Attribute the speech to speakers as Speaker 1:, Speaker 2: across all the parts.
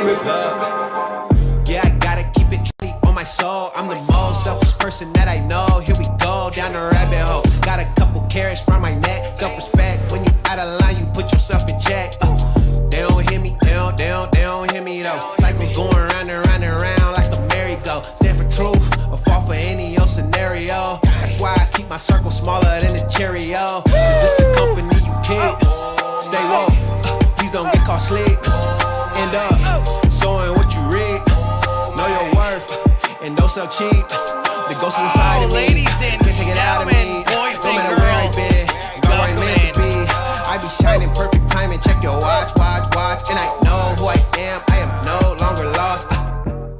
Speaker 1: Yeah, I gotta keep it trendy on my soul. I'm the most selfish person that I know. Here we go, down the rabbit hole. Got a couple carrots round my neck. Self-respect, when you out of line, you put yourself in check. They don't hear me, they don't hear me though. Cycles going round and round and round like a merry-go. Stand for truth, or fall for any old scenario. That's why I keep my circle smaller than a Cheerio. Cause this the company you keep. Stay woke, please don't get caught sleep. End up sowing what you reap. Know your worth and don't sell cheap. The ghost inside of me,
Speaker 2: ladies and
Speaker 1: can't take it out of me.
Speaker 2: boys
Speaker 1: No
Speaker 2: and
Speaker 1: matter where I've
Speaker 2: girls,
Speaker 1: been, it's not where I'm meant to be. I be shining perfect timing. Check your watch, and I know who I am. I am no longer lost.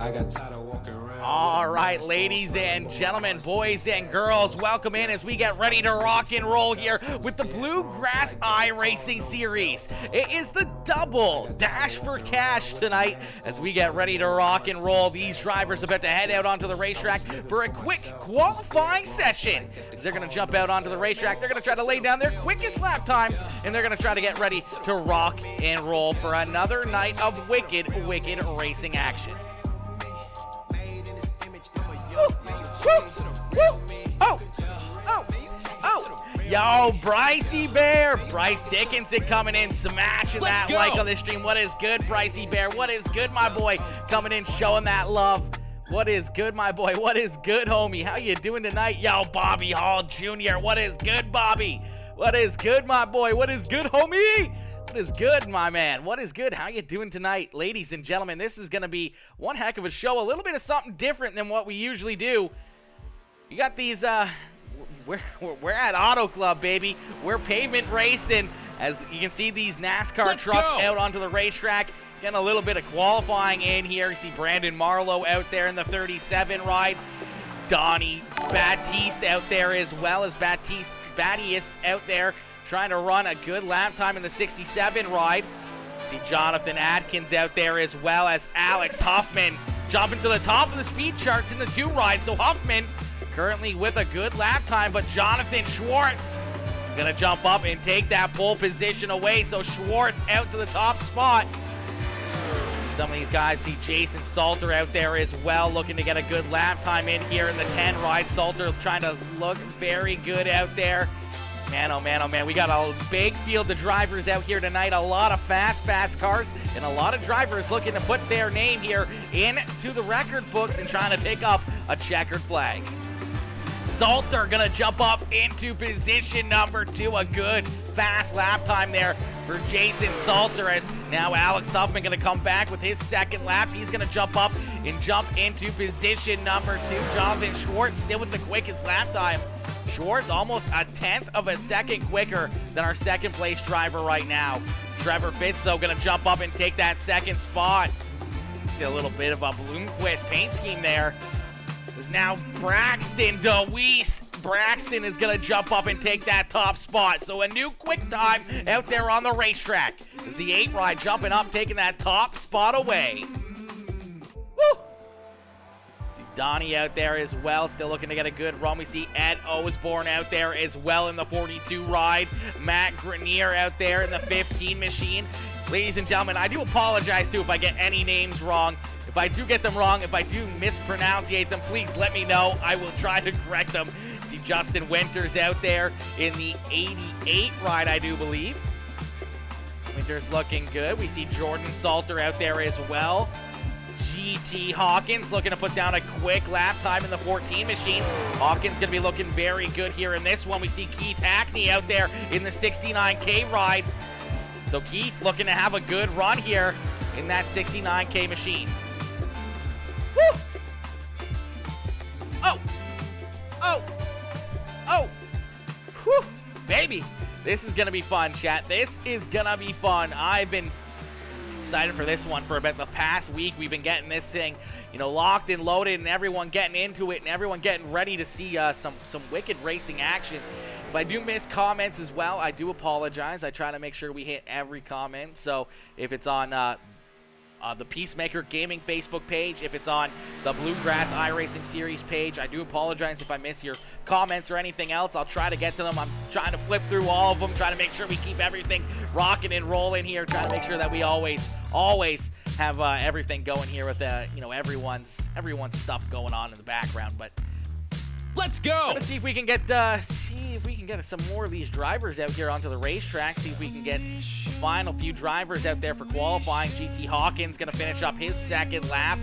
Speaker 1: I got tired of walking around.
Speaker 2: All right, ladies and gentlemen, boys and girls, welcome in as we get ready to rock and roll here with the Bluegrass iRacing series. It is the double dash for cash tonight as we get ready to rock and roll. These drivers about to head out onto the racetrack for a quick qualifying session. As they're going to jump out onto the racetrack, they're going to try to lay down their quickest lap times, and they're going to try to get ready to rock and roll for another night of wicked racing action. Yo, Brycey Bear, Bryce Dickinson coming in, smashing that like on the stream. What is good, Brycey Bear? What is good, my boy? Coming in, showing that love. What is good, my boy? What is good, homie? How you doing tonight? Yo, Bobby Hall Jr., what is good, Bobby? What is good, my boy? What is good, homie? What is good, my man? What is good? How you doing tonight? Ladies and gentlemen, this is going to be one heck of a show. A little bit of something different than what we usually do. You got these, we're at Auto Club, baby. We're pavement racing. As you can see these NASCAR trucks out onto the racetrack. Getting a little bit of qualifying in here. You see Brandon Marlowe out there in the 37 ride. Donnie Batiste out there as well as Battiest out there trying to run a good lap time in the 67 ride. See Jonathan Atkins out there as well as Alex Huffman jumping to the top of the speed charts in the 2 ride. So Huffman currently with a good lap time, but Jonathan Schwartz is going to jump up and take that pole position away. So Schwartz out to the top spot. See some of these guys, see Jason Salter out there as well, looking to get a good lap time in here in the 10 ride. Salter trying to look very good out there. Man, oh man, oh man, we got a big field of drivers out here tonight. A lot of fast cars and a lot of drivers looking to put their name here into the record books and trying to pick up a checkered flag. Salter gonna jump up into position number 2. A good fast lap time there for Jason Salter, as now Alex Huffman gonna come back with his second lap. He's gonna jump up and jump into position number 2. Jonathan Schwartz still with the quickest lap time. Schwartz almost a 1/10 of a second quicker than our second place driver right now. Trevor Fitz though gonna jump up and take that second spot. See a little bit of a Bloomquist paint scheme there. Is now Braxton DeWeese. Braxton is going to jump up and take that top spot. So a new quick time out there on the racetrack. Is the 8 ride jumping up, taking that top spot away. Woo! Donnie out there as well, still looking to get a good run. We see Ed Osborne out there as well in the 42 ride. Matt Grenier out there in the 15 machine. Ladies and gentlemen, I do apologize too if I get any names wrong. If I do get them wrong, if I do mispronunciate them, please let me know. I will try to correct them. See Justin Winters out there in the 88 ride, I do believe. Winters looking good. We see Jordan Salter out there as well. GT Hawkins looking to put down a quick lap time in the 14 machine. Hawkins going to be looking very good here in this one. We see Keith Hackney out there in the 69K ride. So Keith looking to have a good run here in that 69K machine. Woo! Oh! Whew! Baby, this is going to be fun, chat. This is going to be fun. I've been excited for this one for about the past week. We've been getting this thing, locked and loaded, and everyone getting into it, and everyone getting ready to see some wicked racing action. If I do miss comments as well, I do apologize. I try to make sure we hit every comment. So if it's on the Peacemaker Gaming Facebook page, if it's on the Bluegrass iRacing Series page. I do apologize if I miss your comments or anything else. I'll try to get to them. I'm trying to flip through all of them, trying to make sure we keep everything rocking and rolling here, trying to make sure that we always have everything going here with everyone's stuff going on in the background. But
Speaker 1: let's go.
Speaker 2: Let's see if we can get some more of these drivers out here onto the racetrack. See if we can get the final few drivers out there for qualifying. GT Hawkins going to finish up his second lap.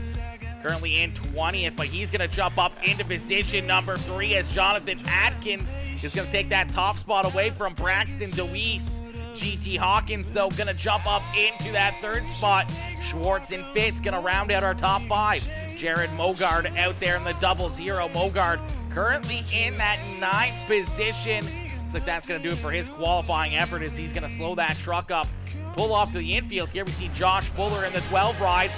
Speaker 2: Currently in 20th, but he's going to jump up into position number 3 as Jonathan Atkins is going to take that top spot away from Braxton DeWeese. GT Hawkins, though, going to jump up into that 3rd spot. Schwartz and Fitz going to round out our top 5. Jared Mogard out there in the 00. Mogard currently in that 9th position. Looks like that's going to do it for his qualifying effort as he's going to slow that truck up, pull off to the infield. Here we see Josh Fuller in the 12 ride.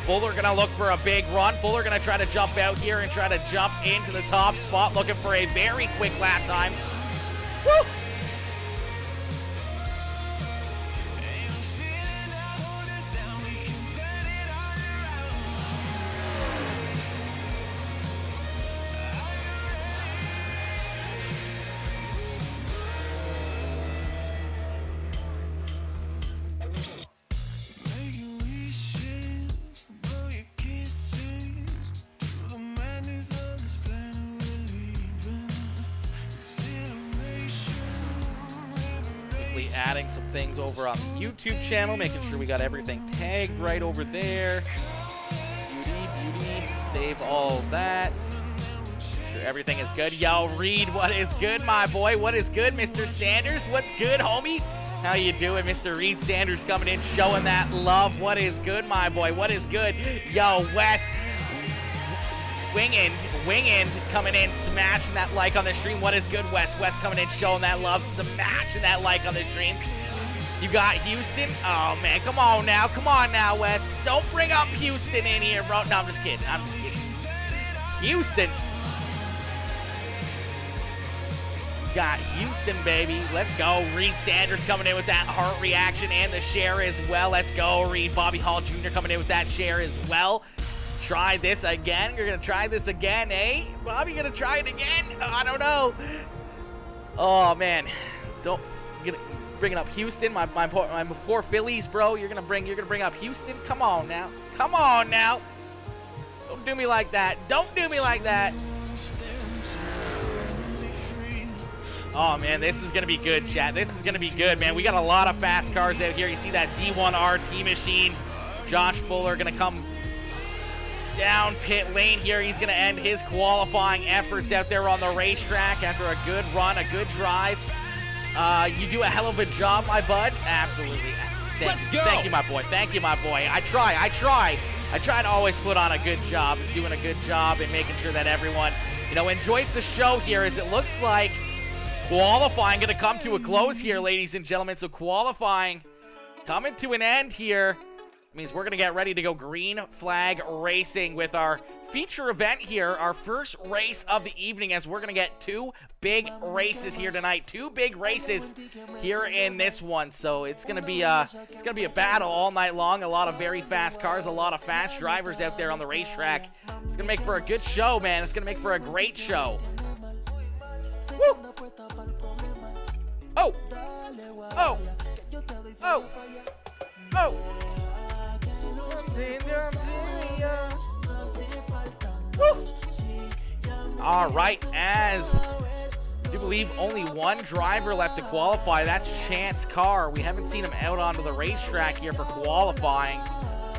Speaker 2: Fuller going to look for a big run. Fuller going to try to jump out here and try to jump into the top spot, looking for a very quick lap time. Woo! Adding some things over on the YouTube channel, making sure we got everything tagged right over there. Beauty, save all that. Make sure everything is good. Yo, Reed, what is good, my boy? What is good, Mr. Sanders? What's good, homie? How you doing, Mr. Reed Sanders coming in, showing that love. What is good, my boy? What is good? Yo, Wes, winging, coming in, smashing that like on the stream. What is good, Wes? Wes coming in, showing that love, smashing that like on the stream. You got Houston? Oh, man, come on now, Wes. Don't bring up Houston in here, bro. No, I'm just kidding. Houston. Got Houston, baby. Let's go. Reed Sanders coming in with that heart reaction and the share as well. Let's go, Reed. Bobby Hall Jr. coming in with that share as well. Try this again. You're going to try this again, eh? Bobby, going to try it again? I don't know. Oh, man. Bringing up Houston, my poor Phillies, bro. You're going to bring up Houston? Come on now. Don't do me like that. Oh, man, this is going to be good, chat. This is going to be good, man. We got a lot of fast cars out here. You see that D1RT machine. Josh Fuller going to come down pit lane here. He's going to end his qualifying efforts out there on the racetrack after a good run, a good drive. You do a hell of a job, my bud. Absolutely.
Speaker 1: Let's go.
Speaker 2: Thank you, my boy. I try to always put on a good job, doing a good job and making sure that everyone, enjoys the show here, as it looks like qualifying going to come to a close here, ladies and gentlemen. So qualifying coming to an end here. Means we're going to get ready to go green flag racing with our feature event here, our first race of the evening, as we're going to get 2 big races here tonight. 2 big races here in this one. So it's going to be a battle all night long. A lot of very fast cars, a lot of fast drivers out there on the racetrack. It's going to make for a good show, man. It's going to make for a great show. Woo! Oh! Woo. All right, as I do believe only one driver left to qualify. That's Chance Carr. We haven't seen him out onto the racetrack here for qualifying.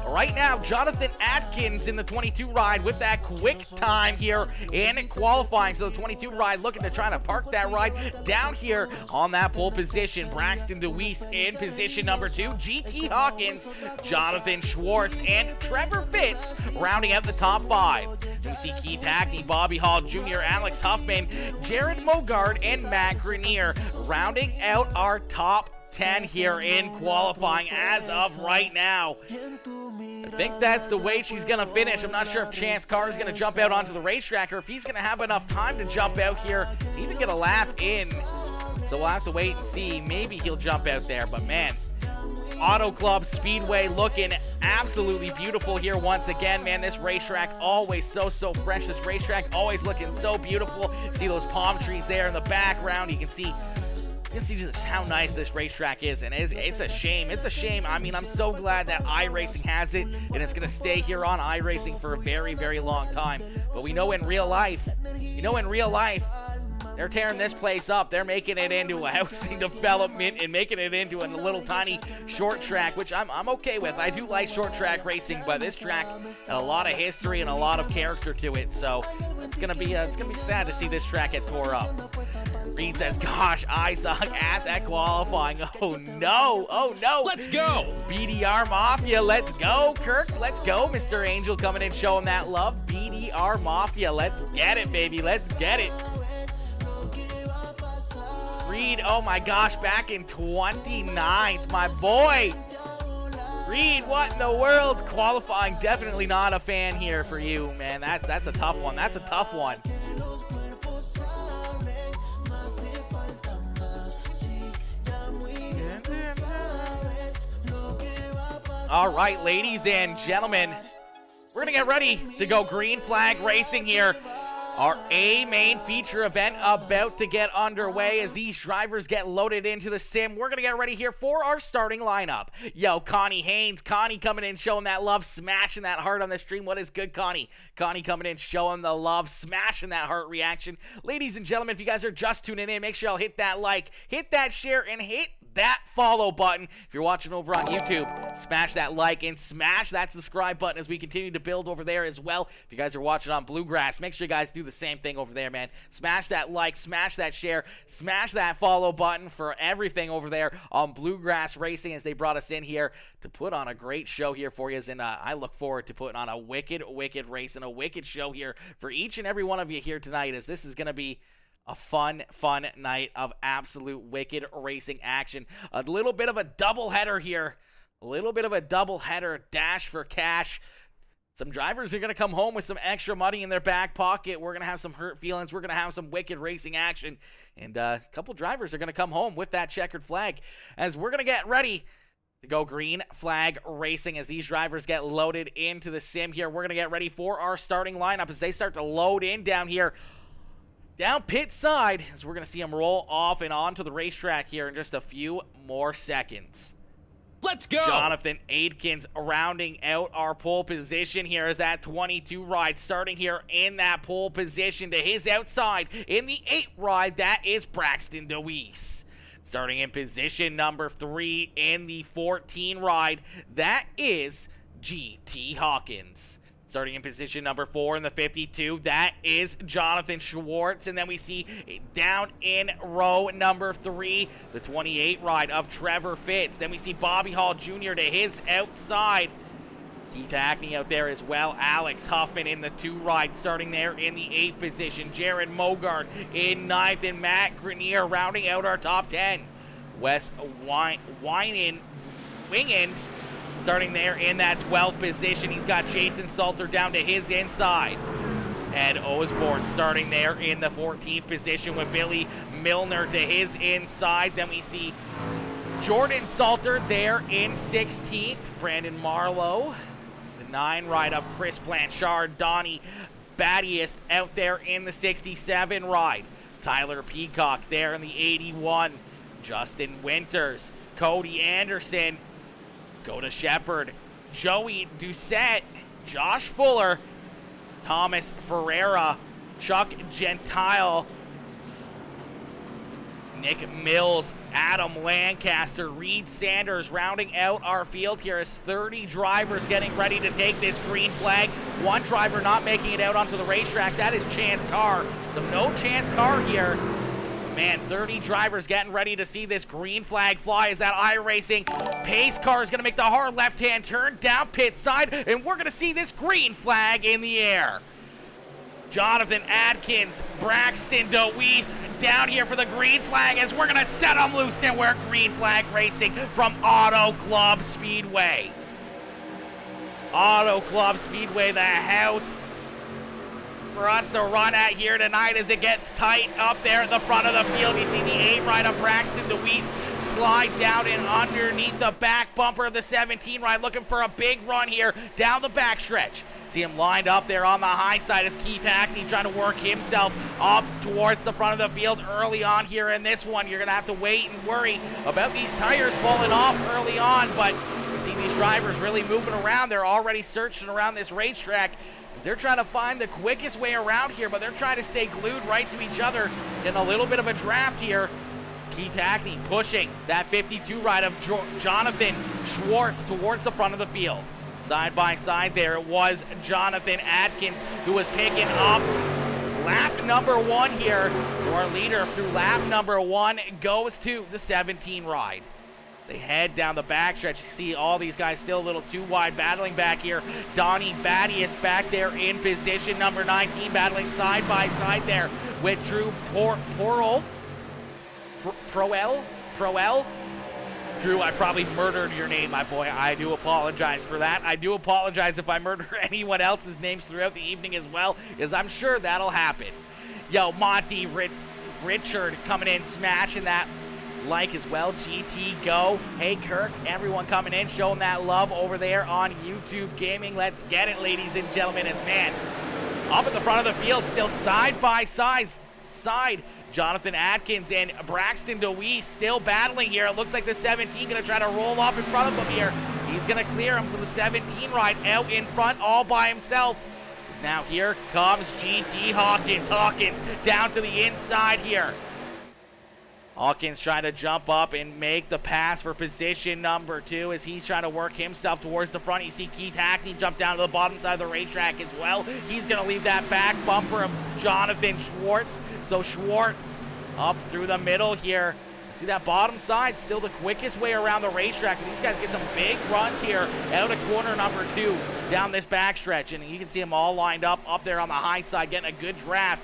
Speaker 2: Right now, Jonathan Atkins in the 22 ride with that quick time here in qualifying. So the 22 ride looking to try to park that ride down here on that pole position. Braxton DeWeese in position number 2. GT Hawkins, Jonathan Schwartz, and Trevor Fitz rounding out the top 5. We see Keith Hackney, Bobby Hall Jr., Alex Huffman, Jared Mogard, and Matt Grenier rounding out our top 10 here in qualifying as of right now. I think that's the way she's going to finish. I'm not sure if Chance Carr is going to jump out onto the racetrack or if he's going to have enough time to jump out here, even get a lap in. So we'll have to wait and see. Maybe he'll jump out there, but man, Auto Club Speedway looking absolutely beautiful here once again, man. This racetrack always so fresh. This racetrack always looking so beautiful. See those palm trees there in the background. You can see just how nice this racetrack is, and it's a shame. It's a shame. I mean, I'm so glad that iRacing has it, and it's going to stay here on iRacing for a very, very long time. But we know in real life, they're tearing this place up. They're making it into a housing development and making it into a little tiny short track, which I'm okay with. I do like short track racing, but this track had a lot of history and a lot of character to it. So it's gonna be sad to see this track get tore up. Reed says, "Gosh, I suck ass at qualifying." Oh no! Oh no!
Speaker 1: Let's go!
Speaker 2: BDR Mafia, let's go, Kirk. Let's go, Mr. Angel coming in showing that love. BDR Mafia, let's get it, baby. Let's get it. Reed, oh my gosh, back in 29th, my boy. Reed, what in the world? Qualifying, definitely not a fan here for you, man. That's a tough one. That's a tough one. All right, ladies and gentlemen, we're going to get ready to go green flag racing here. Our A main feature event about to get underway as these drivers get loaded into the sim. We're going to get ready here for our starting lineup. Yo, Connie Haynes. Connie coming in showing that love, smashing that heart on the stream. What is good, Connie? Connie coming in showing the love, smashing that heart reaction. Ladies and gentlemen, if you guys are just tuning in, make sure y'all hit that like, hit that share, and hit that follow button. If you're watching over on YouTube, smash that like and smash that subscribe button as we continue to build over there as well. If you guys are watching on Bluegrass, make sure you guys do the same thing over there, man. Smash that like, smash that share, smash that follow button for everything over there on Bluegrass Racing as they brought us in here to put on a great show here for you. And I look forward to putting on a wicked race and a wicked show here for each and every one of you here tonight, as this is going to be a fun night of absolute wicked racing action. A little bit of a doubleheader here. A little bit of a doubleheader, dash for cash. Some drivers are going to come home with some extra money in their back pocket. We're going to have some hurt feelings. We're going to have some wicked racing action. And a couple drivers are going to come home with that checkered flag as we're going to get ready to go green flag racing as these drivers get loaded into the sim here. We're going to get ready for our starting lineup as they start to load in down here. Down pit side, as we're going to see them roll off and onto the racetrack here in just a few more seconds.
Speaker 1: Let's go!
Speaker 2: Jonathan Aidkins rounding out our pole position here as that 22 ride starting here in that pole position to his outside. In the 8 ride, that is Braxton DeWeese. Starting in position number 3 in the 14 ride, that is GT Hawkins. Starting in position number 4 in the 52, that is Jonathan Schwartz. And then we see down in row number 3, the 28 ride of Trevor Fitz. Then we see Bobby Hall Jr. to his outside. Keith Hackney out there as well. Alex Huffman in the 2 ride, starting there in the 8th position. Jared Mogart in 9th, and Matt Grenier rounding out our top 10. Wes Wingen starting there in that 12th position. He's got Jason Salter down to his inside. Ed Osborne starting there in the 14th position with Billy Milner to his inside. Then we see Jordan Salter there in 16th. Brandon Marlowe. The 9 ride of Chris Blanchard. Donnie Battius out there in the 67 ride. Tyler Peacock there in the 81. Justin Winters. Cody Anderson. Goda Shepard, Joey Doucette, Josh Fuller, Thomas Ferreira, Chuck Gentile, Nick Mills, Adam Lancaster, Reed Sanders rounding out our field here as 30 drivers getting ready to take this green flag. 1 driver not making it out onto the racetrack. That is Chance Carr. So no Chance Carr here. Man, 30 drivers getting ready to see this green flag fly as that iRacing pace car is going to make the hard left-hand turn down pit side, and we're going to see this green flag in the air. Jonathan Adkins, Braxton DeWeese down here for the green flag as we're going to set them loose, and we're green flag racing from Auto Club Speedway. Auto Club Speedway, the house for us to run at here tonight as it gets tight up there at the front of the field. You see the 8 ride of Braxton DeWeese slide down and underneath the back bumper of the 17 ride, looking for a big run here down the backstretch. See him lined up there on the high side as Keith Hackney trying to work himself up towards the front of the field early on here in this one. You're going to have to wait and worry about these tires falling off early on, but you see these drivers really moving around. They're already searching around this racetrack as they're trying to find the quickest way around here, but they're trying to stay glued right to each other in a little bit of a draft here. Keith Hackney pushing that 52 ride of Jonathan Schwartz towards the front of the field. Side by side there, it was Jonathan Atkins who was picking up lap number 1 here. So our leader through lap number 1 goes to the 17 ride. They head down the backstretch. You see all these guys still a little too wide battling back here. Donnie Battius back there in position number 19, battling side by side there with Drew Proel. Drew, I probably murdered your name, my boy. I do apologize for that. I do apologize if I murder anyone else's names throughout the evening as well, because I'm sure that'll happen. Yo, Monty Richard coming in, smashing that like as well. GT Go. Hey, Kirk, everyone coming in, showing that love over there on YouTube Gaming. Let's get it, ladies and gentlemen, as man, up at the front of the field, still side by side. Jonathan Atkins and Braxton DeWeese still battling here. It looks like the 17 going to try to roll off in front of him here. He's going to clear him, so the 17 ride out in front all by himself. Now here comes GT Hawkins. Hawkins down to the inside here. Hawkins trying to jump up and make the pass for position number 2 as he's trying to work himself towards the front. You see Keith Hackney jump down to the bottom side of the racetrack as well. He's going to leave that back bumper of Jonathan Schwartz. So Schwartz up through the middle here. See that bottom side, still the quickest way around the racetrack. And these guys get some big runs here out of corner number 2 down this backstretch. And you can see them all lined up there on the high side, getting a good draft.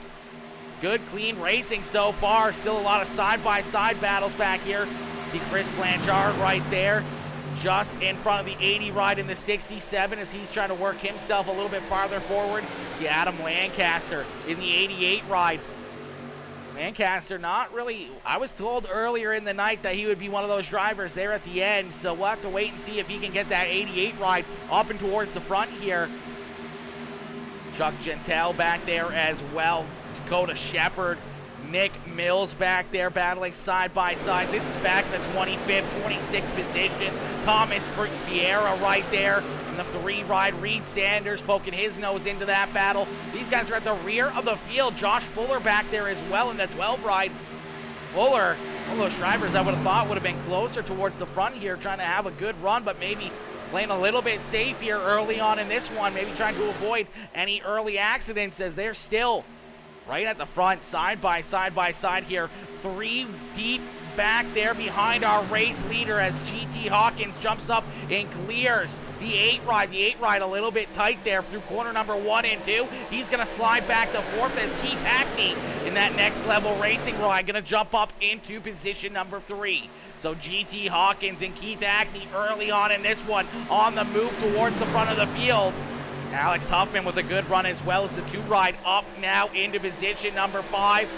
Speaker 2: Good, clean racing so far. Still a lot of side-by-side battles back here. See Chris Blanchard right there, just in front of the 80 ride in the 67 as he's trying to work himself a little bit farther forward. See Adam Lancaster in the 88 ride. Lancaster not really, I was told earlier in the night that he would be one of those drivers there at the end, so we'll have to wait and see if he can get that 88 ride up and towards the front here. Chuck Gentile back there as well. Dakota Shepard, Nick Mills back there battling side by side. This is back in the 25th, 26th position. Thomas Vieira right there in the 3 ride. Reed Sanders poking his nose into that battle. These guys are at the rear of the field. Josh Fuller back there as well in the 12 ride. Fuller, one of those drivers I would have thought would have been closer towards the front here, trying to have a good run, but maybe playing a little bit safe here early on in this one, maybe trying to avoid any early accidents as they're still right at the front, side by side here. 3 deep back there behind our race leader as GT Hawkins jumps up and clears the 8 ride. The 8 ride a little bit tight there through corner number 1 and 2. He's going to slide back to 4th as Keith Hackney in that next level racing ride going to jump up into position number 3. So GT Hawkins and Keith Hackney early on in this one on the move towards the front of the field. Alex Huffman with a good run as well as the 2 ride up now into position number 5.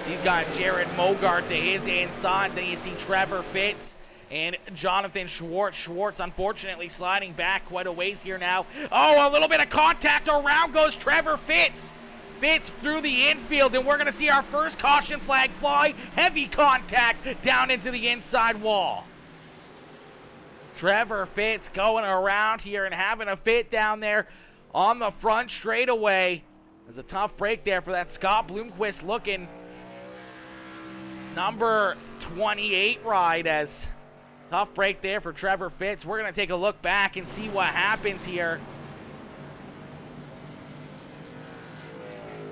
Speaker 2: He's got Jared Mogart to his inside. Then you see Trevor Fitz and Jonathan Schwartz. Schwartz unfortunately sliding back quite a ways here now. Oh, a little bit of contact. Around goes Trevor Fitz. Fitz through the infield, and we're going to see our first caution flag fly. Heavy contact down into the inside wall. Trevor Fitz going around here and having a fit down there on the front straightaway. There's a tough break there for that Scott Bloomquist looking number 28 ride, as tough break there for Trevor Fitz. We're going to take a look back and see what happens here.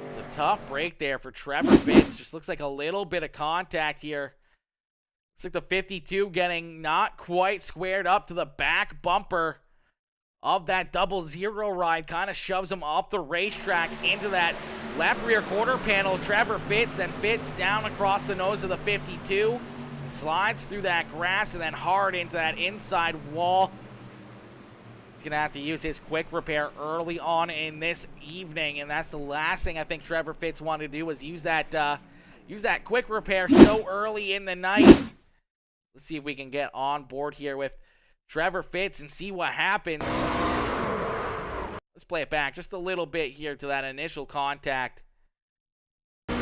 Speaker 2: It's a tough break there for Trevor Fitz. Just looks like a little bit of contact here. Looks like the 52 getting not quite squared up to the back bumper of that 00 ride. Kind of shoves him off the racetrack into that left rear quarter panel. Trevor Fitz, then Fitz down across the nose of the 52. Slides through that grass and then hard into that inside wall. He's going to have to use his quick repair early on in this evening. And that's the last thing I think Trevor Fitz wanted to do, was use that quick repair so early in the night. Let's see if we can get on board here with Trevor Fitz and see what happens. Let's play it back just a little bit here to that initial contact. Right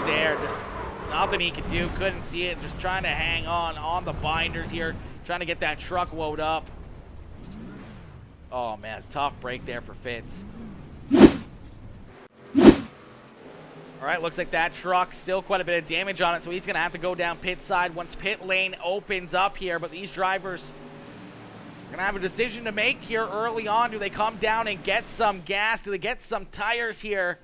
Speaker 2: there, just nothing he could do, couldn't see it, just trying to hang on the binders here, trying to get that truck woed up. Oh man, tough break there for Fitz. All right, looks like that truck still quite a bit of damage on it, so he's going to have to go down pit side once pit lane opens up here. But these drivers are going to have a decision to make here early on. Do they come down and get some gas? Do they get some tires here?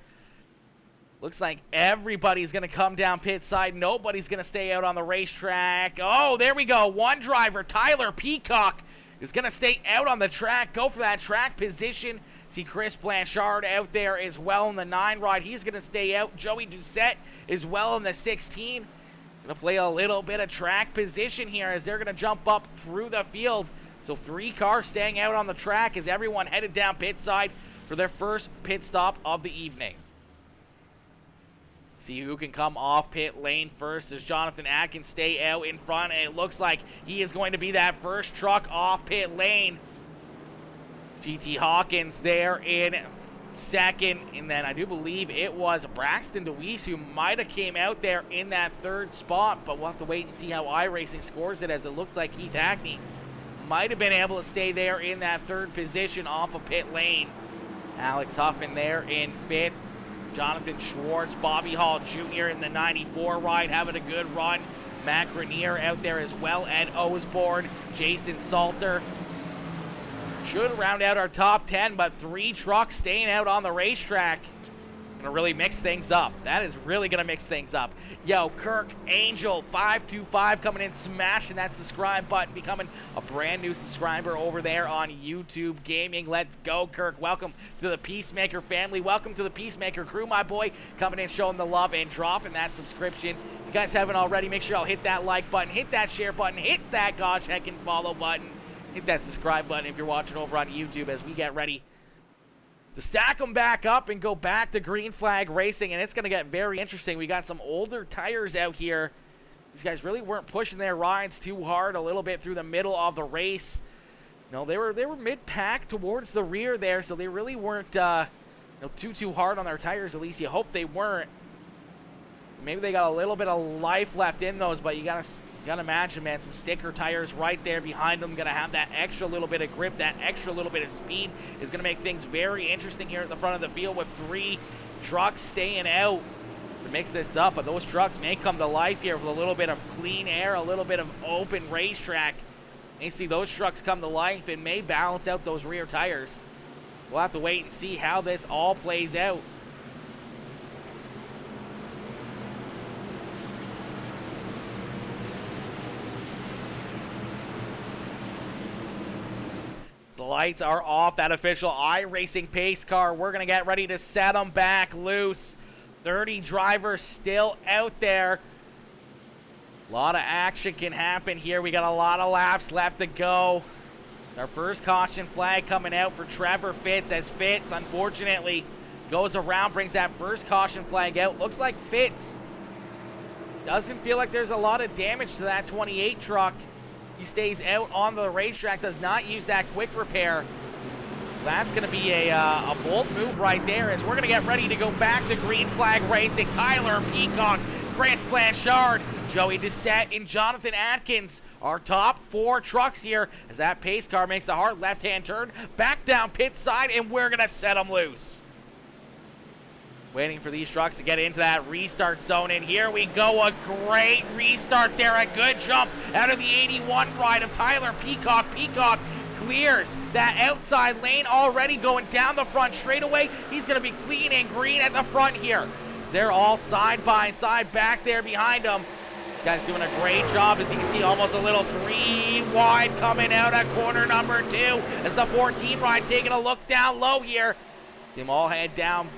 Speaker 2: Looks like everybody's going to come down pit side. Nobody's going to stay out on the racetrack. Oh, there we go. One driver, Tyler Peacock, is going to stay out on the track, go for that track position. See Chris Blanchard out there as well in the 9 ride. He's going to stay out. Joey Doucette is well in the 16. Going to play a little bit of track position here as they're going to jump up through the field. So 3 cars staying out on the track as everyone headed down pit side for their first pit stop of the evening. See who can come off pit lane first as Jonathan Atkins stay out in front. And it looks like he is going to be that first truck off pit lane. GT Hawkins there in second, and then I do believe it was Braxton DeWeese who might have came out there in that 3rd spot, but we'll have to wait and see how iRacing scores it, as it looks like Keith Hackney might have been able to stay there in that 3rd position off of pit lane. Alex Huffman there in 5th. Jonathan Schwartz, Bobby Hall Jr. in the 94 ride having a good run. Matt Grenier out there as well, Ed Osborne, Jason Salter. Should round out our top 10, but 3 trucks staying out on the racetrack. Gonna really mix things up. That is really gonna mix things up. Yo, Kirk Angel 525 coming in, smashing that subscribe button, becoming a brand new subscriber over there on YouTube Gaming. Let's go, Kirk. Welcome to the Peacemaker family. Welcome to the Peacemaker crew, my boy. Coming in, showing the love and dropping that subscription. If you guys haven't already, make sure y'all hit that like button, hit that share button, hit that gosh heckin' follow button. Hit that subscribe button if you're watching over on YouTube as we get ready to stack them back up and go back to green flag racing, and it's going to get very interesting. We got some older tires out here. These guys really weren't pushing their rides too hard a little bit through the middle of the race. No, they were mid-pack towards the rear there, so they really weren't too hard on their tires. At least you hope they weren't. Maybe they got a little bit of life left in those, but you gotta imagine, man, some sticker tires right there behind them. Gonna have that extra little bit of grip, that extra little bit of speed is gonna make things very interesting here at the front of the field with 3 trucks staying out to mix this up. But those trucks may come to life here with a little bit of clean air, a little bit of open racetrack. And you see those trucks come to life and may balance out those rear tires. We'll have to wait and see how this all plays out. The lights are off. That official iRacing pace car. We're going to get ready to set them back loose. 30 drivers still out there. A lot of action can happen here. We got a lot of laps left to go. Our first caution flag coming out for Trevor Fitz, as Fitz, unfortunately, goes around, brings that first caution flag out. Looks like Fitz doesn't feel like there's a lot of damage to that 28 truck. He stays out on the racetrack, does not use that quick repair. That's going to be a bold move right there, as we're going to get ready to go back to green flag racing. Tyler Peacock, Chris Blanchard, Joey Doucette, and Jonathan Atkins, our top 4 trucks here, as that pace car makes a hard left-hand turn, back down pit side, and we're going to set them loose. Waiting for these trucks to get into that restart zone, and here we go. A great restart there, a good jump out of the 81 ride of Tyler Peacock. Peacock clears that outside lane, already going down the front straightaway. He's going to be clean and green at the front here. They're all side by side back there behind him. This guy's doing a great job, as you can see, almost a little 3 wide coming out at corner number 2 as the 14 ride taking a look down low here. Them all head down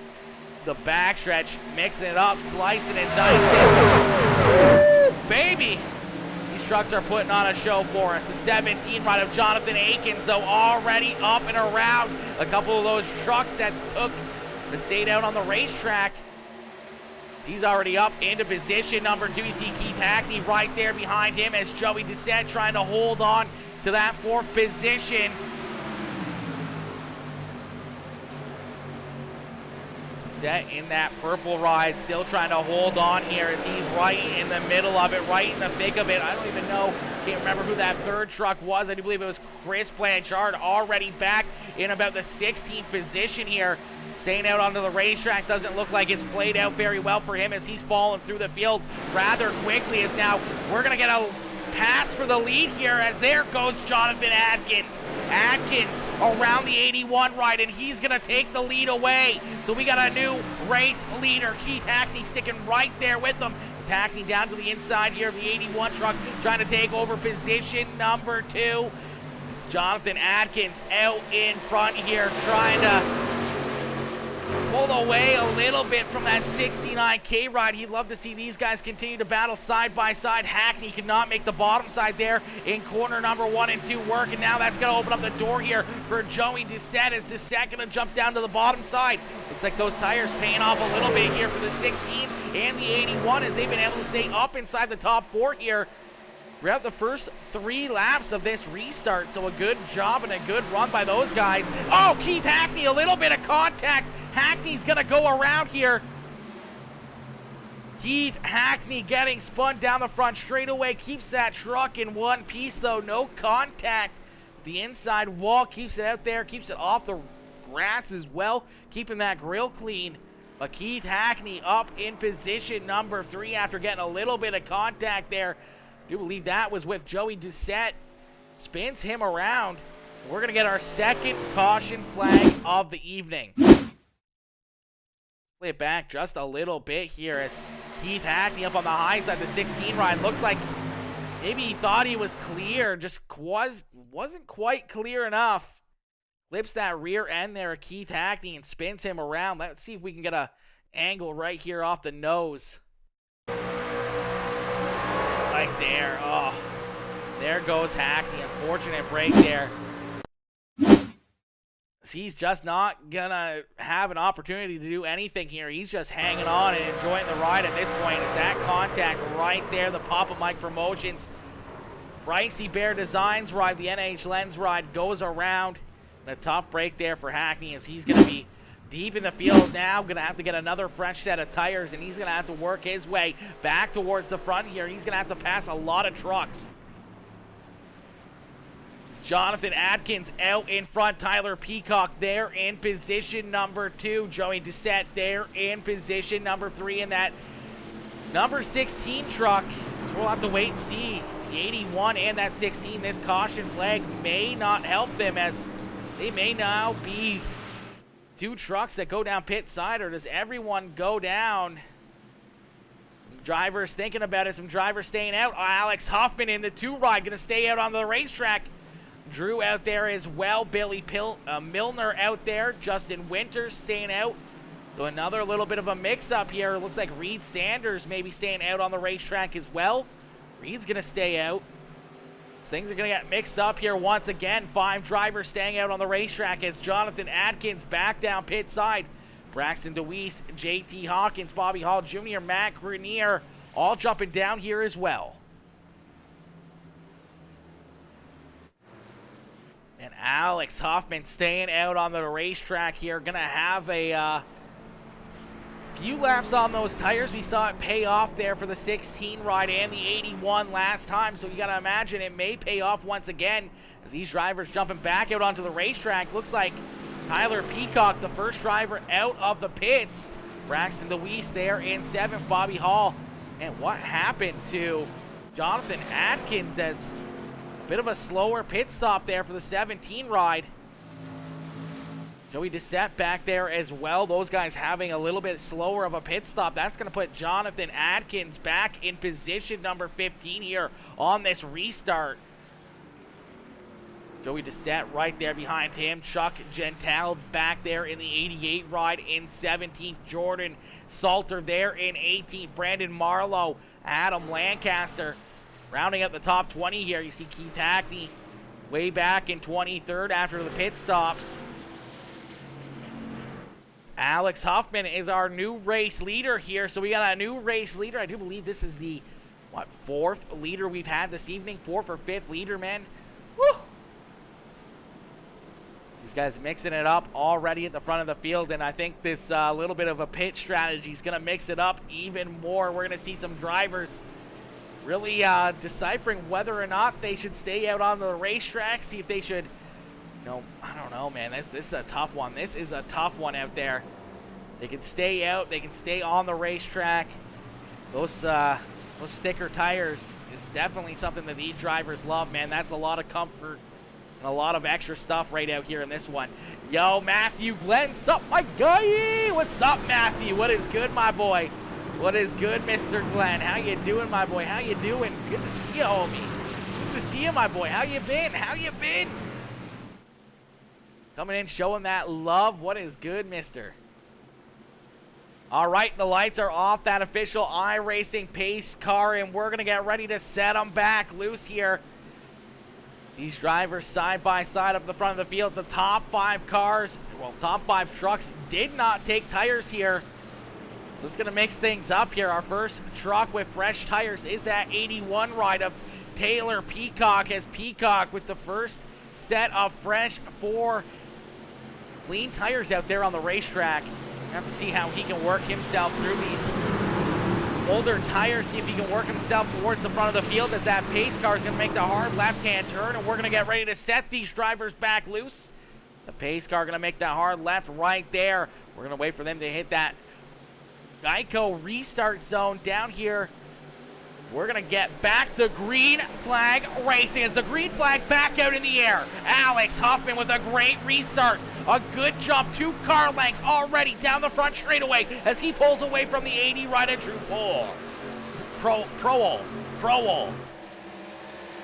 Speaker 2: the backstretch, mixing it up, slicing and dicing. Woo, baby! These trucks are putting on a show for us. The 17 ride of Jonathan Akins, though, already up and around. A couple of those trucks that stayed out on the racetrack. He's already up into position number 2. You see Keith Hackney right there behind him as Joey Doucette trying to hold on to that 4th position. Doucette in that purple ride, still trying to hold on here as he's right in the middle of it, right in the thick of it. I don't even know, can't remember who that 3rd truck was. I do believe it was Chris Blanchard, already back in about the 16th position here. Staying out onto the racetrack doesn't look like it's played out very well for him as he's fallen through the field rather quickly. As now we're going to get a pass for the lead here as there goes Jonathan Adkins. Adkins around the 81 ride, and he's going to take the lead away. So we got a new race leader, Keith Hackney, sticking right there with him. As Hackney down to the inside here of the 81 truck, trying to take over position number 2. It's Jonathan Adkins out in front here, trying to pulled away a little bit from that 69K ride. He'd love to see these guys continue to battle side by side. Hackney could not make the bottom side there in corner number 1 and 2 work, and now that's going to open up the door here for Joey Doucette as Doucette going to jump down to the bottom side. Looks like those tires paying off a little bit here for the 16 and the 81 as they've been able to stay up inside the top 4 here throughout the first 3 laps of this restart. So a good job and a good run by those guys. Oh, Keith Hackney, a little bit of contact. Hackney's going to go around here. Keith Hackney getting spun down the front straightaway. Keeps that truck in one piece, though. No contact. The inside wall keeps it out there. Keeps it off the grass as well. Keeping that grill clean. But Keith Hackney up in position number 3 after getting a little bit of contact there. I do believe that was with Joey Doucette. Spins him around. We're going to get our 2nd caution flag of the evening. Play it back just a little bit here as Keith Hackney up on the high side, the 16 ride. Looks like maybe he thought he was clear, just wasn't quite clear enough. Flips that rear end there of Keith Hackney and spins him around. Let's see if we can get a angle right here off the nose. Right there. Oh, there goes Hackney. Unfortunate break there. He's just not gonna have an opportunity to do anything here. He's just hanging on and enjoying the ride at this point. Is that contact right there? The Papa Mike Promotions Brycey Bear Designs ride, the NH Lens ride goes around. A tough break there for Hackney as he's gonna be deep in the field now. Gonna have to get another fresh set of tires, and he's gonna have to work his way back towards the front here. He's gonna have to pass a lot of trucks. Jonathan Adkins out in front. Tyler Peacock there in position number 2. Joey Doucette there in position number 3 in that number 16 truck. So we'll have to wait and see. The 81 and that 16, this caution flag may not help them as they may now be 2 trucks that go down pit side, or does everyone go down? Drivers thinking about it. Some drivers staying out. Alex Huffman in the 2 ride going to stay out on the racetrack. Drew out there as well. Billy Milner out there. Justin Winters staying out. So another little bit of a mix-up here. Looks like Reed Sanders maybe staying out on the racetrack as well. Reed's going to stay out. Things are going to get mixed up here once again. 5 drivers staying out on the racetrack as Jonathan Adkins back down pit side. Braxton DeWeese, JT Hawkins, Bobby Hall Jr., Matt Grenier all jumping down here as well. And Alex Huffman staying out on the racetrack here. Going to have a few laps on those tires. We saw it pay off there for the 16 ride and the 81 last time. So you got to imagine it may pay off once again as these drivers jumping back out onto the racetrack. Looks like Tyler Peacock, the first driver out of the pits. Braxton DeWeese there in 7th. Bobby Hall. And what happened to Jonathan Adkins as a bit of a slower pit stop there for the 17 ride. Joey Doucette back there as well. Those guys having a little bit slower of a pit stop. That's going to put Jonathan Adkins back in position number 15 here on this restart. Joey Doucette right there behind him. Chuck Gentile back there in the 88 ride in 17th. Jordan Salter there in 18th. Brandon Marlowe, Adam Lancaster rounding up the top 20 here. You see Keith Hackney way back in 23rd after the pit stops. Alex Huffman is our new race leader here. So we got a new race leader. I do believe this is the, what, 4th leader we've had this evening? 4th or 5th leader, man. Woo! These guys mixing it up already at the front of the field, and I think this little bit of a pit strategy is going to mix it up even more. We're going to see some drivers really deciphering whether or not they should stay out on the racetrack, see if they should, I don't know, man. This is a tough one. This is a tough one out there. They can stay out. They can stay on the racetrack. Those sticker tires is definitely something that these drivers love, man. That's a lot of comfort and a lot of extra stuff right out here in this one. Yo, Matthew Glenn, sup, my guy? What's up, Matthew? What is good, my boy? What is good, Mr. Glenn? How you doing, my boy? How you doing? Good to see you, homie. Good to see you, my boy. How you been? How you been? Coming in, showing that love. What is good, mister? All right, the lights are off. That official iRacing pace car, and we're going to get ready to set them back loose here. These drivers side by side up the front of the field. The top 5 cars, well, top 5 trucks did not take tires here. So it's going to mix things up here. Our first truck with fresh tires is that 81 ride of Taylor Peacock, as Peacock with the first set of fresh 4 clean tires out there on the racetrack. Have to see how he can work himself through these older tires, see if he can work himself towards the front of the field, as that pace car is going to make the hard left-hand turn, and we're going to get ready to set these drivers back loose. The pace car going to make that hard left right there. We're going to wait for them to hit that Geico restart zone down here. We're going to get back the green flag racing, as the green flag back out in the air. Alex Huffman with a great restart. A good jump, 2 car lengths already down the front straightaway as he pulls away from the 80 right at Drew Proel.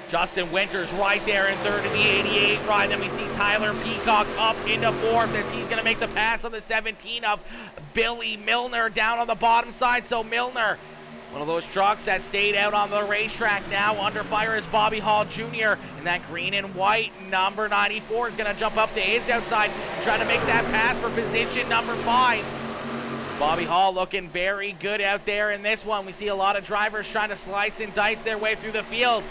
Speaker 2: Justin Winters right there in 3rd in the 88 ride. Then we see Tyler Peacock up into 4th as he's going to make the pass on the 17 of Billy Milner down on the bottom side. So Milner, one of those trucks that stayed out on the racetrack, now under fire is Bobby Hall Jr. And that green and white number 94 is going to jump up to his outside, trying to make that pass for position number 5. Bobby Hall looking very good out there in this one. We see a lot of drivers trying to slice and dice their way through the field.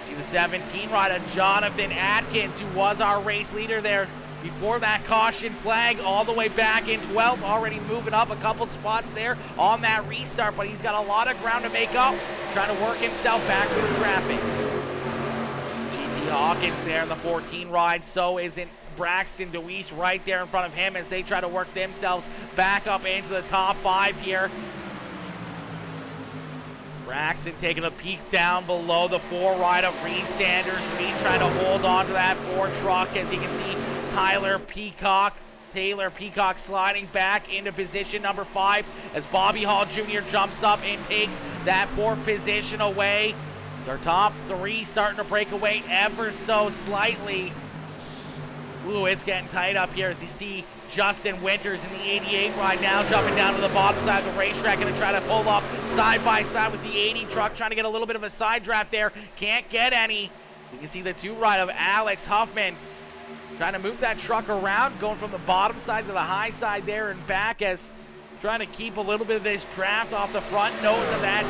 Speaker 2: See the 17 rider Jonathan Atkins, who was our race leader there before that caution flag, all the way back in 12th, already moving up a couple spots there on that restart, but he's got a lot of ground to make up, trying to work himself back through the traffic. GT Hawkins there in the 14 ride, so isn't Braxton DeWeese right there in front of him as they try to work themselves back up into the top 5 here. Braxton taking a peek down below the 4 ride of Reed Sanders. Reed trying to hold on to that 4 truck, as you can see Taylor Peacock sliding back into position number 5 as Bobby Hall Jr. jumps up and takes that 4th position away. It's our top 3 starting to break away ever so slightly. Ooh, it's getting tight up here as you see Justin Winters in the 88 ride now jumping down to the bottom side of the racetrack, going to try to pull up side by side with the 80 truck, trying to get a little bit of a side draft there. Can't get any. You can see the 2 ride of Alex Huffman trying to move that truck around, going from the bottom side to the high side there and back, as trying to keep a little bit of this draft off the front nose of that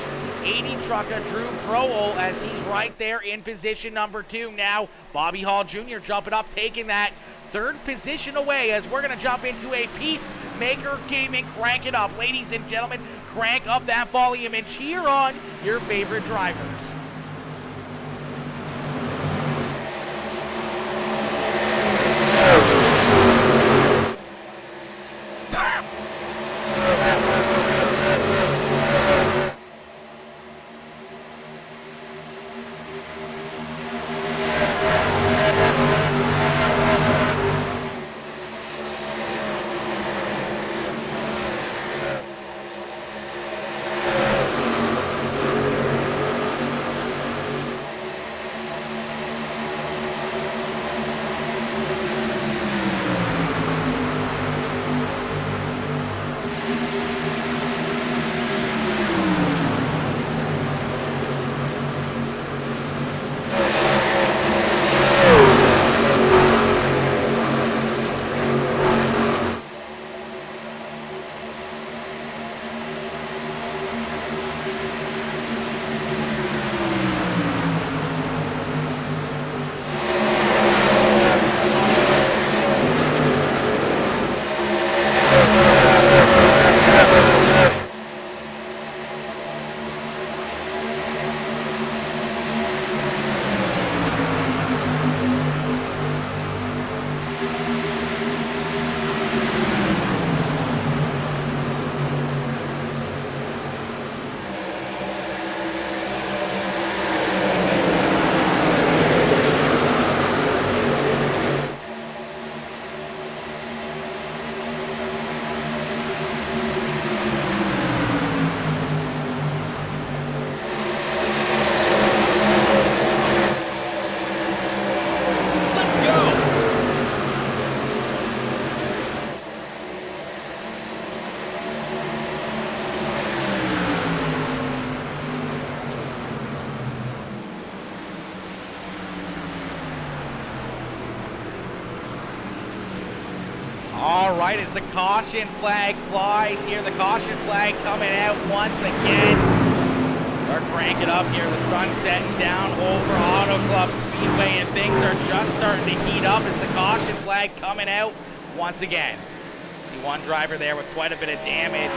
Speaker 2: 80 truck of Drew Proel, as he's right there in position number 2. Now Bobby Hall Jr. jumping up, taking that 3rd position away, as we're going to jump into a Peacemaker Gaming. Crank it up, ladies and gentlemen. Crank up that volume and cheer on your favorite drivers. All right, as the caution flag flies here, the caution flag coming out once again. Start cranking up here, the sun setting down over Auto Club Speedway, and things are just starting to heat up as the caution flag coming out once again. See one driver there with quite a bit of damage.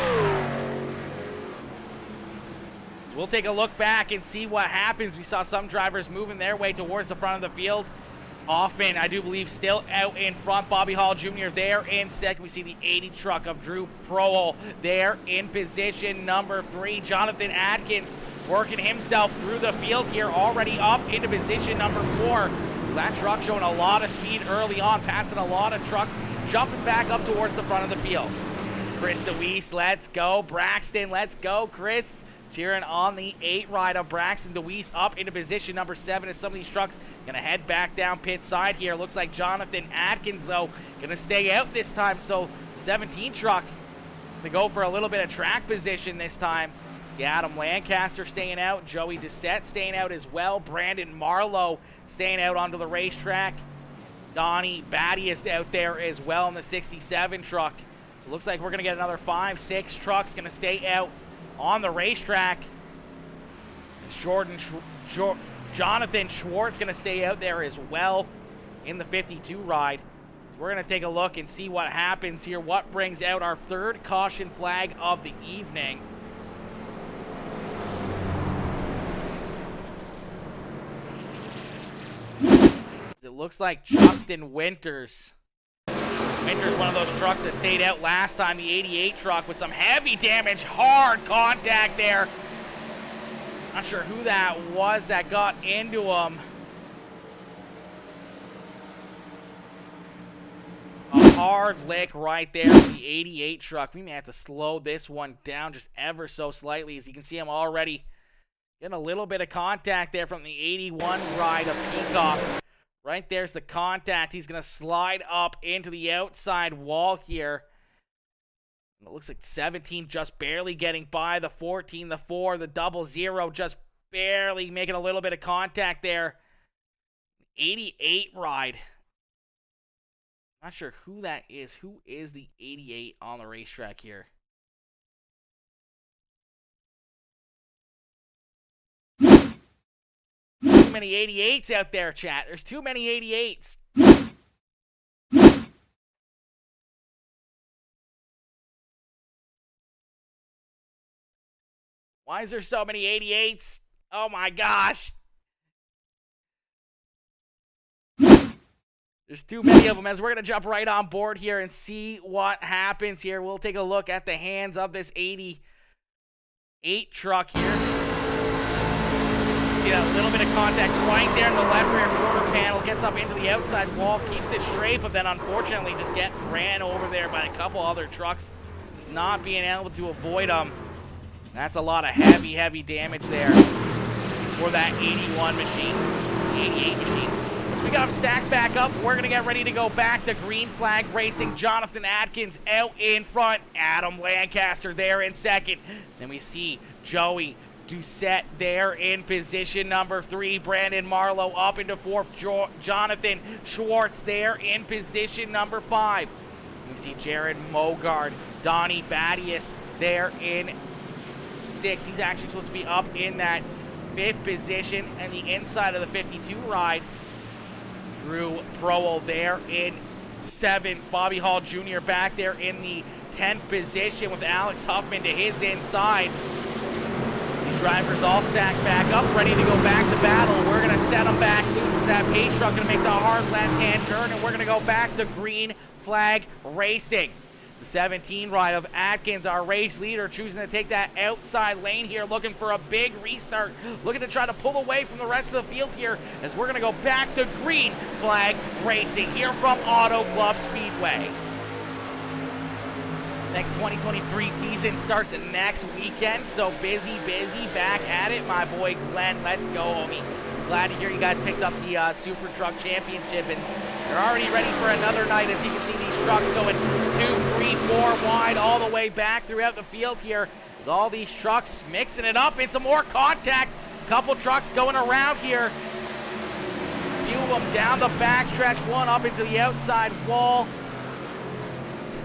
Speaker 2: We'll take a look back and see what happens. We saw some drivers moving their way towards the front of the field. Hoffman, I do believe, still out in front. Bobby Hall Jr. there in second. We see the 80 truck of Drew Prohl there in position number 3. Jonathan Atkins working himself through the field here, already up into position number 4. That truck showing a lot of speed early on, passing a lot of trucks, jumping back up towards the front of the field. Chris DeWeese, let's go. Braxton, let's go, Chris. Cheering on the 8 ride of Braxton DeWeese up into position number 7 as some of these trucks going to head back down pit side here. Looks like Jonathan Atkins, though, going to stay out this time. So 17 truck to go for a little bit of track position this time. The Adam Lancaster staying out. Joey Doucette staying out as well. Brandon Marlowe staying out onto the racetrack. Donnie Battiest out there as well in the 67 truck. So it looks like we're going to get another 5-6 trucks going to stay out on the racetrack. Jonathan Schwartz going to stay out there as well in the 52 ride. So we're going to take a look and see what happens here, what brings out our 3rd caution flag of the evening. It looks like Justin Winters. Winters, one of those trucks that stayed out last time, the 88 truck, with some heavy damage, hard contact there. Not sure who that was that got into him. A hard lick right there with the 88 truck. We may have to slow this one down just ever so slightly. As you can see, I'm already getting a little bit of contact there from the 81 ride of Peacock. Right there's the contact. He's going to slide up into the outside wall here. It looks like 17 just barely getting by the 14, the 4, the 00 just barely making a little bit of contact there. 88 ride. Not sure who that is. Who is the 88 on the racetrack here? Too many 88s out there, chat. There's too many 88s. Why is there so many 88s? Oh my gosh. There's too many of them, as we're going to jump right on board here and see what happens here. We'll take a look at the hands of this 88 truck here. See that little bit of contact right there in the left rear quarter panel. Gets up into the outside wall, keeps it straight, but then unfortunately just get ran over there by a couple other trucks. Just not being able to avoid them. That's a lot of heavy, heavy damage there for that 81 machine, 88 machine. So we got them stacked back up. We're going to get ready to go back to green flag racing. Jonathan Atkins out in front. Adam Lancaster there in second. Then we see Joey Doucette there in position number 3. Brandon Marlowe up into 4th. Jonathan Schwartz there in position number 5. We see Jared Mogard, Donnie Battiest there in 6. He's actually supposed to be up in that 5th position, and the inside of the 52 ride. Drew Prohl there in 7. Bobby Hall Jr. back there in the 10th position with Alex Huffman to his inside. These drivers all stacked back up, ready to go back to battle. We're going to set them back loose as that pace truck going to make the hard left-hand turn, and we're going to go back to green flag racing. The 17 ride of Atkins, our race leader, choosing to take that outside lane here, looking for a big restart, looking to try to pull away from the rest of the field here, as we're going to go back to green flag racing here from Auto Club Speedway. Next 2023 season starts next weekend, so busy back at it. My boy Glenn, let's go, homie. Glad to hear you guys picked up the Super Truck Championship, and they're already ready for another night. As you can see, these trucks going 2, 3, 4 wide all the way back throughout the field here. As all these trucks mixing it up and some more contact. Couple trucks going around here. A few of them down the backstretch, one up into the outside wall.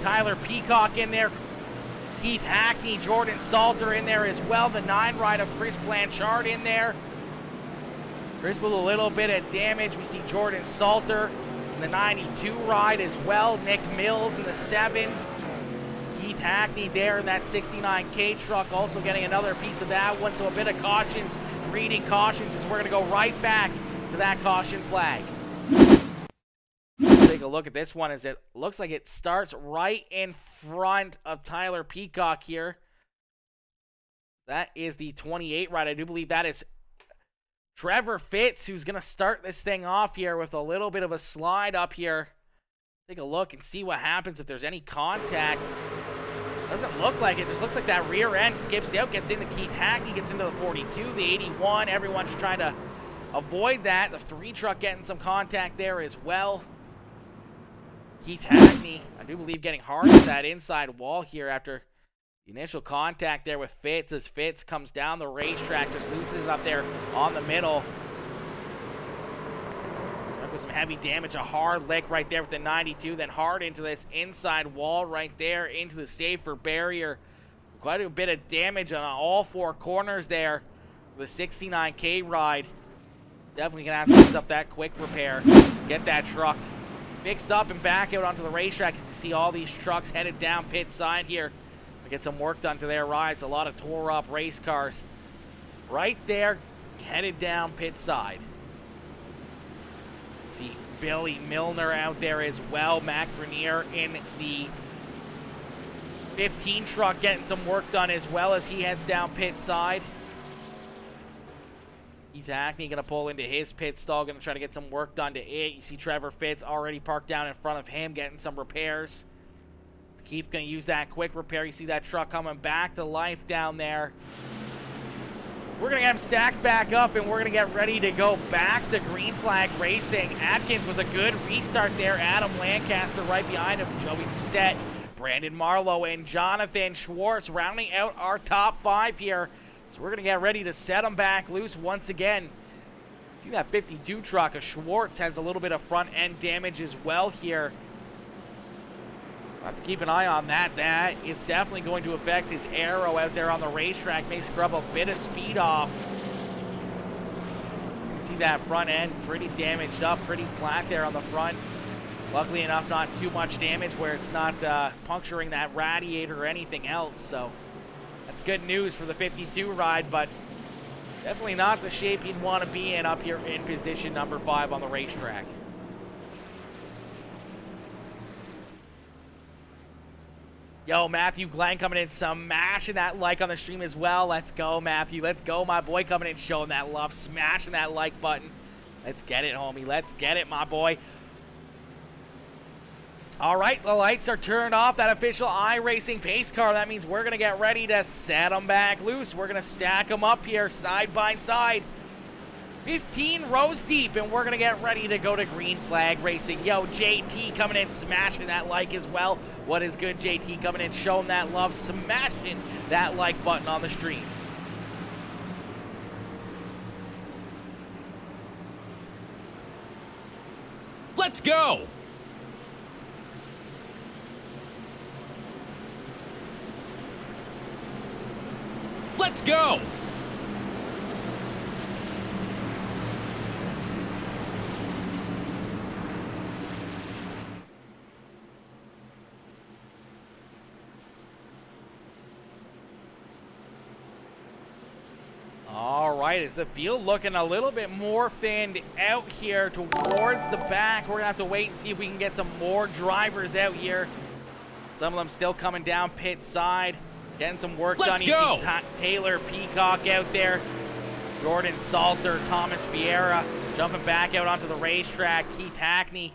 Speaker 2: Tyler Peacock in there. Keith Hackney, Jordan Salter in there as well. The 9 ride of Chris Blanchard in there. Chris with a little bit of damage. We see Jordan Salter in the 92 ride as well. Nick Mills in the 7. Keith Hackney there in that 69K truck, also getting another piece of that one. So a bit of cautions, reading cautions, as we're going to go right back to that caution flag. Take a look at this one as it looks like it starts right in front of Tyler Peacock here. That is the 28 ride. I do believe that is Trevor Fitz, who's going to start this thing off here with a little bit of a slide up here. Take a look and see what happens if there's any contact. Doesn't look like it. Just looks like that rear end skips out, gets into Keith Hackney, gets into the 42, the 81. Everyone's trying to avoid that. The 3 truck getting some contact there as well. Keith Hackney, I do believe, getting hard at that inside wall here after the initial contact there with Fitz, as Fitz comes down the racetrack, just loosens up there on the middle. With some heavy damage, a hard lick right there with the 92, then hard into this inside wall right there, into the safer barrier. Quite a bit of damage on all 4 corners there. The 69K ride. Definitely going to have to use up that quick repair. Get that truck fixed up and back out onto the racetrack, as you see all these trucks headed down pit side here to get some work done to their rides. A lot of tore up race cars right there headed down pit side. See Billy Milner out there as well. Mac Grenier in the 15 truck getting some work done as well as he heads down pit side. Keith Hackney going to pull into his pit stall, going to try to get some work done to it. You see Trevor Fitz already parked down in front of him, getting some repairs. Keith going to use that quick repair. You see that truck coming back to life down there. We're going to get him stacked back up, and we're going to get ready to go back to Green Flag Racing. Atkins with a good restart there. Adam Lancaster right behind him. Joey Doucette, Brandon Marlowe, and Jonathan Schwartz rounding out our top 5 here. So we're going to get ready to set them back loose once again. See that 52 truck of Schwartz has a little bit of front end damage as well here. We'll have to keep an eye on that. That is definitely going to affect his aero out there on the racetrack. May scrub a bit of speed off. You can see that front end pretty damaged up, pretty flat there on the front. Luckily enough, not too much damage where it's not puncturing that radiator or anything else. So that's good news for the 52 ride, but definitely not the shape you'd want to be in up here in position number 5 on the racetrack. Yo, Matthew Glenn coming in, smashing that like on the stream as well. Let's go, Matthew. Let's go, my boy, coming in, showing that love, smashing that like button. Let's get it, homie. Let's get it, my boy. All right, the lights are turned off. That official iRacing pace car. That means we're going to get ready to set them back loose. We're going to stack them up here side by side. 15 rows deep, and we're going to get ready to go to Green Flag Racing. Yo, JT coming in, smashing that like as well. What is good, JT coming in, showing that love, smashing that like button on the stream.
Speaker 1: Let's go! Let's go!
Speaker 2: All right, is the field looking a little bit more thinned out here towards the back? We're going to have to wait and see if we can get some more drivers out here. Some of them still coming down pit side, getting some work done. You see Taylor Peacock out there, Jordan Salter, Thomas Vieira jumping back out onto the racetrack. Keith Hackney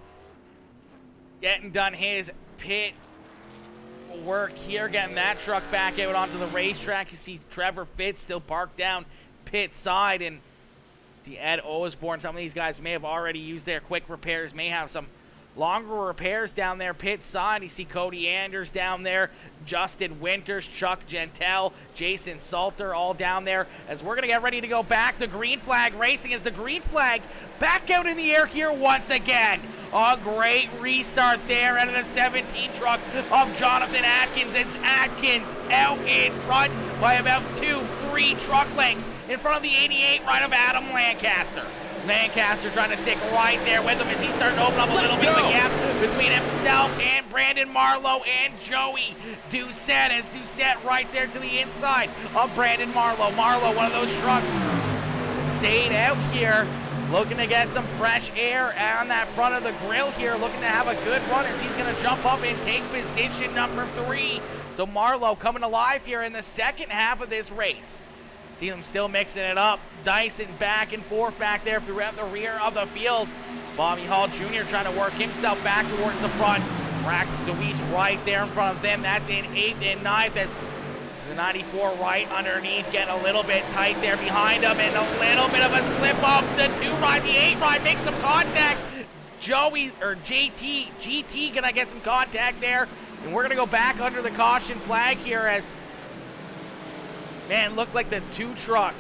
Speaker 2: getting done his pit work here, getting that truck back out onto the racetrack. You see Trevor Fitz still parked down pit side, and see Ed Osborne. Some of these guys may have already used their quick repairs, may have some longer repairs down there pit side. You see Cody Anders down there, Justin Winters, Chuck Gentile, Jason Salter all down there as we're going to get ready to go back to green flag racing as the green flag back out in the air here once again. A great restart there out of the 17 truck of Jonathan Atkins. It's Atkins out in front by about 2-3 truck lengths in front of the 88 right of Adam Lancaster. Lancaster trying to stick right there with him as he's starting to open up a little bit of a gap between himself and Brandon Marlowe and Joey Doucette as Doucette right there to the inside of Brandon Marlowe. Marlowe, one of those trucks, stayed out here, looking to get some fresh air on that front of the grill here, looking to have a good run as he's going to jump up and take position number 3. So Marlowe coming alive here in the second half of this race. See them still mixing it up. Dyson back and forth back there throughout the rear of the field. Bobby Hall Jr. trying to work himself back towards the front. Braxton DeWeese right there in front of them. That's in 8th and 9th. That's the 94 right underneath, getting a little bit tight there behind him, and a little bit of a slip off the 2 ride. The 8 ride makes some contact. GT gonna get some contact there, and we're gonna go back under the caution flag here as, man, looked like the 2 truck.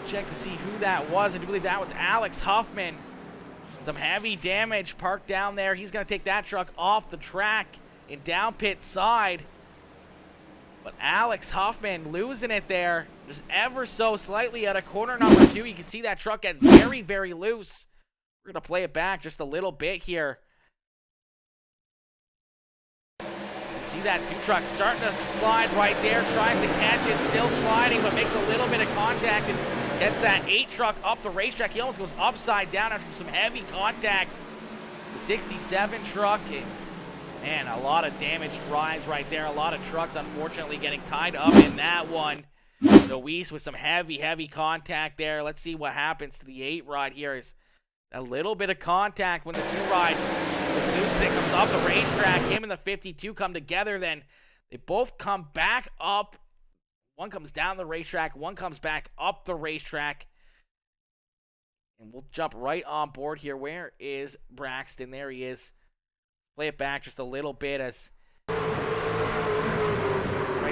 Speaker 2: Check to see who that was. I do believe that was Alex Huffman. Some heavy damage parked down there. He's gonna take that truck off the track and down pit side. But Alex Huffman losing it there, just ever so slightly out of corner number 2. You can see that truck get very, very loose. We're going to play it back just a little bit here. You can see that 2 truck starting to slide right there, tries to catch it, still sliding, but makes a little bit of contact and gets that 8 truck up the racetrack. He almost goes upside down after some heavy contact. The 67 truck, man, a lot of damaged rides right there. A lot of trucks, unfortunately, getting tied up in that one. Deweese with some heavy, heavy contact there. Let's see what happens to the 8 ride here. Is a little bit of contact when the 2 ride was loose. It comes off the racetrack. Him and the 52 come together. Then they both come back up. One comes down the racetrack. One comes back up the racetrack. And we'll jump right on board here. Where is Braxton? There he is. Play it back just a little bit as right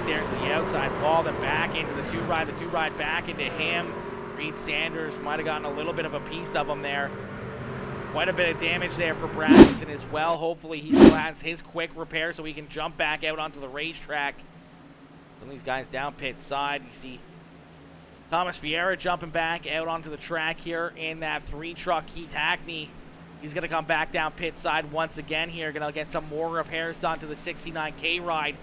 Speaker 2: there to the outside ball, then back into the 2 ride, the 2 ride back into him. Reed Sanders might have gotten a little bit of a piece of him there. Quite a bit of damage there for Braxton as well. Hopefully he still has his quick repair so he can jump back out onto the racetrack. Some of these guys down pit side. You see Thomas Vieira jumping back out onto the track here in that 3 truck. Keith Hackney, he's going to come back down pit side once again here. Going to get some more repairs done to the 69K ride.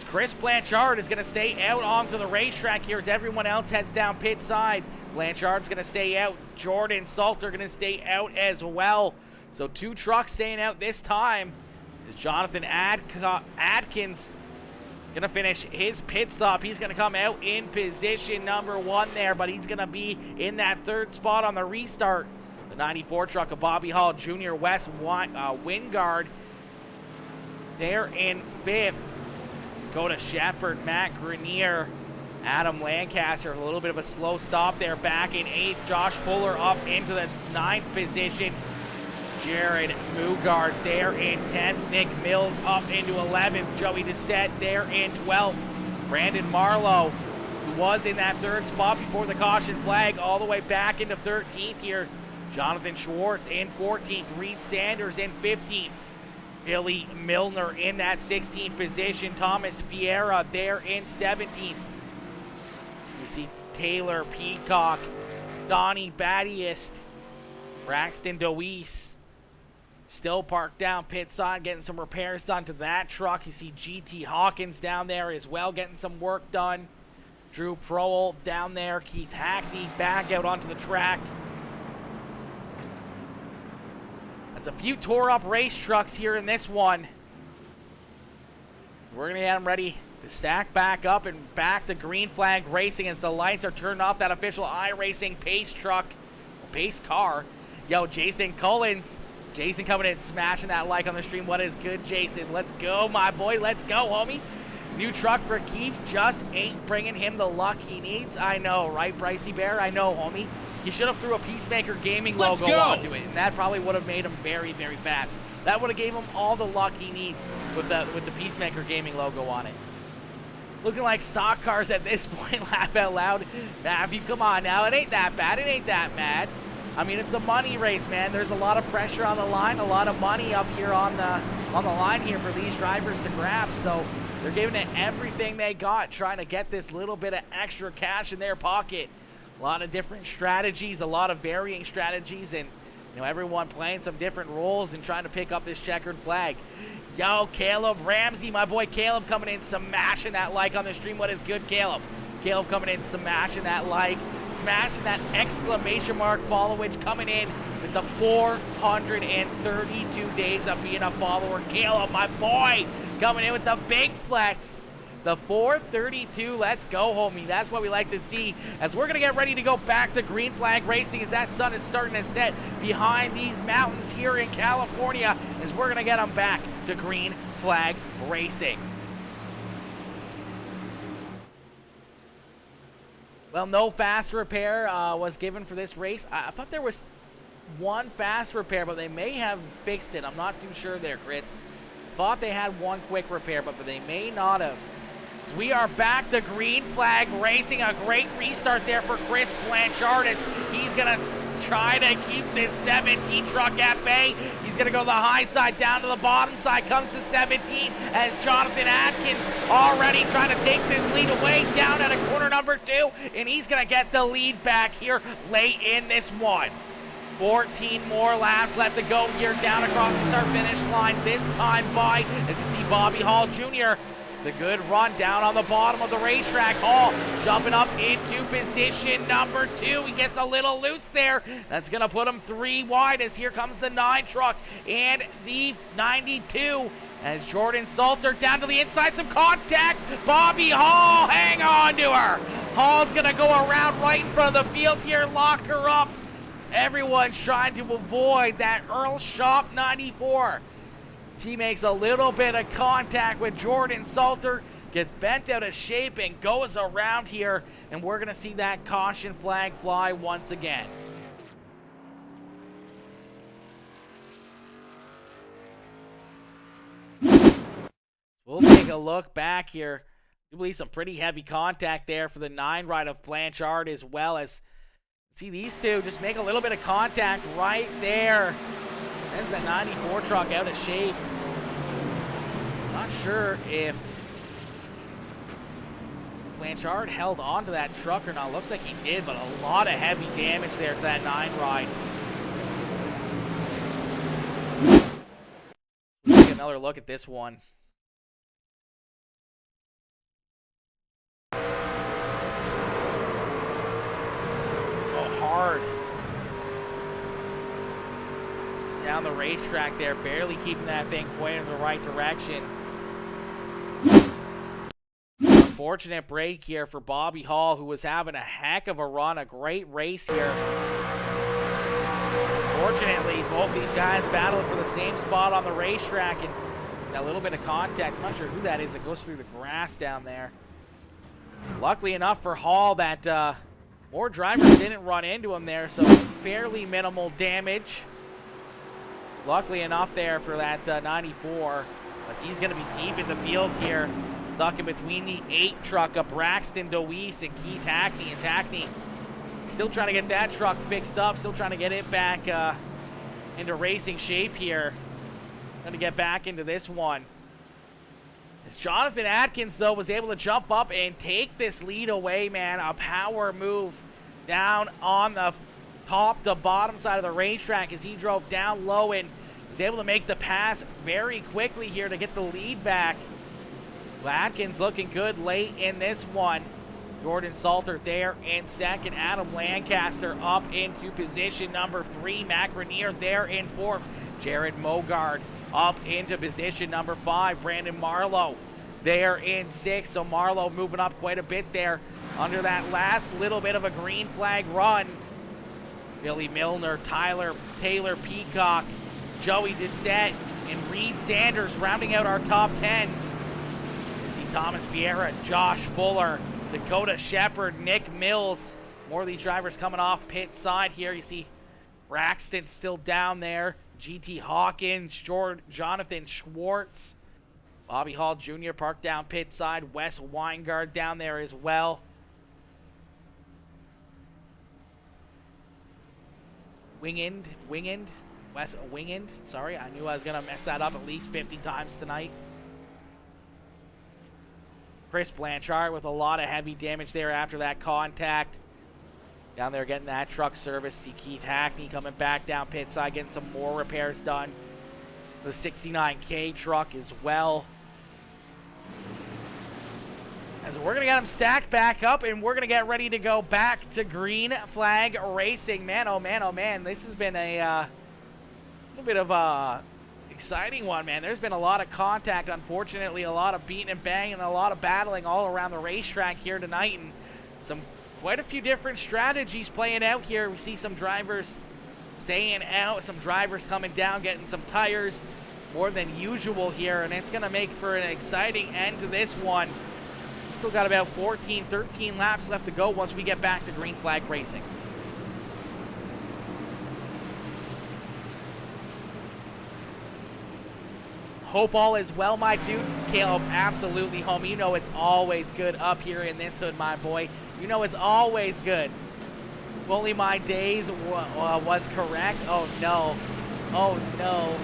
Speaker 2: Chris Blanchard is going to stay out onto the racetrack here as everyone else heads down pit side. Blanchard's going to stay out. Jordan Salter going to stay out as well. So 2 trucks staying out this time. Is Jonathan Adkins going to finish his pit stop. He's going to come out in position number 1 there, but he's going to be in that 3rd spot on the restart. The 94 truck of Bobby Hall Jr., Wes Wingard, there in 5th. Dakota Shepard, Matt Grenier, Adam Lancaster, a little bit of a slow stop there. Back in 8th, Josh Fuller up into the 9th position. Jared Mugard there in 10th. Nick Mills up into 11th. Joey Doucette there in 12th. Brandon Marlowe, who was in that 3rd spot before the caution flag, all the way back into 13th here. Jonathan Schwartz in 14th. Reed Sanders in 15th. Billy Milner in that 16th position. Thomas Vieira there in 17th. You see Taylor Peacock, Donnie Battiest, Braxton Deweese still parked down pit side, getting some repairs done to that truck. You see GT Hawkins down there as well, getting some work done. Drew Prohl down there. Keith Hackney back out onto the track. There's a few tore up race trucks here in this one. We're going to get them ready to stack back up and back to green flag racing as the lights are turned off that official iRacing pace truck, pace car. Yo, Jason Collins. Jason coming in, smashing that like on the stream. What is good, Jason? Let's go, my boy. Let's go, homie. New truck for Keith just ain't bringing him the luck he needs. I know, right, Brycey Bear? I know, homie. He should have threw a Peacemaker Gaming
Speaker 1: Let's
Speaker 2: logo
Speaker 1: go.
Speaker 2: onto it, and that probably would have made him very, very fast. That would have gave him all the luck he needs with the Peacemaker Gaming logo on it. Looking like stock cars at this point, laugh out loud. Matthew, come on now. It ain't that bad. It ain't that mad. I mean, it's a money race, man. There's a lot of pressure on the line, a lot of money up here on the line here for these drivers to grab. So they're giving it everything they got, trying to get this little bit of extra cash in their pocket. A lot of different strategies, a lot of varying strategies, and everyone playing some different roles and trying to pick up this checkered flag. Yo, Caleb Ramsey, my boy Caleb coming in, smashing that like on the stream. What is good, Caleb? Caleb coming in, smashing that like, smashing that exclamation mark followage, coming in with the 432 days of being a follower. Caleb, my boy, coming in with the big flex. The 432, let's go, homie. That's what we like to see as we're going to get ready to go back to green flag racing as that sun is starting to set behind these mountains here in California as we're going to get them back to green flag racing. Well, no fast repair was given for this race. I thought there was one fast repair, but they may have fixed it. I'm not too sure there, Chris. Thought they had one quick repair, but they may not have. So we are back to green flag racing. A great restart there for Chris Blanchard. He's going to try to keep this 17 truck at bay. He's going to go the high side down to the bottom side. Comes to 17 as Jonathan Atkins already trying to take this lead away down at a corner number 2. And he's going to get the lead back here late in this one. 14 more laps left to go here down across the start-finish line. This time by, as you see Bobby Hall Jr., the good run down on the bottom of the racetrack. Hall jumping up into position number 2. He gets a little loose there. That's going to put him 3 wide as here comes the 9 truck and the 92. As Jordan Salter down to the inside, some contact. Bobby Hall, hang on to her. Hall's going to go around right in front of the field here, lock her up. Everyone's trying to avoid that Earl Shop 94. He makes a little bit of contact with Jordan Salter, gets bent out of shape and goes around here, and we're going to see that caution flag fly once again. We'll take a look back here. I believe some pretty heavy contact there for the 9 ride of Blanchard, as well as see these two just make a little bit of contact right there. There's that 94 truck out of shape. Not sure if Blanchard held on to that truck or not. Looks like he did, but a lot of heavy damage there to that 9 ride. Let's take another look at this one. Hard down the racetrack there, barely keeping that thing pointed in the right direction. Unfortunate break here for Bobby Hall, who was having a heck of a run, a great race here. Unfortunately, both these guys battled for the same spot on the racetrack, and that little bit of contact, I'm not sure who that is that goes through the grass down there. Luckily enough for Hall that more drivers didn't run into him there, so fairly minimal damage. Luckily enough there for that 94, but he's going to be deep in the field here, stuck in between the 8 truck of Braxton Deweese and Keith Hackney. As Hackney still trying to get that truck fixed up, still trying to get it back into racing shape here. Going to get back into this one. As Jonathan Atkins, though, was able to jump up and take this lead away, man. A power move down on the top to bottom side of the racetrack as he drove down low and was able to make the pass very quickly here to get the lead back. Atkins looking good late in this one. Jordan Salter there in second. Adam Lancaster up into position number 3. Mac Rainier there in 4th. Jared Mogard up into position number 5. Brandon Marlowe there in 6th. So Marlowe moving up quite a bit there under that last little bit of a green flag run. Billy Milner, Taylor Peacock, Joey Doucette, and Reed Sanders rounding out our top 10. You see Thomas Vieira, Josh Fuller, Dakota Shepard, Nick Mills, More of these drivers coming off pit side here. You see Braxton still down there. GT Hawkins, Jonathan Schwartz. Bobby Hall Jr. parked down pit side. Wes Weingard down there as well. Wingend, Wes Wingend. Sorry, I knew I was going to mess that up at least 50 times tonight. Chris Blanchard with a lot of heavy damage there after that contact. Down there getting that truck serviced. See Keith Hackney coming back down pit side, getting some more repairs done. The 69K truck as well. As we're going to get them stacked back up, and we're going to get ready to go back to Green Flag Racing. Man, oh man, oh man. This has been a little bit of a exciting one, man. There's been a lot of contact, unfortunately, a lot of beating and banging, and a lot of battling all around the racetrack here tonight, and quite a few different strategies playing out here. We see some drivers staying out, some drivers coming down, getting some tires more than usual here, and it's going to make for an exciting end to this one. We still got about 14, 13 laps left to go once we get back to Green Flag Racing. Hope all is well, my dude. Caleb, absolutely, homie. You know it's always good up here in this hood, my boy. You know it's always good. If only my days was correct. Oh, no. Oh, no.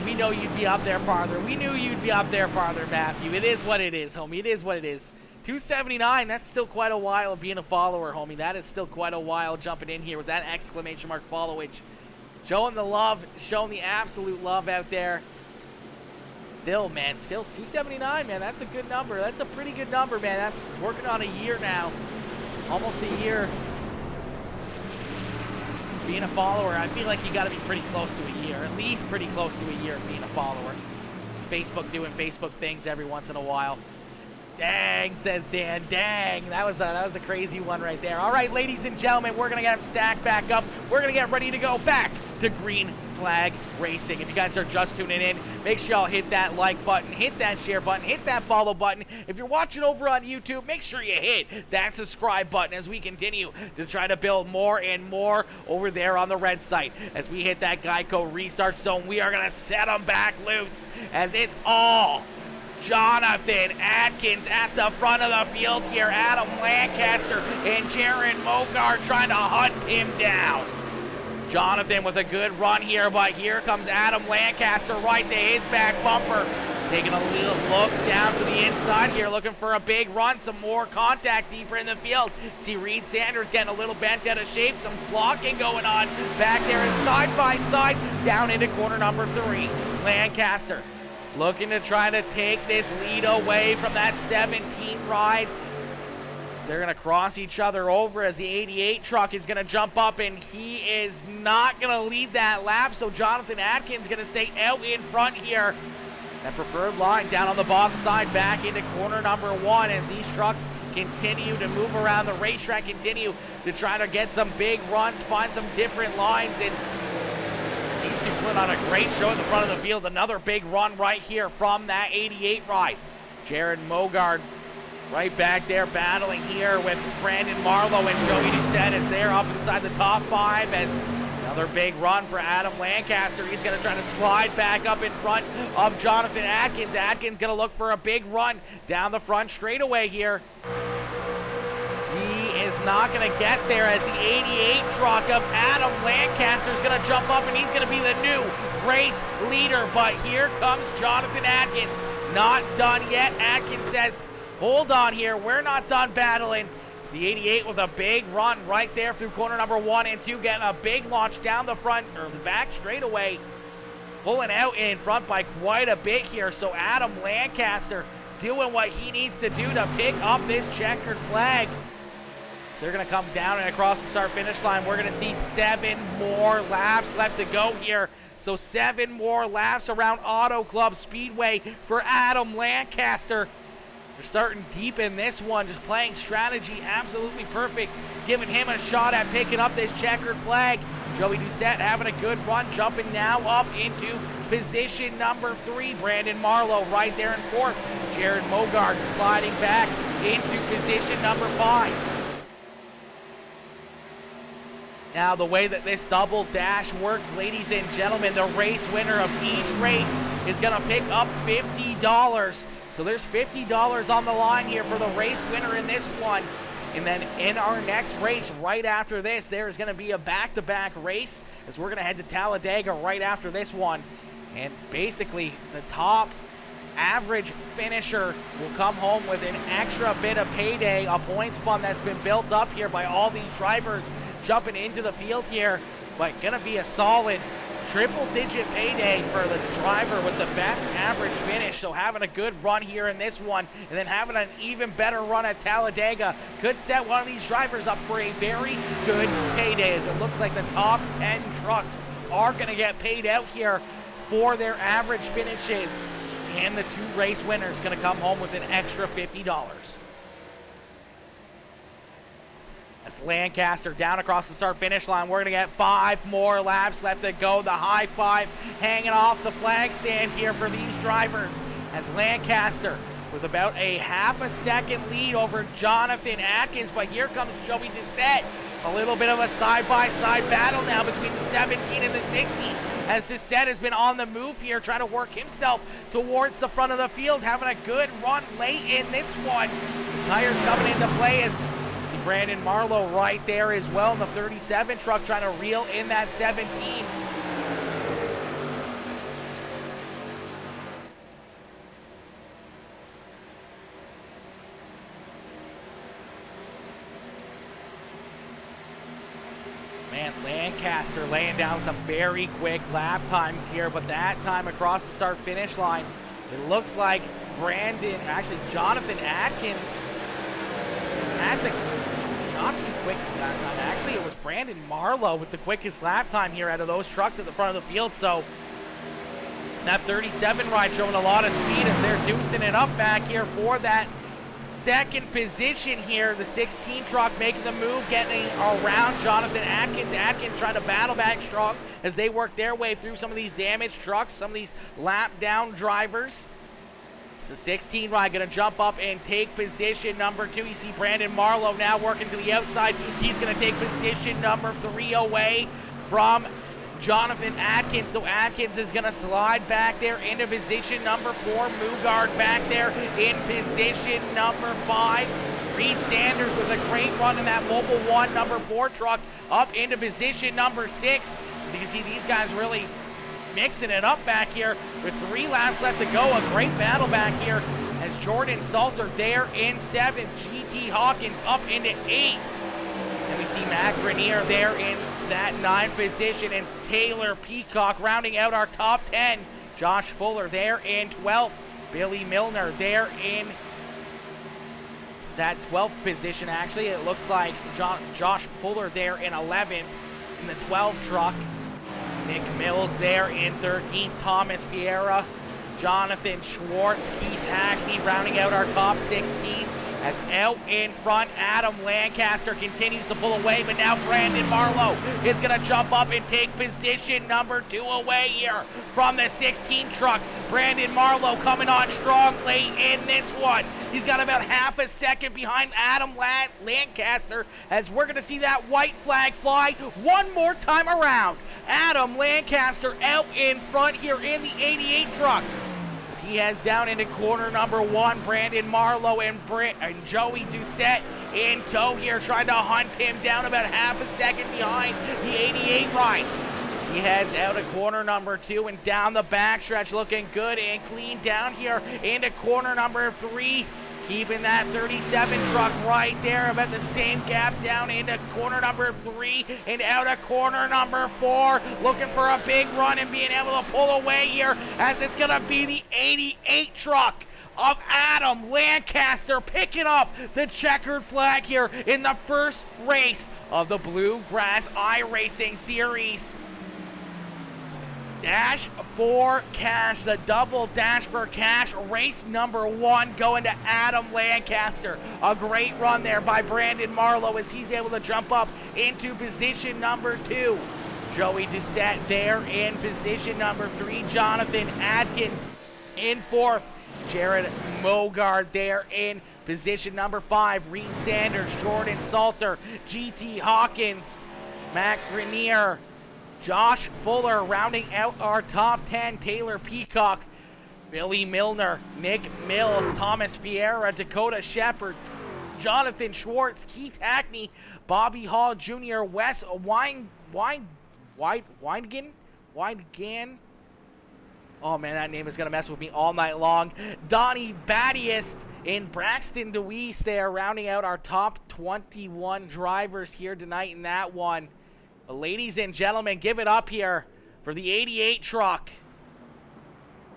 Speaker 2: We know you'd be up there farther. We knew you'd be up there farther, Matthew. It is what it is, homie. It is what it is. 279, that's still quite a while of being a follower, homie. That is still quite a while jumping in here with that exclamation mark followage. Showing the love, showing the absolute love out there. Still, man, still 279, man. That's a good number. That's a pretty good number, man. That's working on a year now. Almost a year. Being a follower, I feel like you got to be pretty close to a year. At least pretty close to a year of being a follower. Just Facebook doing Facebook things every once in a while. Dang, says Dan. Dang, that was a crazy one right there. All right, ladies and gentlemen, we're gonna get them stacked back up. We're gonna get ready to go back to Green Flag Racing. If you guys are just tuning in, make sure y'all hit that like button, hit that share button, hit that follow button. If you're watching over on YouTube, make sure you hit that subscribe button as we continue to try to build more and more over there on the red site. As we hit that Geico restart zone, we are gonna set them back loose as it's all Jonathan Atkins at the front of the field here. Adam Lancaster and Jaron Mogard trying to hunt him down. Jonathan with a good run here, but here comes Adam Lancaster right to his back bumper. Taking a little look down to the inside here, looking for a big run, some more contact deeper in the field. See Reed Sanders getting a little bent out of shape, some blocking going on back there is side by side down into corner number 3. Lancaster looking to try to take this lead away from that 17 ride. They're going to cross each other over as the 88 truck is going to jump up, and he is not going to lead that lap, so Jonathan Atkins going to stay out in front here. That preferred line down on the bottom side back into corner number 1 as these trucks continue to move around the racetrack, continue to try to get some big runs, find some different lines, and these two put on a great show in the front of the field. Another big run right here from that 88 ride. Jared Mogard right back there battling here with Brandon Marlowe and Joey Doucette as they're up inside the top 5 as another big run for Adam Lancaster. He's going to try to slide back up in front of Jonathan Atkins. Atkins going to look for a big run down the front straightaway here. He is not going to get there as the 88 truck of Adam Lancaster is going to jump up, and he's going to be the new race leader. But here comes Jonathan Atkins. Not done yet. Atkins says, hold on here. We're not done battling. The 88 with a big run right there through corner number 1 and 2, getting a big launch down the front or the back straightaway. Pulling out in front by quite a bit here. So Adam Lancaster doing what he needs to do to pick up this checkered flag. They're going to come down and across the start-finish line. We're going to see 7 more laps left to go here. So 7 more laps around Auto Club Speedway for Adam Lancaster. They're starting deep in this one, just playing strategy absolutely perfect, giving him a shot at picking up this checkered flag. Joey Doucette having a good run, jumping now up into position number 3. Brandon Marlowe right there in 4th. Jared Mogard sliding back into position number 5. Now, the way that this double dash works, ladies and gentlemen, the race winner of each race is going to pick up $50. So there's $50 on the line here for the race winner in this one. And then in our next race, right after this, there is going to be a back-to-back race as we're going to head to Talladega right after this one. And basically, the top average finisher will come home with an extra bit of payday, a points fund that's been built up here by all these drivers jumping into the field here, but gonna be a solid triple-digit payday for the driver with the best average finish. So having a good run here in this one, and then having an even better run at Talladega could set one of these drivers up for a very good payday, as it looks like the top 10 trucks are gonna get paid out here for their average finishes, and the two race winners gonna come home with an extra $50. As Lancaster down across the start-finish line, we're going to get 5 more laps left to go. The high five hanging off the flag stand here for these drivers. As Lancaster with about a half a second lead over Jonathan Atkins, but here comes Joey Doucette. A little bit of a side-by-side battle now between the 17 and the 16, as Doucette has been on the move here, trying to work himself towards the front of the field, having a good run late in this one. Tires coming into play as Brandon Marlowe right there as well in the 37 truck, trying to reel in that 17. Man, Lancaster laying down some very quick lap times here, but that time across the start-finish line, it looks like Jonathan Atkins had not the quickest lap time. Actually, it was Brandon Marlowe with the quickest lap time here out of those trucks at the front of the field. So that 37 ride showing a lot of speed as they're deucing it up back here for that second position here. The 16 truck making the move, getting around Jonathan Atkins. Atkins trying to battle back strong as they work their way through some of these damaged trucks, some of these lap down drivers. The 16 ride going to jump up and take position number 2. You see Brandon Marlowe now working to the outside. He's going to take position number 3 away from Jonathan Atkins. So Atkins is going to slide back there into position number 4. Mugard back there in position number 5. Reed Sanders with a great run in that Mobile 1 number 4 truck up into position number 6. As you can see, these guys really mixing it up back here with 3 laps left to go. A great battle back here as Jordan Salter there in 7th. GT Hawkins up into 8th. And we see Matt Grenier there in that 9th position, and Taylor Peacock rounding out our top 10. Josh Fuller there in 12th. Billy Milner there in that 12th position. Actually, it looks like Josh Fuller there in 11th in the 12 truck. Nick Mills there in 13th. Thomas Vieira, Jonathan Schwartz, Keith Hackney rounding out our top 16. As out in front, Adam Lancaster continues to pull away, but now Brandon Marlowe is going to jump up and take position number 2 away here from the 16 truck. Brandon Marlowe coming on strong late in this one. He's got about half a second behind Adam Lancaster, as we're going to see that white flag fly one more time around. Adam Lancaster out in front here in the 88 truck. He heads down into corner number 1. Brandon Marlowe and Joey Doucette in tow here, trying to hunt him down about half a second behind the 88 ride. He heads out of corner number 2 and down the backstretch, looking good and clean down here into corner number 3. Keeping that 37 truck right there, about the same gap down into corner number 3 and out of corner number 4. Looking for a big run and being able to pull away here, as it's going to be the 88 truck of Adam Lancaster picking up the checkered flag here in the first race of the Bluegrass iRacing series. Dash for cash, the double dash for cash, race number 1 going to Adam Lancaster. A great run there by Brandon Marlowe as he's able to jump up into position number 2. Joey Doucette there in position number 3. Jonathan Atkins in 4th. Jared Mogard there in position number 5. Reed Sanders, Jordan Salter, GT Hawkins, Matt Grenier, Josh Fuller rounding out our top 10. Taylor Peacock, Billy Milner, Nick Mills, Thomas Vieira, Dakota Shepard, Jonathan Schwartz, Keith Hackney, Bobby Hall Jr., Wes Winegan. Oh man, that name is gonna mess with me all night long. Donnie Battiest in Braxton DeWeese there, rounding out our top 21 drivers here tonight in that one. Ladies and gentlemen, give it up here for the 88 truck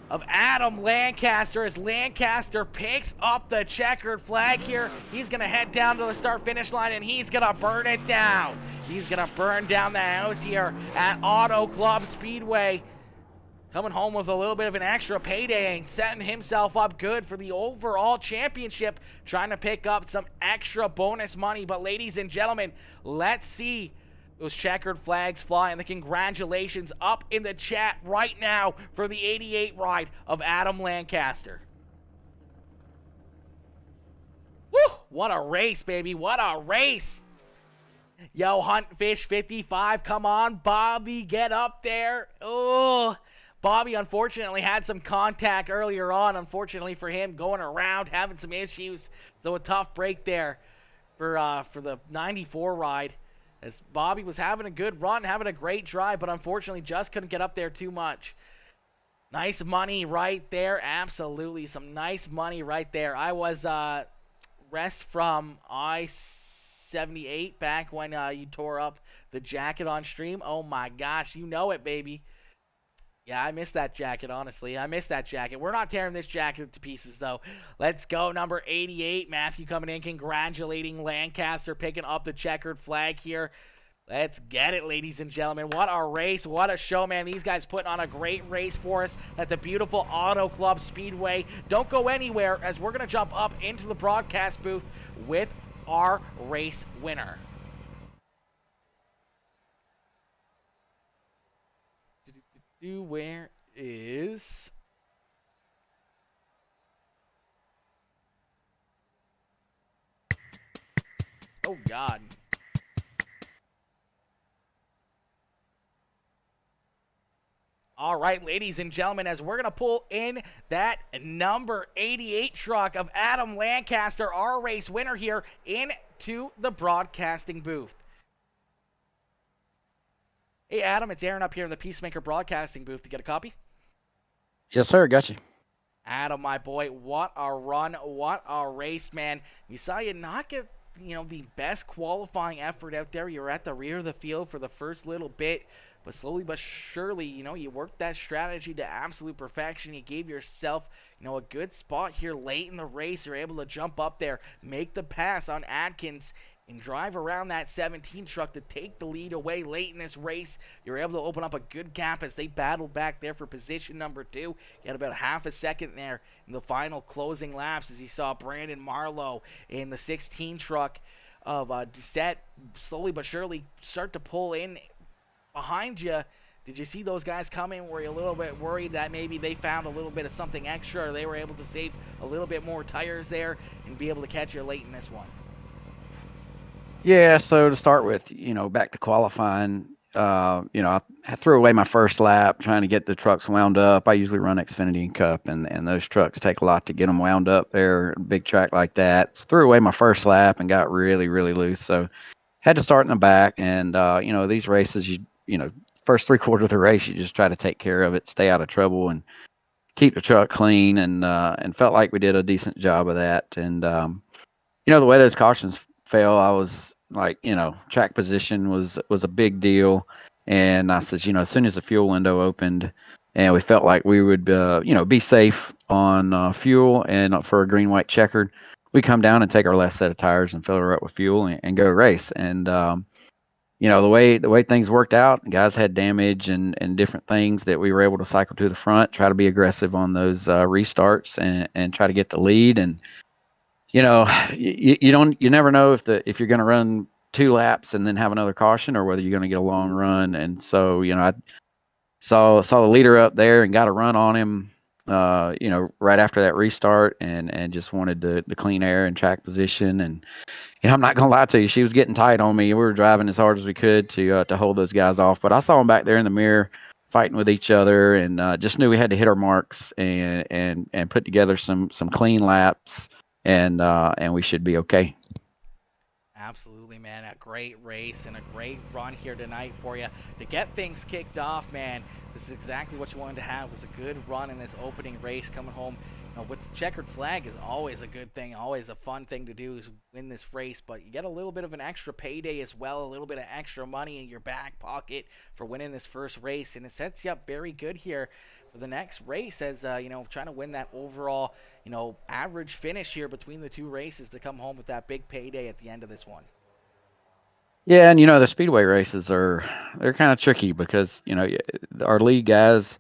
Speaker 2: of Adam Lancaster as Lancaster picks up the checkered flag here. He's going to head down to the start-finish line, and he's going to burn it down. He's going to burn down the house here at Auto Club Speedway. Coming home with a little bit of an extra payday and setting himself up good for the overall championship, trying to pick up some extra bonus money. But ladies and gentlemen, let's see those checkered flags fly, and the congratulations up in the chat right now for the 88 ride of Adam Lancaster. Woo! What a race, baby. What a race. Yo, Huntfish55, come on, Bobby, get up there. Oh, Bobby unfortunately had some contact earlier on. Unfortunately for him, going around, having some issues. So a tough break there for the 94 ride, as Bobby was having a good run, having a great drive, but unfortunately just couldn't get up there too much. Nice money right there. Absolutely some nice money right there. I was rest from I-78 back when you tore up the jacket on stream. Oh my gosh, you know it, baby. Yeah, I missed that jacket, honestly. I missed that jacket. We're not tearing this jacket to pieces, though. Let's go, number 88. Matthew coming in, congratulating Lancaster, picking up the checkered flag here. Let's get it, ladies and gentlemen. What a race. What a show, man. These guys putting on a great race for us at the beautiful Auto Club Speedway. Don't go anywhere, as we're going to jump up into the broadcast booth with our race winner. Where is... Oh, God. All right, ladies and gentlemen, as we're going to pull in that number 88 truck of Adam Lancaster, our race winner here, into the broadcasting booth. Hey, Adam, it's Aaron up here in the Peacemaker Broadcasting booth. To get a copy?
Speaker 3: Yes, sir. Got you.
Speaker 2: Adam, my boy, what a run. What a race, man. We saw you not get, the best qualifying effort out there. You were at the rear of the field for the first little bit, but slowly but surely, you worked that strategy to absolute perfection. You gave yourself, a good spot here late in the race. You're able to jump up there, make the pass on Adkins, and drive around that 17 truck to take the lead away late in this race. You're able to open up a good gap as they battled back there for position number 2. You had about half a second there in the final closing laps as you saw Brandon Marlowe in the 16 truck of Doucette slowly but surely start to pull in behind you. Did you see those guys coming? Were you a little bit worried that maybe they found a little bit of something extra, or they were able to save a little bit more tires there and be able to catch you late in this one?
Speaker 3: Yeah, so to start with, back to qualifying, I threw away my first lap trying to get the trucks wound up. I usually run Xfinity and Cup, and those trucks take a lot to get them wound up there, a big track like that. So threw away my first lap and got really, really loose. So had to start in the back, and, these races, first 3/4 of the race, you just try to take care of it, stay out of trouble, and keep the truck clean, and felt like we did a decent job of that. And, the way those cautions fell, I was like, track position was a big deal. And I said, as soon as the fuel window opened and we felt like we would, be safe on fuel and for a green, white checkered, we come down and take our last set of tires and fill her up with fuel and go race. And, the way things worked out, guys had damage and different things that we were able to cycle to the front, try to be aggressive on those restarts and try to get the lead. And, you never know if you're going to run 2 laps and then have another caution, or whether you're going to get a long run. And so, I saw the leader up there and got a run on him, right after that restart, and just wanted the clean air and track position. And I'm not gonna lie to you, she was getting tight on me. We were driving as hard as we could to hold those guys off, but I saw them back there in the mirror fighting with each other, and just knew we had to hit our marks and put together some clean laps, and we should be okay.
Speaker 2: Absolutely, man. A great race and a great run here tonight for you. To get things kicked off, man, this is exactly what you wanted to have, was a good run in this opening race coming home. With the checkered flag is always a good thing, always a fun thing to do is win this race, but you get a little bit of an extra payday as well, a little bit of extra money in your back pocket for winning this first race, and it sets you up very good here for the next race as, trying to win that overall, average finish here between the two races to come home with that big payday at the end of this one.
Speaker 3: Yeah, and the speedway races they're kind of tricky because our league guys,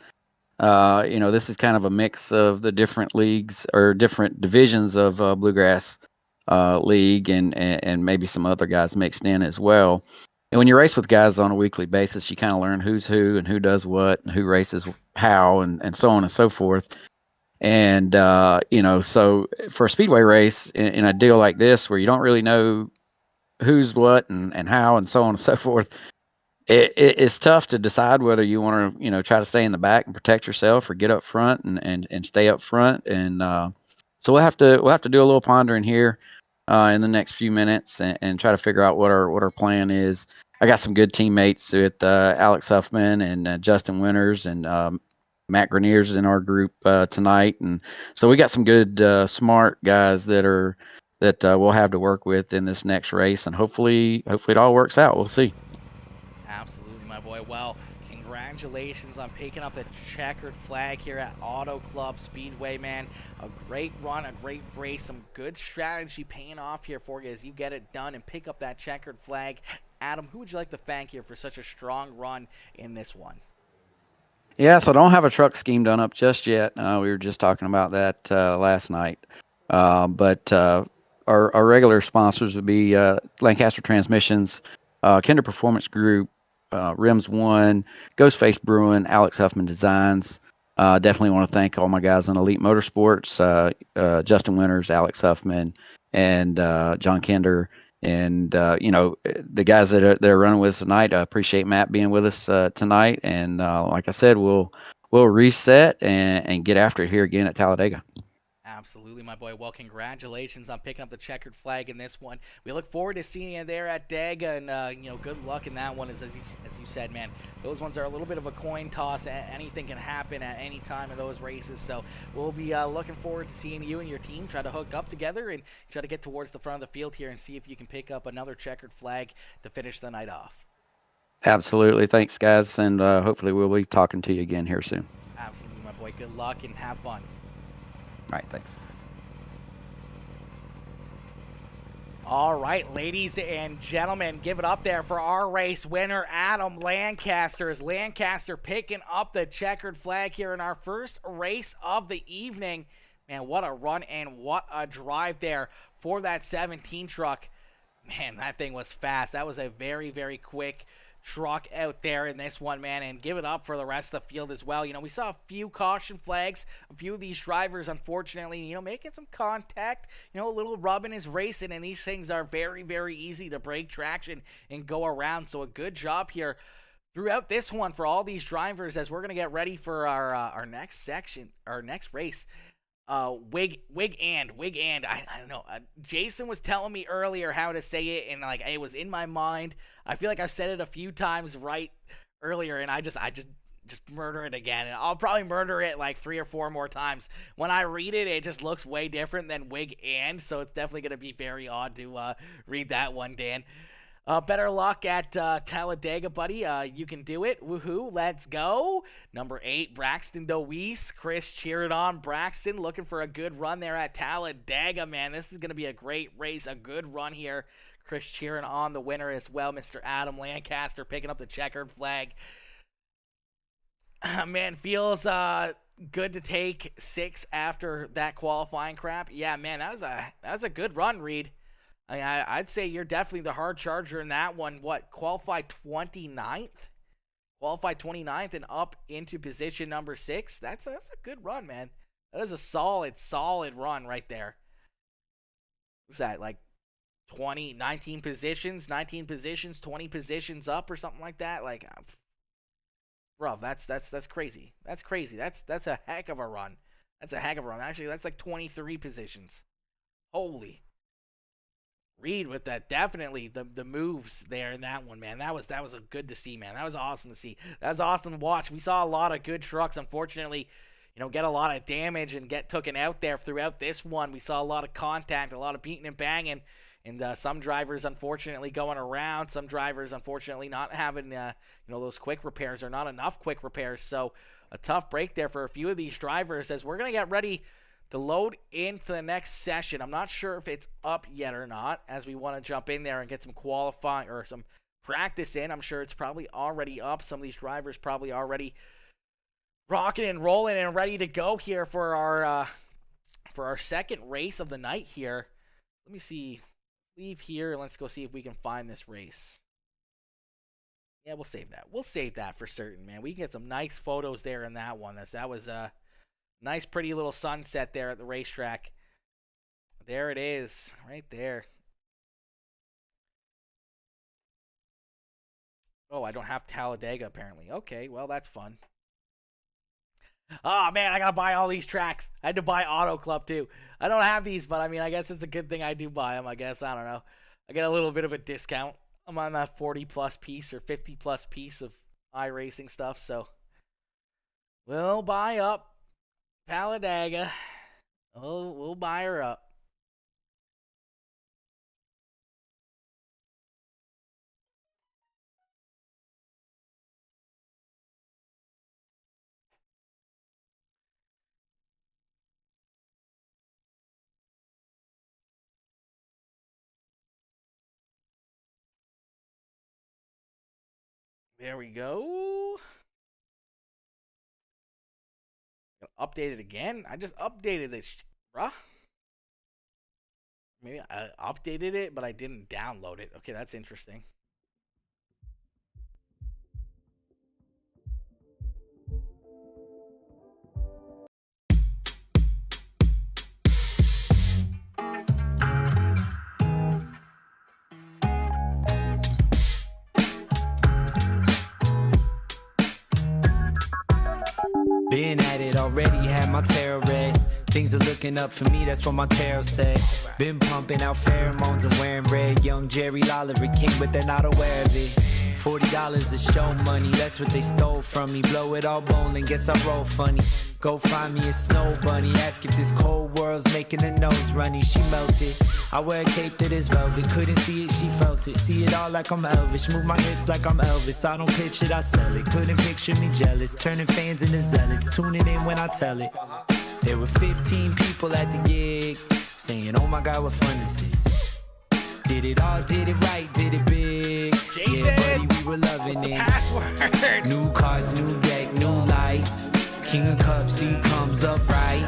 Speaker 3: this is kind of a mix of the different leagues or different divisions of Bluegrass league and maybe some other guys mixed in as well. And when you race with guys on a weekly basis, you kind of learn who's who and who does what and who races how and so on and so forth. And so for a speedway race in a deal like this where you don't really know who's what and how and so on and so forth, it's tough to decide whether you want to try to stay in the back and protect yourself or get up front and stay up front. And so we'll have to do a little pondering here in the next few minutes and try to figure out what our plan is. I got some good teammates with Alex Huffman and Justin Winters and Matt Greniers in our group tonight, and so we got some good smart guys that we'll have to work with in this next race, and hopefully it all works out. We'll see.
Speaker 2: Absolutely, my boy. Well, congratulations on picking up the checkered flag here at Auto Club Speedway, man. A great run, a great race, some good strategy paying off here for you as you get it done and pick up that checkered flag. Adam, who would you like to thank here for such a strong run in this one?
Speaker 3: Yeah, so I don't have a truck scheme done up just yet. We were just talking about that last night. But our regular sponsors would be Lancaster Transmissions, Kinder Performance Group, Rims One, Ghostface Brewing, Alex Huffman Designs. Definitely want to thank all my guys on Elite Motorsports, Justin Winters, Alex Huffman, and John Kinder. And the guys that are running with us tonight, I appreciate Matt being with us tonight. And like I said, we'll reset and get after it here again at Talladega.
Speaker 2: Absolutely, my boy. Well, congratulations on picking up the checkered flag in this one. We look forward to seeing you there at Dega, and good luck in that one. As you said, man, those ones are a little bit of a coin toss. Anything can happen at any time in those races. So we'll be looking forward to seeing you and your team try to hook up together and try to get towards the front of the field here and see if you can pick up another checkered flag to finish the night off.
Speaker 3: Absolutely. Thanks, guys, and hopefully we'll be talking to you again here soon.
Speaker 2: Absolutely, my boy. Good luck and have fun.
Speaker 3: All right, thanks.
Speaker 2: All right, ladies and gentlemen, give it up there for our race winner, Adam Lancaster. As Lancaster picking up the checkered flag here in our first race of the evening. Man, what a run and what a drive there for that 17 truck. Man, that thing was fast. That was a very, very quick truck out there in this one, man, and give it up for the rest of the field as well. We saw a few caution flags, a few of these drivers, unfortunately, making some contact, a little rubbing is racing, and these things are very, very easy to break traction and go around. So a good job here throughout this one for all these drivers as we're going to get ready for our next section, our next race. Wig and I don't know. Jason was telling me earlier how to say it, and it was in my mind. I feel like I've said it a few times right earlier, and I just murder it again, and I'll probably murder it 3 or 4 more times. When I read it, it just looks way different than wig and, so it's definitely gonna be very odd to read that one, Dan. Better luck at Talladega, buddy. You can do it. Woohoo. Let's go. Number 8, Braxton Deweese. Chris cheering on Braxton. Looking for a good run there at Talladega, man. This is going to be a great race. A good run here. Chris cheering on the winner as well. Mr. Adam Lancaster picking up the checkered flag. Man, feels good to take 6 after that qualifying crap. Yeah, man, that was a good run, Reed. I'd say you're definitely the hard charger in that one. Qualified 29th? Qualified 29th and up into position number 6. That's a good run, man. That is a solid run right there. What's that, 19 positions, 20 positions up or something like that. Like, bro, that's crazy. That's crazy. That's a heck of a run. That's a heck of a run. Actually, that's like 23 positions. Holy. Reed with that, definitely the moves there in that one, man. That was a good to see, man. That was awesome to see. That was awesome to watch. We saw a lot of good trucks, unfortunately, get a lot of damage and get taken out there throughout this one. We saw a lot of contact, a lot of beating and banging, and some drivers unfortunately going around. Some drivers unfortunately not having those quick repairs or not enough quick repairs. So a tough break there for a few of these drivers as we're gonna get ready to load into the next session. I'm not sure if it's up yet or not, as we want to jump in there and get some qualifying or some practice in. I'm sure it's probably already up. Some of these drivers probably already rocking and rolling and ready to go here for our second race of the night here. Let me see. Leave here and let's go see if we can find this race. Yeah, we'll save that. We'll save that for certain, man. We can get some nice photos there in that one. That was nice, pretty little sunset there at the racetrack. There it is, right there. Oh, I don't have Talladega, apparently. Okay, well, that's fun. Oh, man, I got to buy all these tracks. I had to buy Auto Club, too. I don't have these, but, I mean, I guess it's a good thing I do buy them, I guess. I don't know. I get a little bit of a discount. I'm on that 40-plus piece or 50-plus piece of iRacing stuff, so we'll buy up Talladega. Oh, we'll buy her up. There we go. Update it again? I just updated this, bruh. Maybe I updated it, but I didn't download it. Okay, that's interesting.
Speaker 4: Been at it already, had my tarot read. Things are looking up for me, that's what my tarot said. Been pumping out pheromones and wearing red. Young Jerry Lawler, king, but they're not aware of it. $40 is show money, that's what they stole from me. Blow it all bowling, guess I roll funny. Go find me a snow bunny, ask if this cold world's making her nose runny. She melted, I wear a cape that is velvet. Couldn't see it, she felt it. See it all like I'm Elvis, move my hips like I'm Elvis. I don't pitch it, I sell it. Couldn't picture me jealous, turning fans into zealots. Tuning in when I tell it. There were 15 people at the gig, saying, oh my God, what fun this is. Did it all, did it right, did it big.
Speaker 2: Jason,
Speaker 4: yeah, buddy, we were loving it.
Speaker 2: Password.
Speaker 4: New cards, new deck, new life. King of Cups, he comes up right.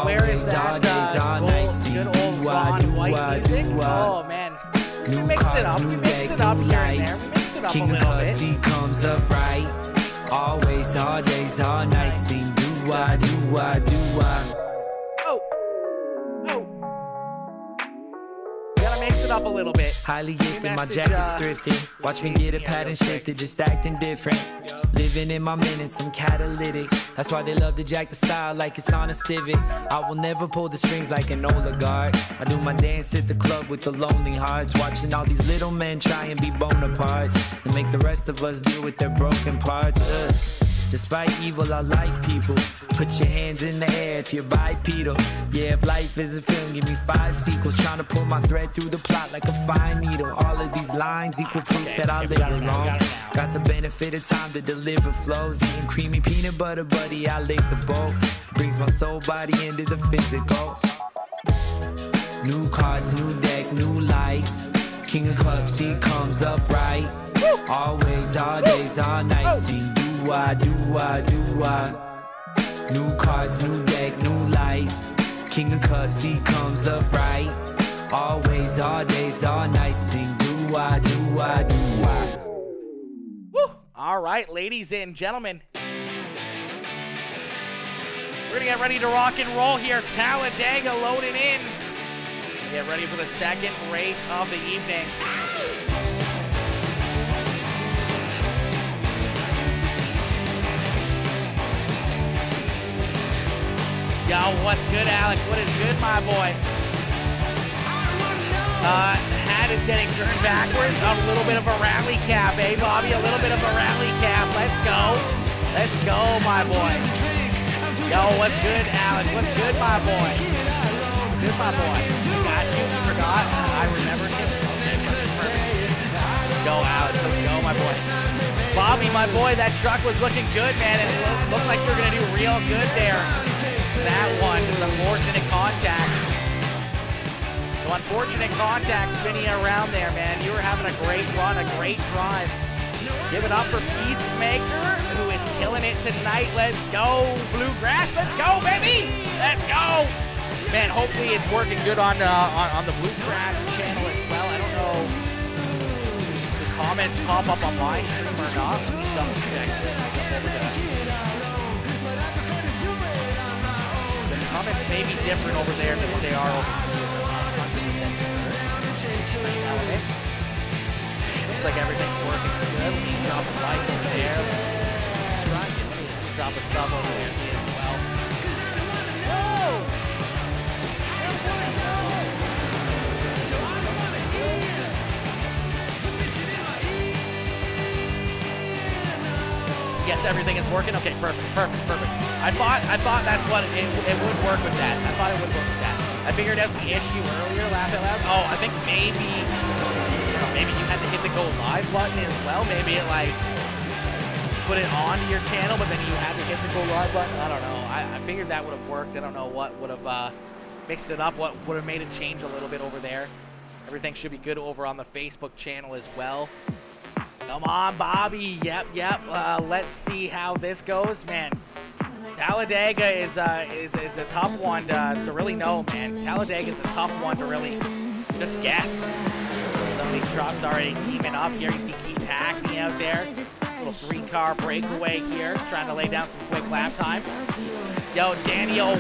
Speaker 2: Where is that?
Speaker 4: All days, all nights.
Speaker 2: Good old Ron White music. Oh, man. We
Speaker 4: New
Speaker 2: mix it
Speaker 4: cards,
Speaker 2: up.
Speaker 4: new
Speaker 2: We mix
Speaker 4: deck,
Speaker 2: it up
Speaker 4: new
Speaker 2: here and there.
Speaker 4: life.
Speaker 2: We mix it up
Speaker 4: King
Speaker 2: a
Speaker 4: of
Speaker 2: little
Speaker 4: Cups,
Speaker 2: bit.
Speaker 4: he comes up right. Always, all days, all nights. Sing do-wah, do-wah, do-wah.
Speaker 2: Mix it up a little bit.
Speaker 4: Highly gifted, my
Speaker 2: message,
Speaker 4: jacket's thrifted. Watch me get a pattern shifted, just acting different. Living in my minutes, I'm catalytic. That's why they love to jack the style like it's on a Civic. I will never pull the strings like an oligarch. I do my dance at the club with the lonely hearts. Watching all these little men try and be Bonapartes and make the rest of us deal with their broken parts. Despite evil, I like people. Put your hands in the air if you're bipedal. Yeah, if life is a film, give me 5 sequels. Trying to pull my thread through the plot like a fine needle. All of these lines equal proof that I live alone. Got the benefit of time to deliver flows. Eating creamy peanut butter, buddy, I lick the bowl. Brings my soul body into the physical. New cards, new deck, new life. King of Cups, he comes up right. Always, all days, all nights. Sing do-wah, do-wah, do-wah. New cards, new deck, new life. King of Cups, he comes up right. Always, all days, all nights. Sing do-wah, do-wah, do-wah.
Speaker 2: Woo! All right, ladies and gentlemen. We're going to get ready to rock and roll here. Talladega loading in. Get ready for the second race of the evening. Yo, what's good, Alex? What is good, my boy? Hat is getting turned backwards. A little bit of a rally cap, eh, Bobby? A little bit of a rally cap. Let's go. Let's go, my boy. Yo, what's good, Alex? What's good, my boy? Good, my boy. Got you. You forgot. I remembered him. Okay, perfect. Go, Alex. Let's go, my boy. Bobby, my boy, that truck was looking good, man. And it looked like you were going to do real good there. That one is unfortunate contact. So unfortunate contact spinning around there, man. You were having a great run, a great drive. Give it up for Peacemaker, who is killing it tonight. Let's go, Bluegrass. Let's go, baby. Let's go. Man, hopefully it's working good on the Bluegrass channel as well. I don't know if the comments pop up on my stream or not. Let me double check. The comments may be different over there than what they are over here. Looks like everything's working good. Let me drop a like over there. Drop a sub over there as well. Whoa! Yes, everything is working. Okay, perfect. I thought that's what it would work with that. I thought it would work with that. I figured out the issue earlier, laugh out loud. Oh, I think maybe you had to hit the go live button as well. Maybe it like put it onto your channel, but then you had to hit the go live button. I don't know. I figured that would have worked. I don't know what would have mixed it up, what would have made it change a little bit over there. Everything should be good over on the Facebook channel as well. Come on, Bobby. Yep. Let's see how this goes, man. Talladega is a tough one to really know, man. Talladega is a tough one to really just guess. Some of these trucks already teaming up here. You see Keith Taxi out there. Little 3-car breakaway here, trying to lay down some quick lap times. Yo, Daniel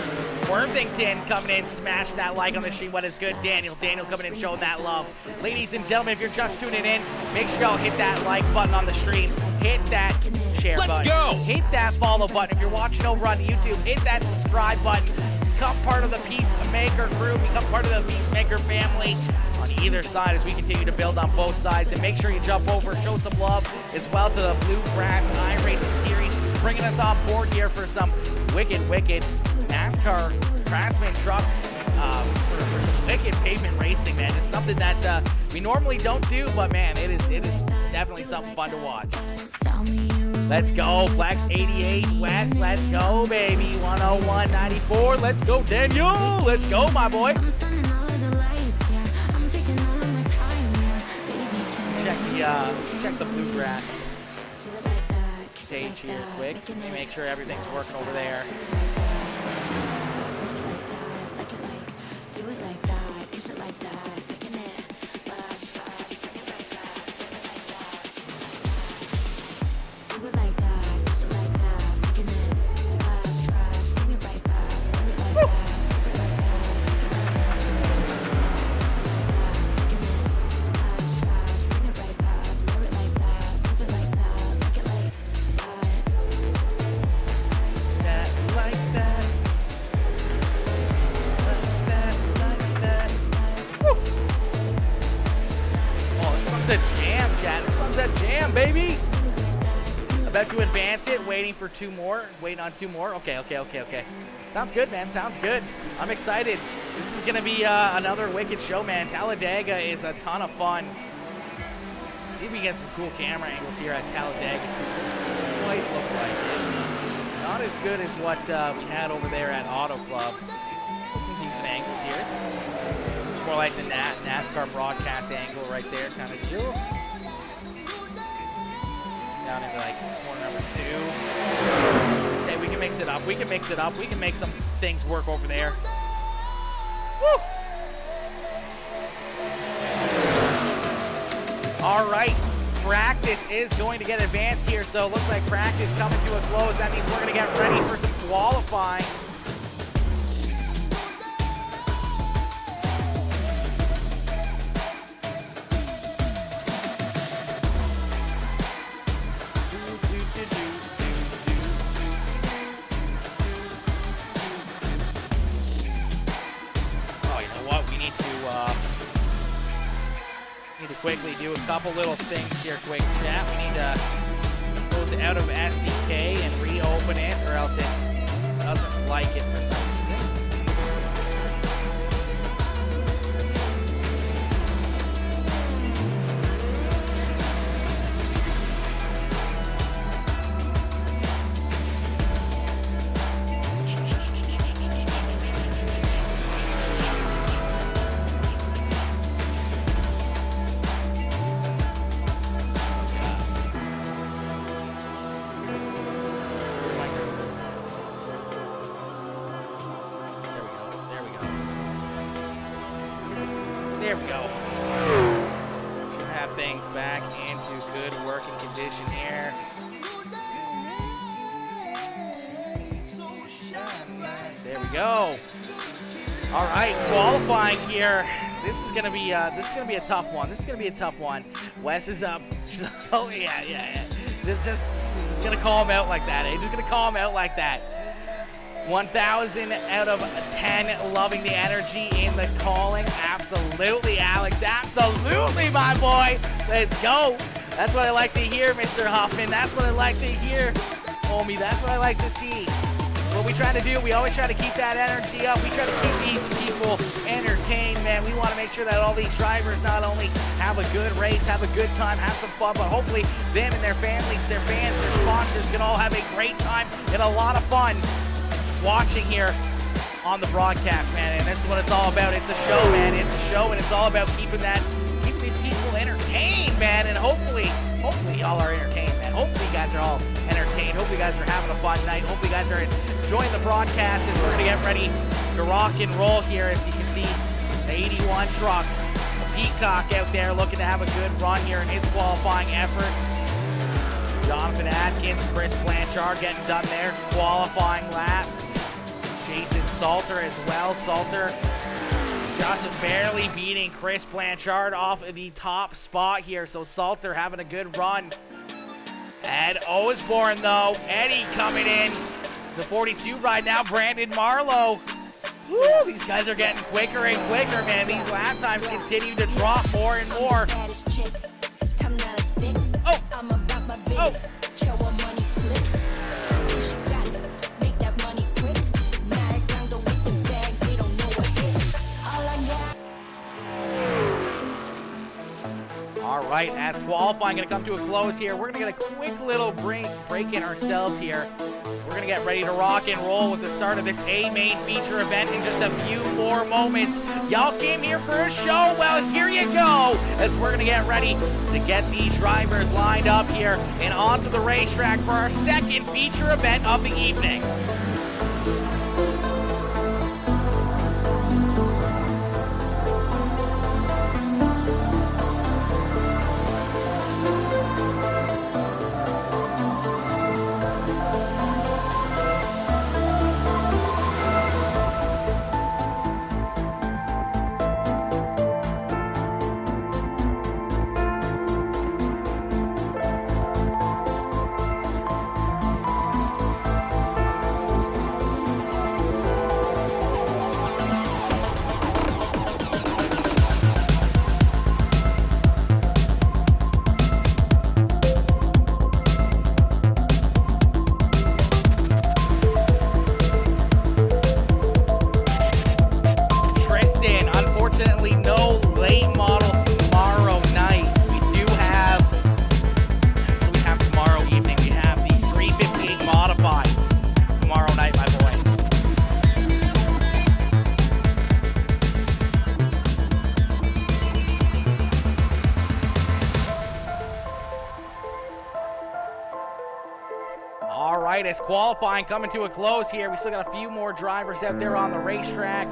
Speaker 2: Worthington coming in, smashing that like on the stream. What is good, Daniel? Daniel coming in, showing that love. Ladies and gentlemen, if you're just tuning in, make sure y'all hit that like button on the stream. Hit that share button. Let's go! Hit that follow button. If you're watching over on YouTube, hit that subscribe button. Become part of the Peacemaker crew. Become part of the Peacemaker family on either side as we continue to build on both sides. And make sure you jump over, show some love as well to the Bluegrass iRacing series, bringing us on board here for some wicked NASCAR Craftsman trucks for some wicked pavement racing, man. It's something that we normally don't do, but man, it is definitely something fun to watch. Let's go, Flex 88 West. Let's go, baby. 101.94. Let's go, Daniel. Let's go, my boy. Check the Bluegrass stage here quick. Make sure everything's working over there. To advance it, waiting for two more, waiting on two more. Okay. Sounds good, man. Sounds good. I'm excited. This is going to be another wicked show, man. Talladega is a ton of fun. Let's see if we get some cool camera angles here at Talladega. Quite look like it. Not as good as what we had over there at Auto Club. Some decent angles here. It's more like the NASCAR broadcast angle right there, kind of chill. Down into like corner number 2. Okay, we can mix it up. We can make some things work over there. Woo! All right, practice is going to get advanced here, so it looks like practice coming to a close. That means we're going to get ready for some qualifying. Need to quickly do a couple little things here. Quick chat. We need to close it out of SDK and reopen it, or else it doesn't like it for some reason. There we go. Should have things back into good working condition here. There we go. All right, qualifying here. This is gonna be a tough one. This is gonna be a tough one. Wes is up. Oh yeah. Just gonna call him out like that. Eh? Just gonna call him out like that. 1,000 out of 10, loving the energy in the calling. Absolutely, Alex. Absolutely, my boy. Let's go. That's what I like to hear, Mr. Huffman. That's what I like to hear, homie. That's what I like to see. What we try to do, we always try to keep that energy up. We try to keep these people entertained, man. We want to make sure that all these drivers not only have a good race, have a good time, have some fun, but hopefully them and their families, their fans, their sponsors can all have a great time and a lot of fun watching here on the broadcast, man. And this is what it's all about. It's a show, man. It's a show, and it's all about keeping these people entertained, man. And hopefully y'all are entertained, man. Hopefully you guys are all entertained. Hopefully you guys are having a fun night. Hopefully you guys are enjoying the broadcast, and we're gonna get ready to rock and roll here. As you can see, the 81 truck, the Peacock out there looking to have a good run here in his qualifying effort. Jonathan Atkins, Chris Blanchard getting done there, qualifying laps. Jason Salter as well. Salter just barely beating Chris Blanchard off of the top spot here. So Salter having a good run. Ed Osborne though. Eddie coming in. The 42 ride now. Brandon Marlowe. Woo, these guys are getting quicker and quicker, man. These lap times continue to drop more and more. Oh. All right, as qualifying going to come to a close here, we're going to get a quick little break in ourselves here. We're going to get ready to rock and roll with the start of this A-Main feature event in just a few more moments. Y'all came here for a show? Well, here you go, as we're going to get ready to get these drivers lined up here and onto the racetrack for our second feature event of the evening. As qualifying coming to a close here, we still got a few more drivers out there on the racetrack.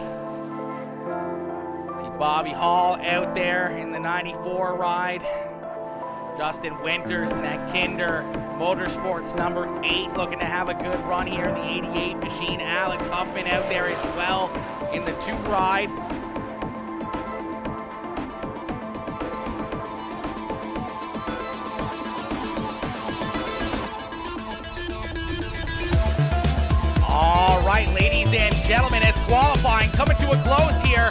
Speaker 2: See Bobby Hall out there in the 94 ride. Justin Winters in that Kinder Motorsports number 8 looking to have a good run here in the 88 machine. Alex Huffman out there as well in the 2 ride. All right, ladies and gentlemen, as qualifying coming to a close here,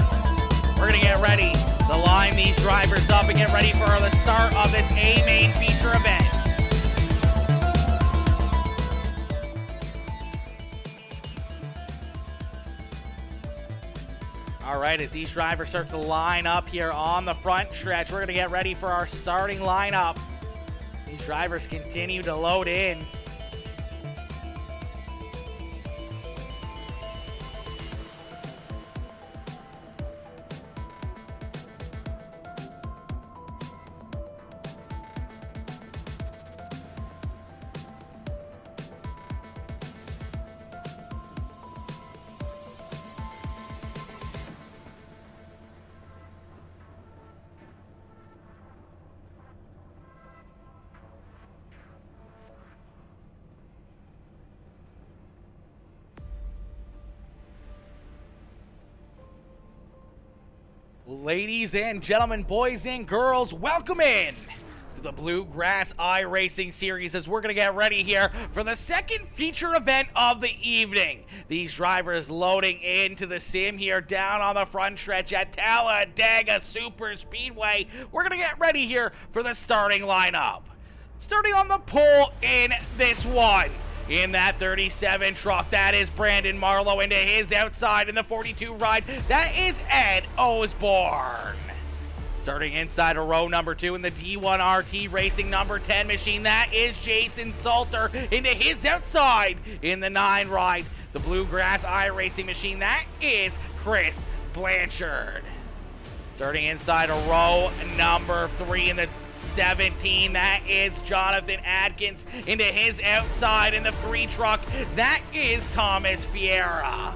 Speaker 2: we're going to get ready to line these drivers up and get ready for the start of this A main feature event. All right, as these drivers start to line up here on the front stretch, we're going to get ready for our starting lineup. These drivers continue to load in. Ladies and gentlemen, boys and girls, welcome in to the Bluegrass iRacing series as we're going to get ready here for the second feature event of the evening. These drivers loading into the sim here down on the front stretch at Dega Super Speedway. We're going to get ready here for the starting lineup. Starting on the pole in this one. In that 37 truck, that is Brandon Marlowe into his outside in the 42 ride. That is Ed Osborne. Starting inside of row number 2 in the D1 RT Racing number 10 machine, that is Jason Salter into his outside in the 9 ride. The Bluegrass iRacing machine, that is Chris Blanchard. Starting inside of row number 3 in the 17, that is Jonathan Adkins into his outside in the 3 truck. That is Thomas Fiera.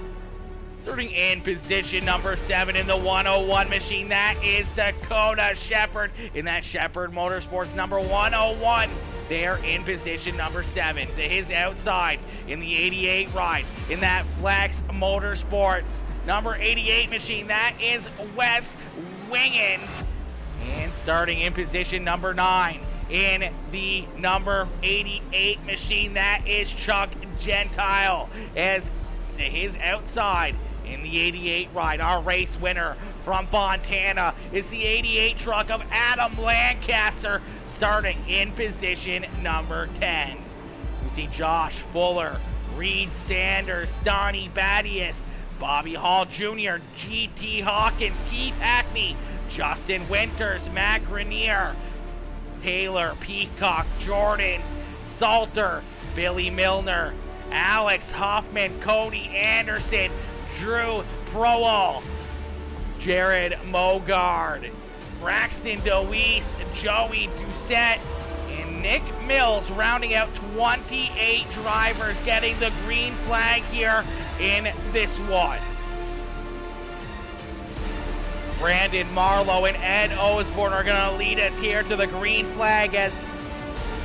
Speaker 2: Starting in position number 7 in the 101 machine, that is Dakota Shepard in that Shepard Motorsports number 101. They're in position number 7 to his outside in the 88 ride in that Flex Motorsports number 88 machine, that is Wes Wingen. And starting in position number 9 in the number 88 machine, that is Chuck Gentile. As to his outside in the 88 ride, our race winner from Fontana is the 88 truck of Adam Lancaster, starting in position number 10. We see Josh Fuller, Reed Sanders, Donnie Battius, Bobby Hall Jr., G.T. Hawkins, Keith Hackney, Justin Winters, Matt Grenier, Taylor Peacock, Jordan Salter, Billy Milner, Alex Hoffman, Cody Anderson, Drew Proal, Jared Mogard, Braxton Deweese, Joey Doucette, and Nick Mills rounding out 28 drivers getting the green flag here in this one. Brandon Marlowe and Ed Osborne are going to lead us here to the green flag as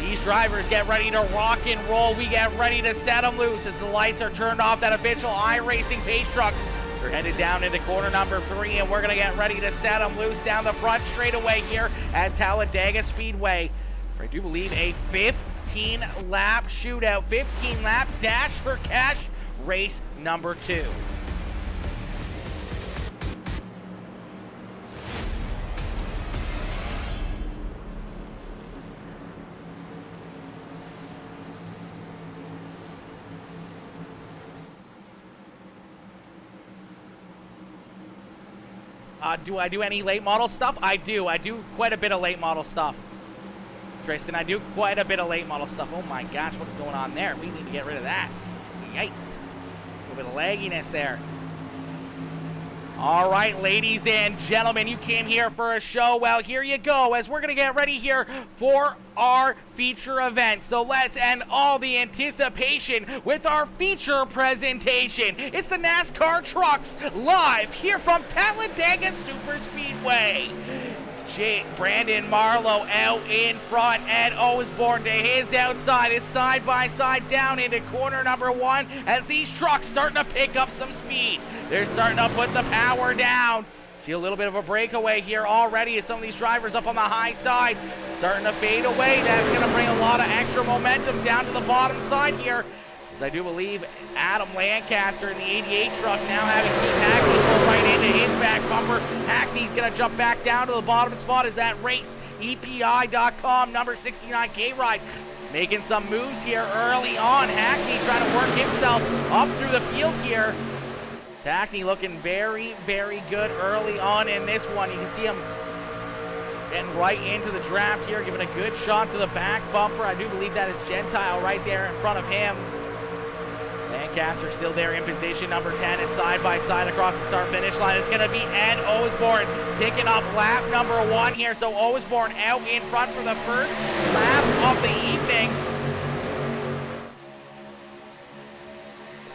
Speaker 2: these drivers get ready to rock and roll. We get ready to set them loose as the lights are turned off. That official iRacing pace truck. We're headed down into corner number 3, and we're going to get ready to set them loose down the front straightaway here at Talladega Speedway. For I do believe a 15-lap shootout, 15-lap dash for cash race number 2. Do I do any late model stuff? I do quite a bit of late model stuff. Tristan, I do quite a bit of late model stuff. Oh my gosh, what's going on there? We need to get rid of that. Yikes. A little bit of lagginess there. All right, ladies and gentlemen, you came here for a show. Well, here you go, as we're going to get ready here for our feature event. So let's end all the anticipation with our feature presentation. It's the NASCAR trucks live here from Talladega Super Speedway. Brandon Marlowe out in front. Ed Osborne to his outside is side by side down into corner number 1 as these trucks starting to pick up some speed. They're starting to put the power down. See a little bit of a breakaway here already as some of these drivers up on the high side starting to fade away. That's going to bring a lot of extra momentum down to the bottom side here. As I do believe Adam Lancaster in the 88 truck now having Keith Hackney pull right into his back bumper. Hackney's going to jump back down to the bottom spot as that race. EPI.com, number 69 K-Ride. Making some moves here early on. Hackney trying to work himself up through the field here. Hackney looking very, very good early on in this one. You can see him getting right into the draft here, giving a good shot to the back bumper. I do believe that is Gentile right there in front of him. Lancaster still there in position. Number 10 is side by side across the start-finish line. It's going to be Ed Osborne picking up lap number 1 here. So Osborne out in front for the first lap of the evening.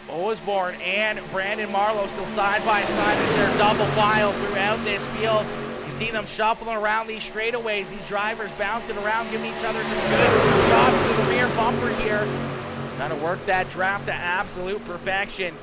Speaker 2: Osborne and Brandon Marlowe still side by side as they're double file throughout this field. You see them shuffling around these straightaways. These drivers bouncing around, giving each other some good shots to the rear bumper here. Trying to work that draft to absolute perfection.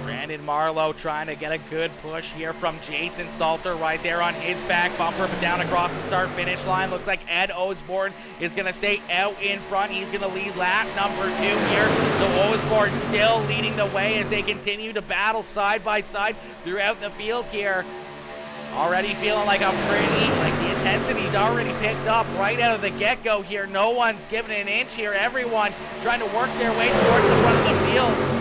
Speaker 2: Brandon Marlowe trying to get a good push here from Jason Salter right there on his back bumper, but down across the start-finish line. Looks like Ed Osborne is going to stay out in front. He's going to lead lap number 2 here. So Osborne still leading the way as they continue to battle side by side throughout the field here. Already feeling like the intensity's already picked up right out of the get-go here. No one's giving an inch here. Everyone trying to work their way towards the front of the field.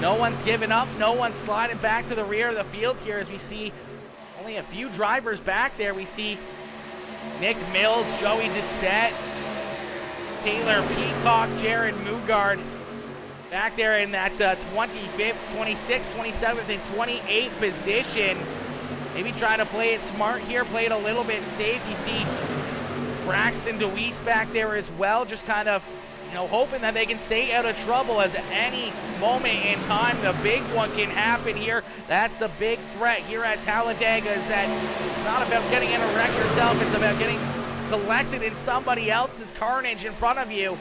Speaker 2: No one's giving up. No one's sliding back to the rear of the field here as we see only a few drivers back there. We see Nick Mills, Joey Doucette, Taylor Peacock, Jared Mugard back there in that 25th, 26th, 27th, and 28th position. Maybe trying to play it smart here, play it a little bit safe. You see Braxton DeWeese back there as well, just kind of hoping that they can stay out of trouble as at any moment in time the big one can happen here. That's the big threat here at Talladega, is that it's not about getting in a wreck yourself, it's about getting collected in somebody else's carnage in front of you.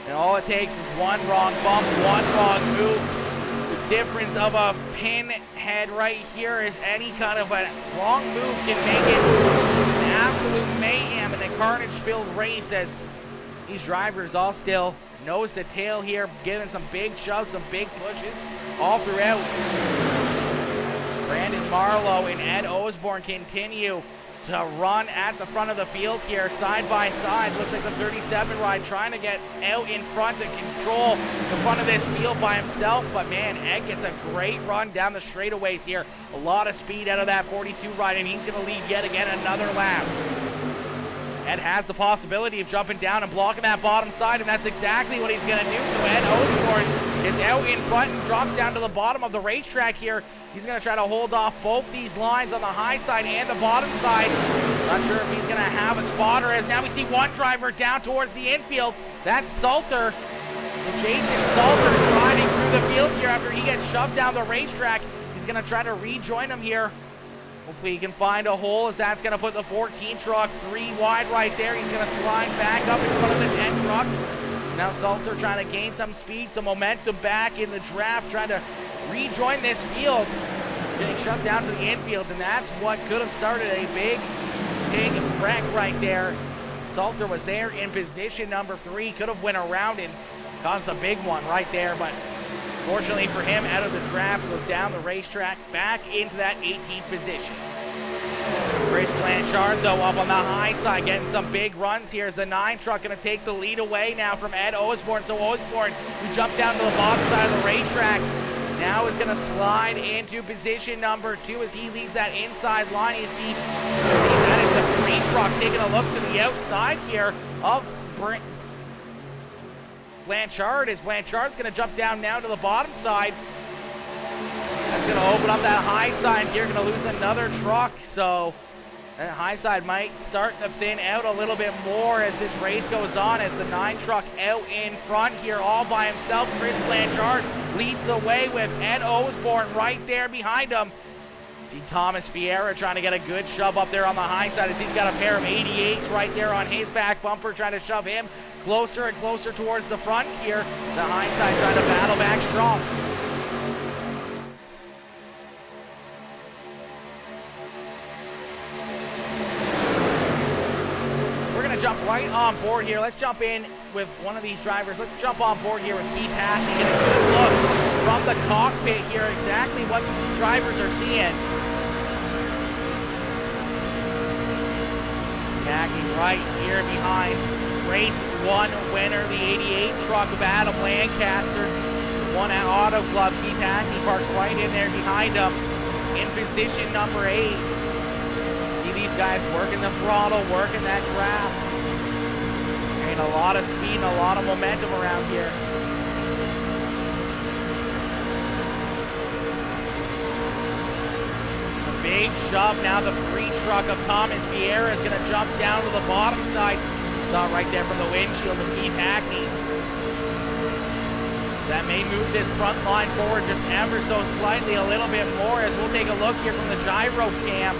Speaker 2: And all it takes is one wrong bump, one wrong move. The difference of a pinhead right here is any kind of a wrong move can make it an absolute mayhem in a carnage-filled race as these drivers all still nose to tail here, giving some big shoves, some big pushes all throughout. Brandon Marlowe and Ed Osborne continue to run at the front of the field here, side by side. Looks like the 37 ride trying to get out in front to control the front of this field by himself. But man, Ed gets a great run down the straightaways here. A lot of speed out of that 42 ride, and he's going to lead yet again another lap. Ed has the possibility of jumping down and blocking that bottom side, and that's exactly what he's going to do. So Ed Osborne is out in front and drops down to the bottom of the racetrack here. He's going to try to hold off both these lines on the high side and the bottom side. Not sure if he's going to have a spotter, as now we see one driver down towards the infield. That's Salter. So Jason Salter sliding through the field here after he gets shoved down the racetrack. He's going to try to rejoin him here. Hopefully he can find a hole, as that's going to put the 14 truck 3 wide right there. He's going to slide back up in front of the 10 truck. Now Salter trying to gain some speed, some momentum back in the draft, trying to rejoin this field. Getting shoved down to the infield, and that's what could have started a big wreck right there. Salter was there in position number 3, could have went around and caused a big one right there, but fortunately for him, out of the draft, goes down the racetrack, back into that 18th position. Chris Blanchard, though, up on the high side, getting some big runs here as the 9 truck going to take the lead away now from Ed Osborne. So Osborne, who jumped down to the bottom side of the racetrack, now is going to slide into position number 2 as he leads that inside line. You see, that is the green truck taking a look to the outside here of Blanchard, as Blanchard's going to jump down now to the bottom side. That's going to open up that high side here, going to lose another truck, so that high side might start to thin out a little bit more as this race goes on, as the 9 truck out in front here all by himself. Chris Blanchard leads the way with Ed Osborne right there behind him. See Thomas Vieira trying to get a good shove up there on the high side as he's got a pair of 88s right there on his back bumper, trying to shove him closer and closer towards the front here. The high side trying to battle back strong. We're going to jump right on board here. Let's jump in with one of these drivers. Let's jump on board here with Keith Hackney. Get a good look from the cockpit here, exactly what these drivers are seeing. Hackney right here behind race 1 winner, the 88 truck of Adam Lancaster. One at Auto Club. Keith Hackney parked right in there behind him in position number 8. See these guys working the throttle, working that draft. And a lot of speed and a lot of momentum around here. Big shove now. The free truck of Thomas Vieira is going to jump down to the bottom side. Saw right there from the windshield of Keith Hackney. That may move this front line forward just ever so slightly, a little bit more, as we'll take a look here from the gyro cam.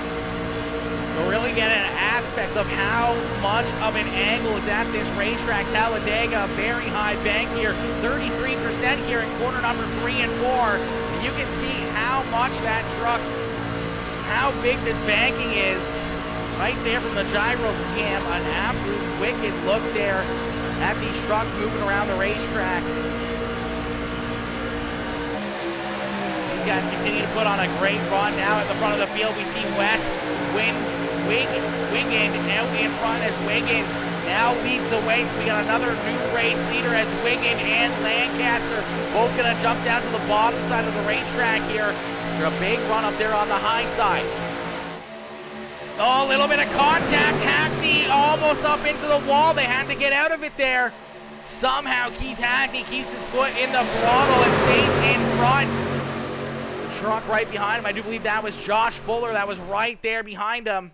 Speaker 2: We'll really get an aspect of how much of an angle is at this racetrack. Talladega, very high bank here, 33% here in corner number 3 and 4. And you can see how much that truck, how big this banking is right there from the gyro cam. An absolute wicked look there at these trucks moving around the racetrack. These guys continue to put on a great run. Now at the front of the field, we see Wes Wiggin out in front as Wiggin now leads the way. So we got another new race leader as Wiggin and Lancaster both going to jump down to the bottom side of the racetrack here. A big run up there on the high side. Oh, a little bit of contact. Hackney almost up into the wall. They had to get out of it there. Somehow Keith Hackney keeps his foot in the throttle and stays in front. The truck right behind him, I do believe that was Josh Fuller that was right there behind him.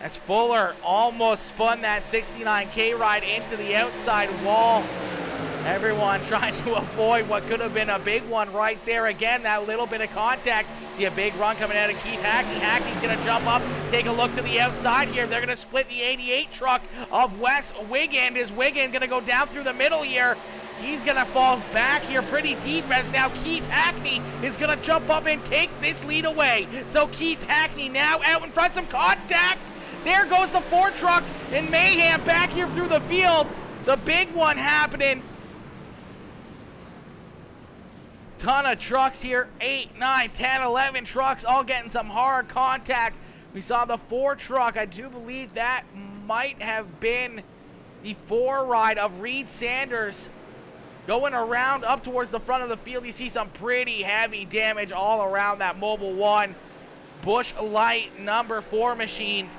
Speaker 2: As Fuller almost spun that 69K ride into the outside wall. Everyone trying to avoid what could have been a big one right there. Again, that little bit of contact. See a big run coming out of Keith Hackney. Hackney's going to jump up, take a look to the outside here. They're going to split the 88 truck of Wes Wiggin. Is Wiggin going to go down through the middle here? He's going to fall back here pretty deep as now Keith Hackney is going to jump up and take this lead away. So Keith Hackney now out in front, some contact. There goes the Ford truck in mayhem back here through the field. The big one happening. Ton of trucks here, 8, 9, 10, 11 trucks, all getting some hard contact. We saw the 4 truck. I do believe that might have been the 4 ride of Reed Sanders going around up towards the front of the field. You see some pretty heavy damage all around that Mobil 1 Busch Light number 4 machine.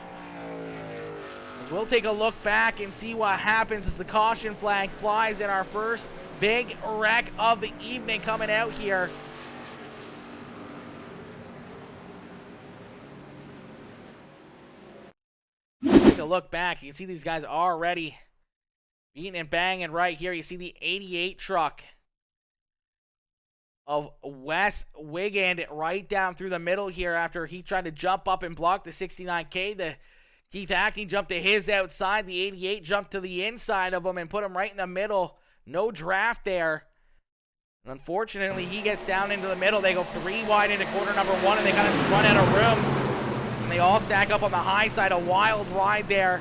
Speaker 2: As we'll take a look back and see what happens as the caution flag flies in our first big wreck of the evening coming out here. Take a look back. You can see these guys already beating and banging right here. You see the 88 truck of Wes Wiggin right down through the middle here after he tried to jump up and block the 69K. The Keith Hackney jumped to his outside. The 88 jumped to the inside of him and put him right in the middle. No draft there. Unfortunately, he gets down into the middle. They go 3 wide into corner number 1, and they kind of run out of room. And they all stack up on the high side. A wild ride there.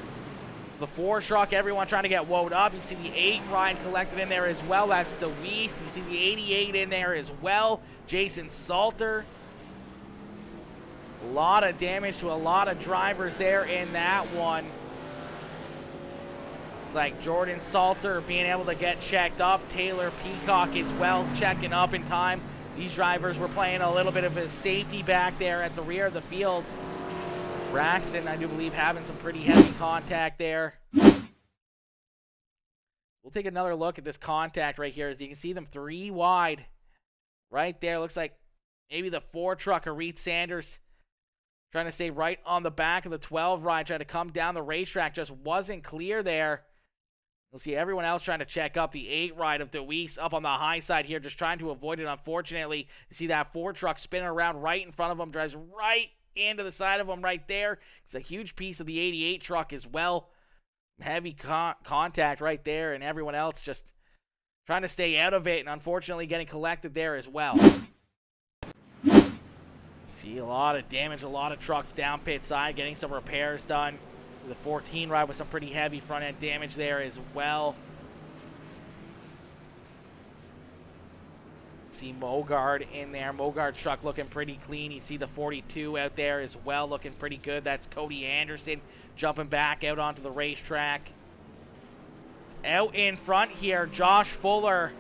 Speaker 2: The 4 truck, everyone trying to get woed up. You see the 8 ride collected in there as well. That's DeWeese. You see the 88 in there as well. Jason Salter. A lot of damage to a lot of drivers there in that one. Like Jordan Salter being able to get checked up. Taylor Peacock as well checking up in time. These drivers were playing a little bit of a safety back there at the rear of the field. Braxton, I do believe, having some pretty heavy contact there. We'll take another look at this contact right here. As you can see them 3 wide right there. Looks like maybe the 4 truck of Reed Sanders trying to stay right on the back of the 12 ride. Trying to come down the racetrack. Just wasn't clear there. You'll see everyone else trying to check up. The 8 ride of Deweese up on the high side here, just trying to avoid it. Unfortunately, you see that Ford truck spinning around right in front of him, drives right into the side of him right there. It's a huge piece of the 88 truck as well. Heavy contact right there, and everyone else just trying to stay out of it, and unfortunately getting collected there as well. See a lot of damage, a lot of trucks down pit side, getting some repairs done. The 14 ride with some pretty heavy front end damage there as well. See Mogard in there. Mogard's truck looking pretty clean. You see the 42 out there as well, looking pretty good. That's Cody Anderson jumping back out onto the racetrack. Out in front here, Josh Fuller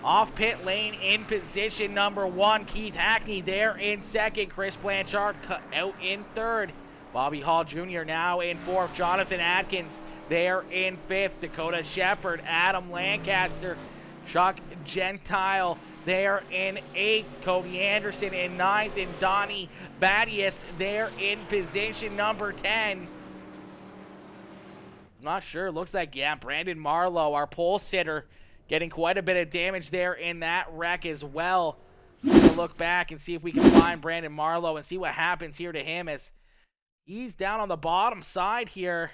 Speaker 2: off pit lane in position number 1. Keith Hackney there in second. Chris Blanchard out in third. Bobby Hall Jr. now in fourth. Jonathan Atkins there in fifth. Dakota Shepard, Adam Lancaster, Chuck Gentile there in 8th. Cody Anderson in 9th. And Donnie Battiest there in position number 10. I'm not sure. Looks like, yeah, Brandon Marlowe, our pole sitter, getting quite a bit of damage there in that wreck as well. We'll look back and see if we can find Brandon Marlowe and see what happens here to him as he's down on the bottom side here.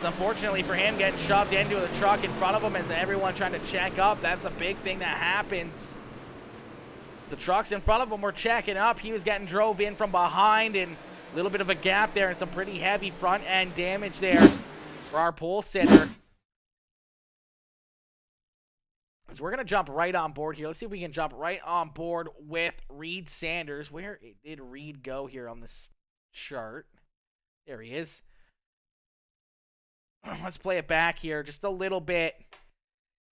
Speaker 2: So unfortunately for him, getting shoved into the truck in front of him as everyone trying to check up. That's a big thing that happens. The trucks in front of him were checking up. He was getting drove in from behind, and a little bit of a gap there and some pretty heavy front end damage there for our pole sitter. So we're going to jump right on board here. Let's see if we can jump right on board with Reed Sanders. Where did Reed go here on this chart? There he is. Let's play it back here just a little bit.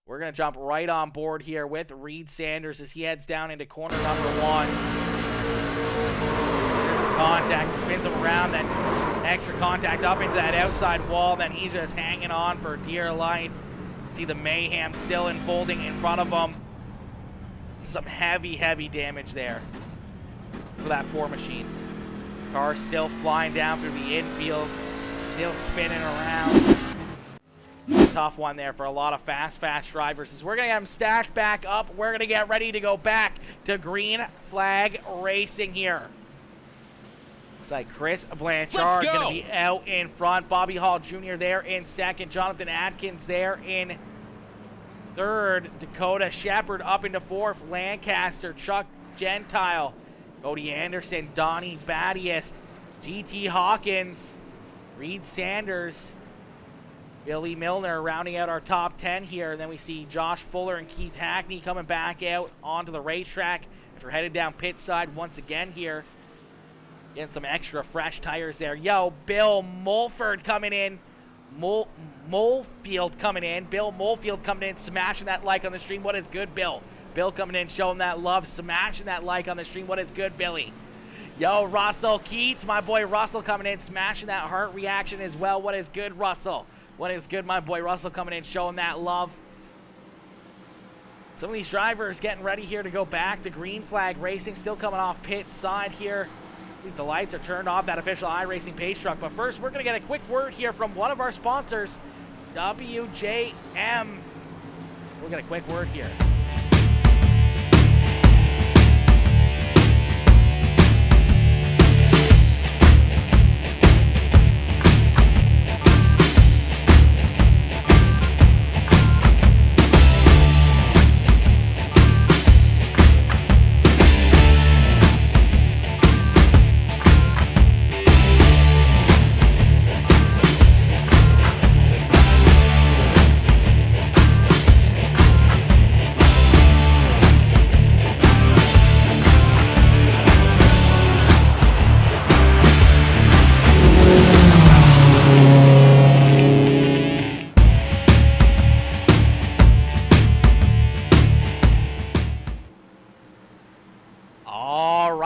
Speaker 2: We're going to jump right on board here with Reed Sanders as he heads down into corner number 1. There's the contact, spins him around, then extra contact up into that outside wall. Then he's just hanging on for dear life. See the mayhem still unfolding in front of him. Some heavy, heavy damage there for that 4 machine. Car still flying down through the infield, still spinning around. Tough one there for a lot of fast drivers. As we're going to get them stashed back up, we're going to get ready to go back to Green Flag Racing here. Looks like Chris Blanchard going to be out in front. Bobby Hall Jr. there in second. Jonathan Atkins there in third. Dakota Shepard up into fourth. Lancaster, Chuck Gentile, Cody Anderson, Donnie Battiest, GT Hawkins, Reed Sanders, Billy Milner rounding out our top 10 here. And then we see Josh Fuller and Keith Hackney coming back out onto the racetrack after headed down pit side once again here. Getting some extra fresh tires there. Yo, Bill Mulford coming in. Mulfield coming in. Bill Mulfield coming in, smashing that like on the stream. What is good, Bill? Bill coming in, showing that love, smashing that like on the stream. What is good, Billy? Yo, Russell Keats, my boy Russell coming in, smashing that heart reaction as well. What is good, Russell? What is good, my boy Russell coming in, showing that love. Some of these drivers getting ready here to go back to Green Flag Racing. Still coming off pit side here. The lights are turned off, that official iRacing pace truck. But first, we're going to get a quick word here from one of our sponsors, WJM. We'll get a quick word here.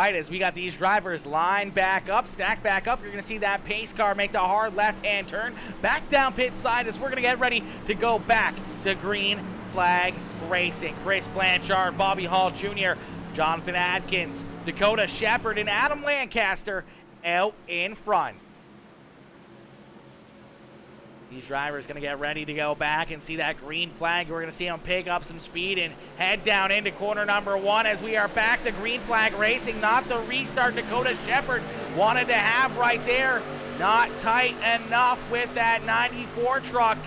Speaker 2: As we got these drivers lined back up, stacked back up, you're going to see that pace car make the hard left-hand turn back down pit side as we're going to get ready to go back to Green Flag Racing. Chris Blanchard, Bobby Hall Jr., Jonathan Atkins, Dakota Shepard, and Adam Lancaster out in front. These drivers going to get ready to go back and see that green flag. We're going to see them pick up some speed and head down into corner number 1 as we are back to green flag racing. Not the restart Dakota Shepherd wanted to have right there. Not tight enough with that 94 truck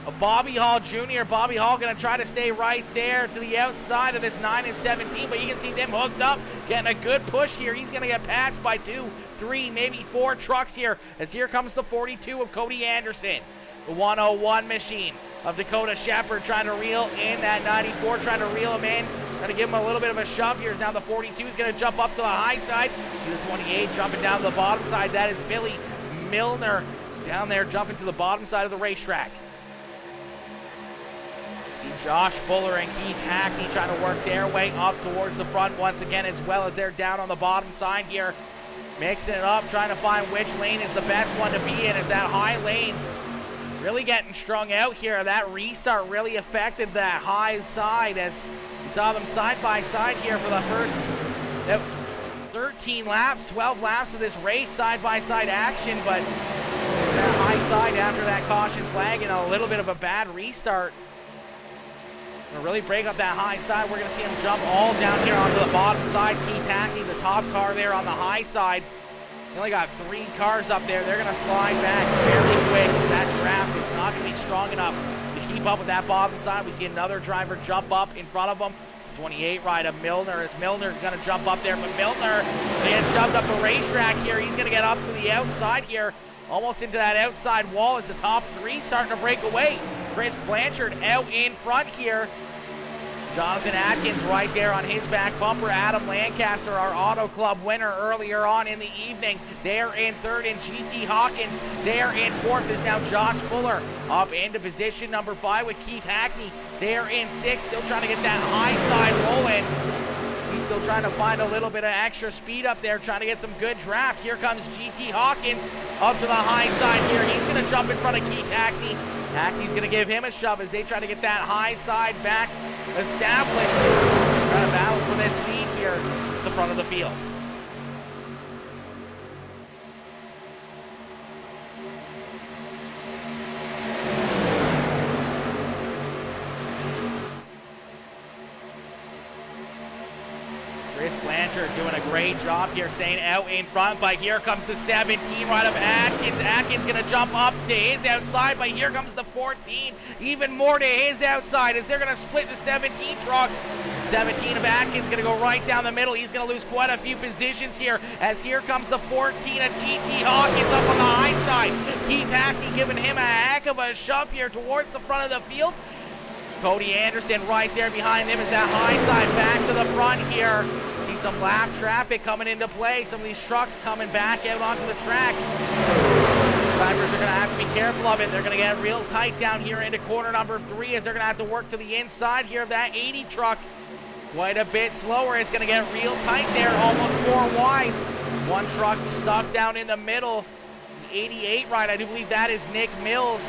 Speaker 2: of Bobby Hall Jr. Bobby Hall going to try to stay right there to the outside of this 9 and 17, but you can see them hooked up, getting a good push here. He's going to get passed by 2, 3, maybe 4 trucks here, as here comes the 42 of Cody Anderson. The 101 machine of Dakota Shepherd trying to reel in that 94, trying to reel him in, trying to give him a little bit of a shove here. Now the 42 is going to jump up to the high side. See the 28 jumping down to the bottom side. That is Billy Milner down there jumping to the bottom side of the racetrack. See Josh Fuller and Keith Hackney trying to work their way up towards the front once again, as well as they're down on the bottom side here. Mixing it up, trying to find which lane is the best one to be in. Is that high lane really getting strung out here? That restart really affected that high side, as we saw them side by side here for the first 13 laps, 12 laps of this race, side by side action, but that high side after that caution flag and a little bit of a bad restart to really break up that high side. We're going to see him jump all down here onto the bottom side. Keith Hackney, the top car there on the high side. They only got 3 cars up there. They're going to slide back very quick. That draft is not going to be strong enough to keep up with that bottom side. We see another driver jump up in front of him. It's the 28 ride of Milner, as Milner's going to jump up there. But Milner, he has jumped up the racetrack here. He's going to get up to the outside here, almost into that outside wall, as the top 3 starting to break away. Chris Blanchard out in front here. Jonathan Atkins right there on his back bumper. Adam Lancaster, our Auto Club winner earlier on in the evening, there in 3rd, and GT Hawkins there in 4th is now Josh Fuller up into position number 5 with Keith Hackney there in 6th, still trying to get that high side rolling. He's still trying to find a little bit of extra speed up there, trying to get some good draft. Here comes GT Hawkins up to the high side here. He's going to jump in front of Keith Hackney. Hackney's going to give him a shove as they try to get that high side back established. Trying to battle for this lead here at the front of the field. Chris Blanchard doing a great job here, staying out in front, but here comes the 17 right of Atkins. Atkins going to jump up to his outside, but here comes the 14, even more to his outside, as they're going to split the 17 truck. 17 of Atkins going to go right down the middle. He's going to lose quite a few positions here, as here comes the 14 of GT Hawkins up on the high side. Keith Hackney giving him a heck of a shove here towards the front of the field. Cody Anderson right there behind him as that high side back to the front here. See some lap traffic coming into play. Some of these trucks coming back out onto the track. Drivers are going to have to be careful of it. They're going to get real tight down here into corner number 3, as they're going to have to work to the inside here of that 80 truck. Quite a bit slower. It's going to get real tight there, almost 4 wide. One truck stuck down in the middle. The 88 ride, I do believe that is Nick Mills.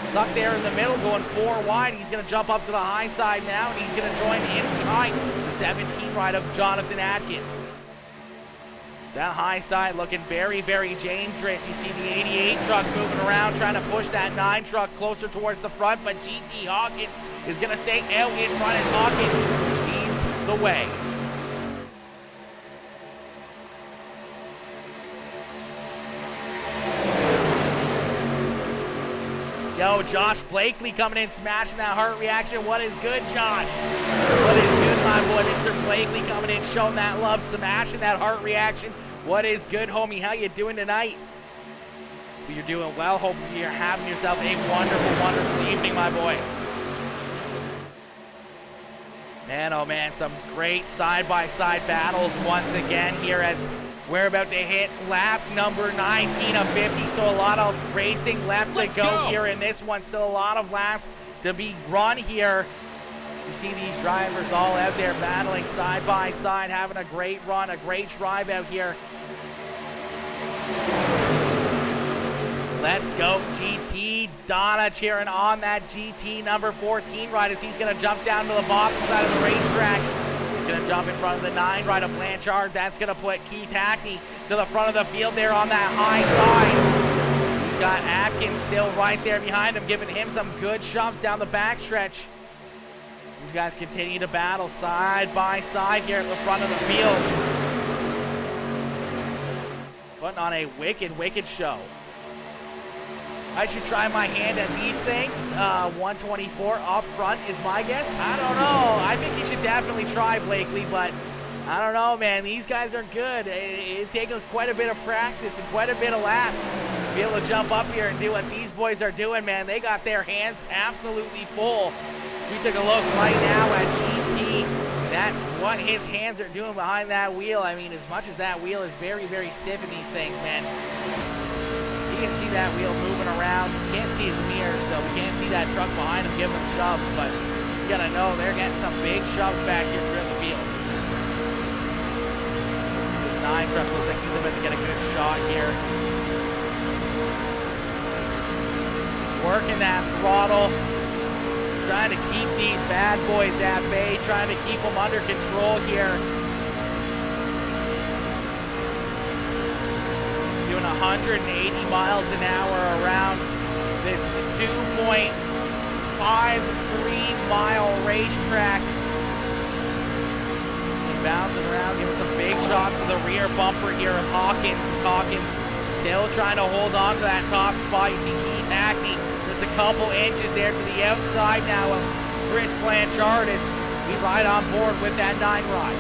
Speaker 2: Stuck there in the middle, going 4 wide. He's going to jump up to the high side now, and he's going to join in behind the 17 ride of Jonathan Atkins. That high side looking very, very dangerous. You see the 88 truck moving around, trying to push that 9 truck closer towards the front, but GT Hawkins is going to stay out in front as Hawkins leads the way. Yo, Josh Blakely coming in, smashing that heart reaction. What is good, Josh? What is good, my boy? Mr. Blakely coming in, showing that love, smashing that heart reaction. What is good, homie? How you doing tonight? You're doing well. Hope you're having yourself a wonderful, wonderful evening, my boy. Man, oh man, some great side-by-side battles once again here, as we're about to hit lap number 19 of 50, so a lot of racing left to go here in this one. Still a lot of laps to be run here. You see these drivers all out there battling side by side, having a great run, a great drive out here. Let's go GT. Donna cheering on that GT number 14 ride, as he's going to jump down to the bottom side of the racetrack. He's going to jump in front of the 9 right of Blanchard. That's going to put Keith Hackney to the front of the field there on that high side. He's got Atkins still right there behind him, giving him some good shoves down the backstretch. These guys continue to battle side by side here at the front of the field. Putting on a wicked, wicked show. I should try my hand at these things. 124 up front is my guess. I don't know. I think you should definitely try, Blakely, but I don't know, man. These guys are good. It takes quite a bit of practice and quite a bit of laps to be able to jump up here and do what these boys are doing, man. They got their hands absolutely full. We took a look right now at GT, what his hands are doing behind that wheel. I mean, as much as that wheel is very, very stiff in these things, man. You can see that wheel moving around. You can't see his mirrors, so we can't see that truck behind him giving him shoves, but you gotta know they're getting some big shoves back here through the field. This 9 truck looks like he's about to get a good shot here. Working that throttle, trying to keep these bad boys at bay, trying to keep them under control here. Doing 180 miles an hour around this 2.53 mile racetrack. And bouncing around, giving some big shots to the rear bumper here of Hawkins. Hawkins still trying to hold on to that top spot. You see Keith Hackney just a couple inches there to the outside now of Chris Blanchard as we ride on board with that 9 ride.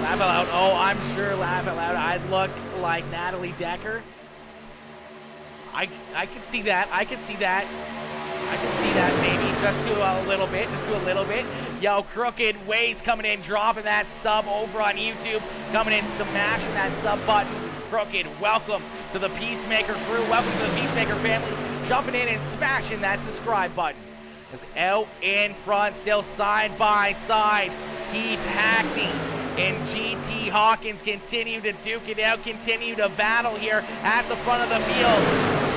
Speaker 2: Laugh out loud. Oh, I'm sure laugh out loud. I'd look like Natalie Decker. I could see that. I could see that. I can see that maybe. Just do a little bit. Just do a little bit. Yo, Crooked Ways coming in, dropping that sub over on YouTube. Coming in, smashing that sub button. Crooked, welcome to the Peacemaker crew. Welcome to the Peacemaker family. Jumping in and smashing that subscribe button. It's out in front, still side by side. Keith Hackney and GT Hawkins continue to duke it out, continue to battle here at the front of the field.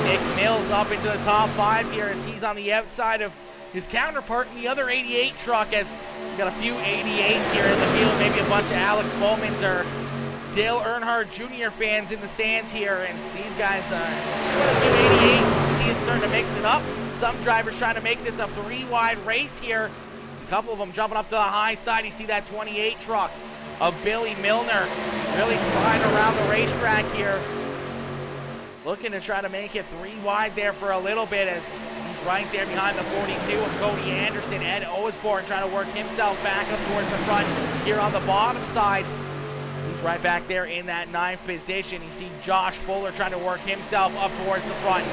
Speaker 2: Nick Mills up into the top 5 here as he's on the outside of his counterpart in the other 88 truck, as we've got a few 88s here in the field, maybe a bunch of Alex Bowmans or Dale Earnhardt Jr. fans in the stands here, and these guys a few 88s, see it starting to mix it up. Some drivers trying to make this a 3-wide race here. There's a couple of them jumping up to the high side. You see that 28 truck of Billy Milner really sliding around the racetrack here. Looking to try to make it 3-wide there for a little bit as he's right there behind the 42 of Cody Anderson. Ed Osborne trying to work himself back up towards the front here on the bottom side. He's right back there in that 9th position. You see Josh Fuller trying to work himself up towards the front.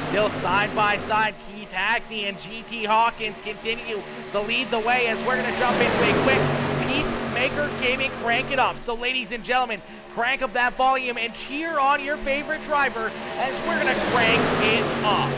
Speaker 2: Still side by side, Keith Hackney and GT Hawkins continue to lead the way as we're going to jump into a quick Peacemaker Gaming Crank It Up. So ladies and gentlemen, crank up that volume and cheer on your favorite driver as we're going to crank it up.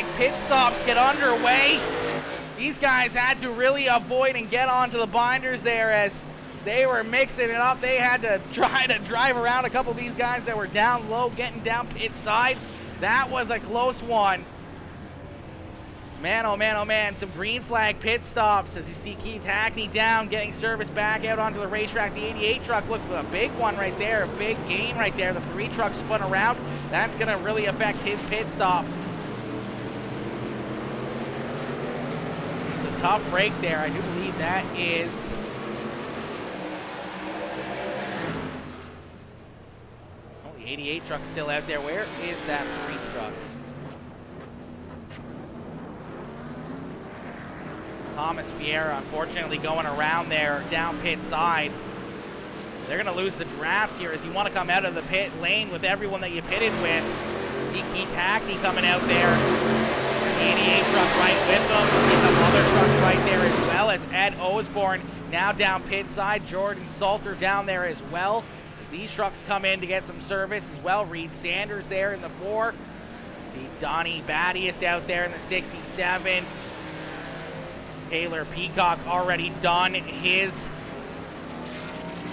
Speaker 2: flag pit stops get underway. These guys had to really avoid and get onto the binders there as they were mixing it up. They had to try to drive around a couple of these guys that were down low, getting down pit side. That was a close one. Man, oh man, oh man, some green flag pit stops as you see Keith Hackney down, getting service back out onto the racetrack. The 88 truck, look, a big one right there, a big gain right there. The 3 trucks spun around. That's going to really affect his pit stop. It's a tough break there. I do believe that is... Oh, the 88 truck's still out there. Where is that 3 truck? Thomas Vieira, unfortunately, going around there down pit side. They're going to lose the draft here as you want to come out of the pit lane with everyone that you pitted with. See Keith Hackney coming out there. The 88 truck right with them. See some other trucks right there as well as Ed Osborne now down pit side. Jordan Salter down there as well. As these trucks come in to get some service as well. Reed Sanders there in the 4. See Donnie Battiest out there in the 67. Taylor Peacock already done his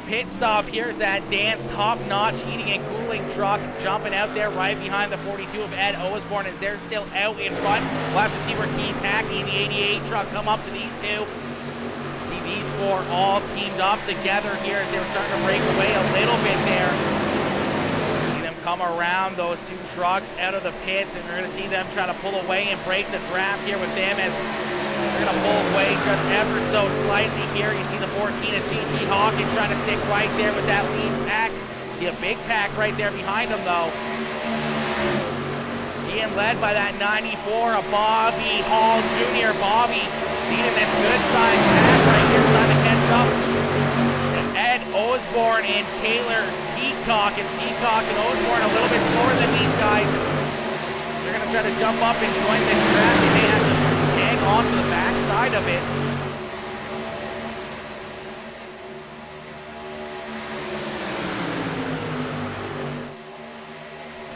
Speaker 2: pit stop. Here's that Dance top-notch heating and cooling truck jumping out there right behind the 42 of Ed Osborne as they're still out in front. We'll have to see where Keith Hackney and the 88 truck come up to these two. See these 4 all teamed up together here as they were starting to break away a little bit there. See them come around those 2 trucks out of the pits, and we're going to see them try to pull away and break the draft here with them as they're going to pull away just ever so slightly here. You see the 14 of GT Hawkins trying to stick right there with that lead pack. See a big pack right there behind him, though. Being led by that 94 of Bobby Hall Jr. Bobby leading this good-sized pack right here, trying to catch up to Ed Osborne and Taylor Peacock. And Peacock and Osborne a little bit slower than these guys. They're going to try to jump up and join this draft. They may have to hang on to the back side of it.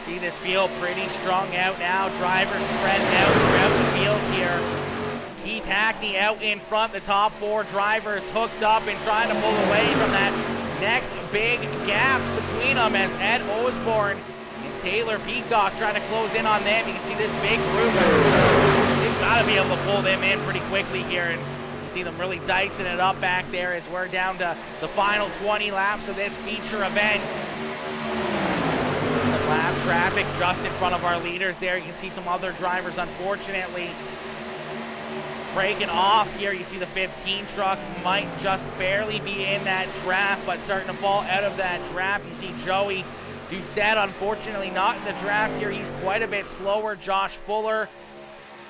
Speaker 2: See this field pretty strung out now. Drivers spread out throughout the field here. Keith Hackney out in front. The top 4 drivers hooked up and trying to pull away from that next big gap between them as Ed Osborne and Taylor Peacock trying to close in on them. You can see this big group. They've got to be able to pull them in pretty quickly here, and you see them really dicing it up back there as we're down to the final 20 laps of this feature event. Some lap traffic just in front of our leaders there. You can see some other drivers, unfortunately, breaking off here. You see the 15 truck might just barely be in that draft, but starting to fall out of that draft. You see Joey Doucette, unfortunately, not in the draft here. He's quite a bit slower. Josh Fuller.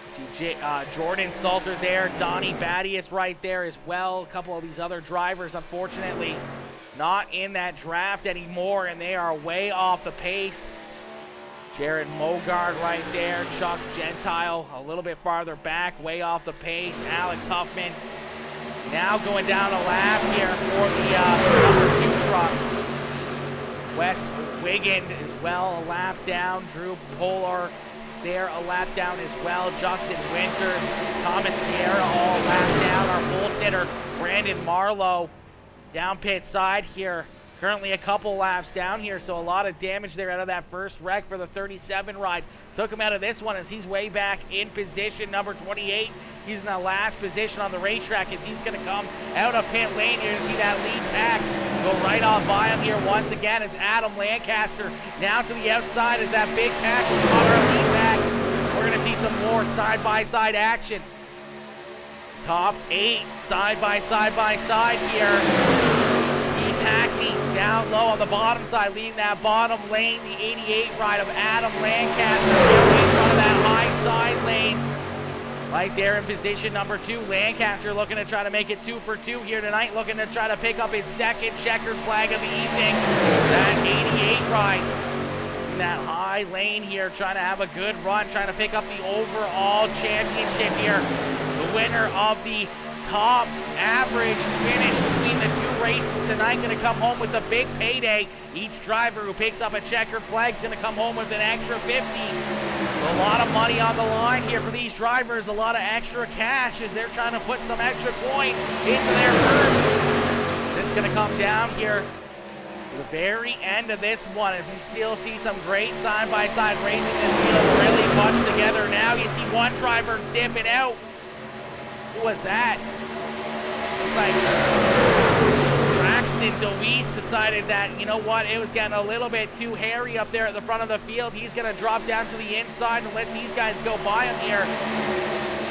Speaker 2: You see Jordan Salter there. Donnie Battiest right there as well. A couple of these other drivers, unfortunately, not in that draft anymore, and they are way off the pace. Jared Mogard right there. Chuck Gentile a little bit farther back, way off the pace. Alex Huffman now going down a lap here for the number 2 truck. Wes Wiggin as well, a lap down. Drew Polar there, a lap down as well. Justin Winters, Thomas Vieira all lap down. Our pole sitter, Brandon Marlowe, down pit side here. Currently a couple laps down here, so a lot of damage there out of that first wreck for the 37 ride. Took him out of this one as he's way back in position. Number 28, he's in the last position on the racetrack as he's going to come out of pit lane. You're going to see that lead pack go right on by him here once again. It's Adam Lancaster now to the outside as that big pack will cover our lead pack. We're going to see some more side-by-side action. Top 8 side-by-side here. Hackney down low on the bottom side, leading that bottom lane. The 88 ride of Adam Lancaster in front of that high side lane. Right there in position number 2. Lancaster looking to try to make it 2 for 2 here tonight, looking to try to pick up his second checkered flag of the evening. That 88 ride in that high lane here, trying to have a good run, trying to pick up the overall championship here. The winner of the top average finish between the 2 races tonight, going to come home with a big payday. Each driver who picks up a checkered flag is going to come home with an extra $50. A lot of money on the line here for these drivers, a lot of extra cash as they're trying to put some extra coin into their purse. It's going to come down here to the very end of this one as we still see some great side-by-side racing and feeling really bunched together. Now you see one driver dip it out. Who was that? Looks like Braxton DeWeese decided that, you know what, it was getting a little bit too hairy up there at the front of the field. He's going to drop down to the inside and let these guys go by him here.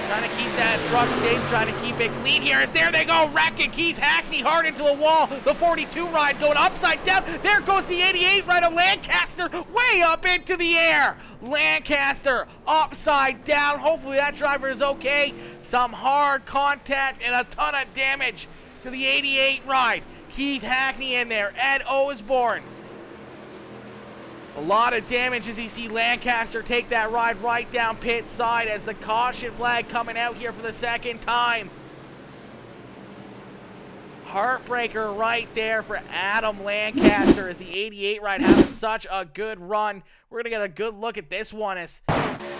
Speaker 2: Trying to keep that truck safe, trying to keep it clean here. As there they go, wrecking Keith Hackney hard into the wall. The 42 ride going upside down. There goes the 88 ride of Lancaster way up into the air. Lancaster upside down. Hopefully that driver is okay. Some hard contact and a ton of damage to the 88 ride. Keith Hackney in there. Ed Osborne. A lot of damage as you see Lancaster take that ride right down pit side as the caution flag coming out here for the second time. Heartbreaker right there for Adam Lancaster as the 88 ride having such a good run. We're going to get a good look at this one as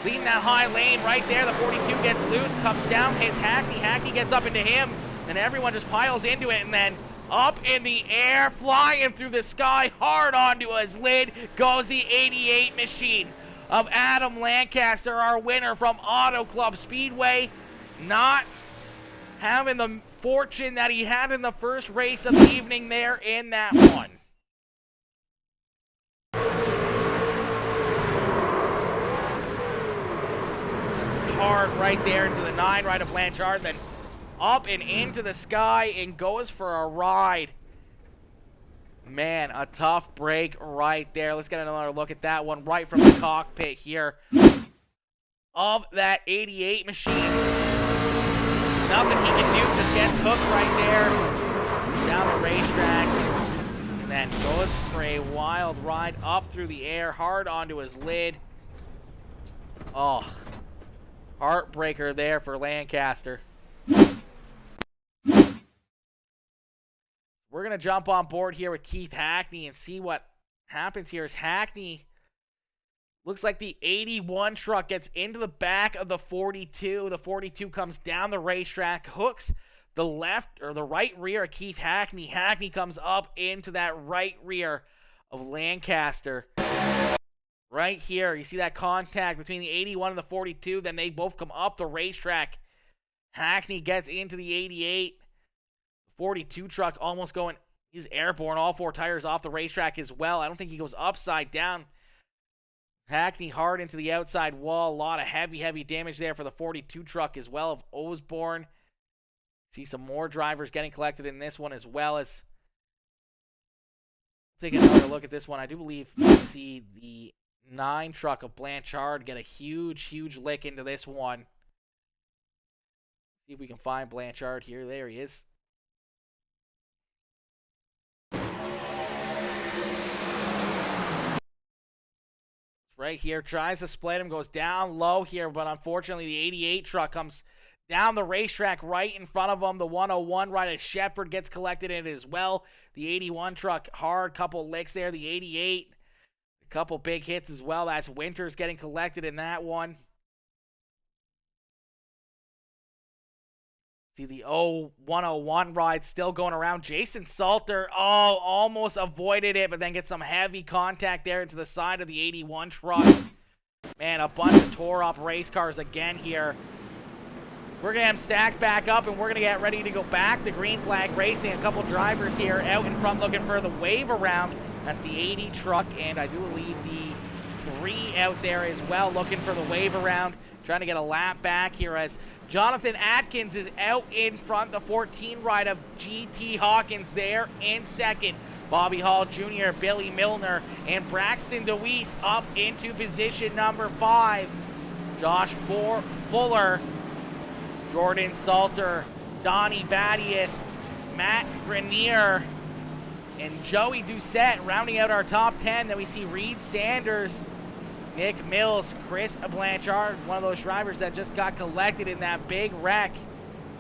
Speaker 2: leading that high lane right there. The 42 gets loose, comes down, hits Hackney. Hackney gets up into him, and everyone just piles into it, and then up in the air, flying through the sky, hard onto his lid, goes the 88 machine of Adam Lancaster, our winner from Auto Club Speedway. Not having the fortune that he had in the first race of the evening there in that one. Hard right there into the 9 right of Blanchard, then up and into the sky and goes for a ride. Man, a tough break right there. Let's get another look at that one right from the cockpit here of that 88 machine. Nothing he can do, just gets hooked right there down the racetrack and then goes for a wild ride up through the air, hard onto his lid. Oh, heartbreaker there for Lancaster. We're going to jump on board here with Keith Hackney and see what happens here as Hackney looks like the 81 truck gets into the back of the 42. The 42 comes down the racetrack, hooks the left or the right rear of Keith Hackney. Hackney comes up into that right rear of Lancaster. Right here, you see that contact between the 81 and the 42. Then they both come up the racetrack. Hackney gets into the 88. 42 truck almost going, he's airborne, all 4 tires off the racetrack as well. I don't think he goes upside down. Hackney hard into the outside wall. A lot of heavy damage there for the 42 truck as well of Osborne. See some more drivers getting collected in this one as well as take another look at this one. I do believe you see the 9 truck of Blanchard get a huge lick into this one. See if we can find Blanchard here. There he is. Right here, tries to split him, goes down low here, but unfortunately the 88 truck comes down the racetrack right in front of him. The 101 right as Shepard gets collected in it as well. The 81 truck, hard couple licks there. The 88, a couple big hits as well. That's Winters getting collected in that one. See the 101 ride still going around. Jason Salter, almost avoided it, but then gets some heavy contact there into the side of the 81 truck. Man, a bunch of tore up race cars again here. We're going to have them stacked back up, and we're going to get ready to go back to Green Flag Racing. A couple drivers here out in front looking for the wave around. That's the 80 truck, and I do believe the 3 out there as well looking for the wave around. Trying to get a lap back here as Jonathan Atkins is out in front. The 14 ride of GT Hawkins there in second. Bobby Hall Jr., Billy Milner, and Braxton DeWeese up into position number 5. Josh Fuller, Jordan Salter, Donnie Battius, Matt Grenier, and Joey Doucette rounding out our top 10. Then we see Reed Sanders, Nick Mills, Chris Blanchard, one of those drivers that just got collected in that big wreck.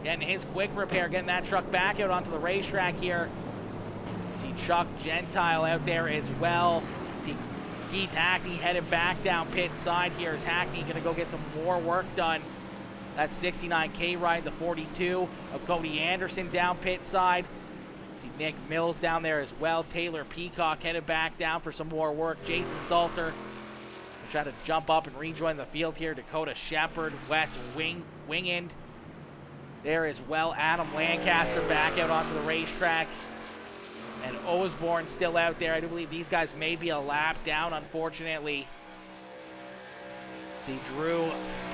Speaker 2: Getting his quick repair, getting that truck back out onto the racetrack here. See Chuck Gentile out there as well. See Keith Hackney headed back down pit side here. Is Hackney going to go get some more work done? That 69K ride, the 42 of Cody Anderson down pit side. See Nick Mills down there as well. Taylor Peacock headed back down for some more work. Jason Salter will try to jump up and rejoin the field here. Dakota Shepard, Wes Wingend there as well. Adam Lancaster back out onto the racetrack. And Osborne still out there. I do believe these guys may be a lap down, unfortunately. See Drew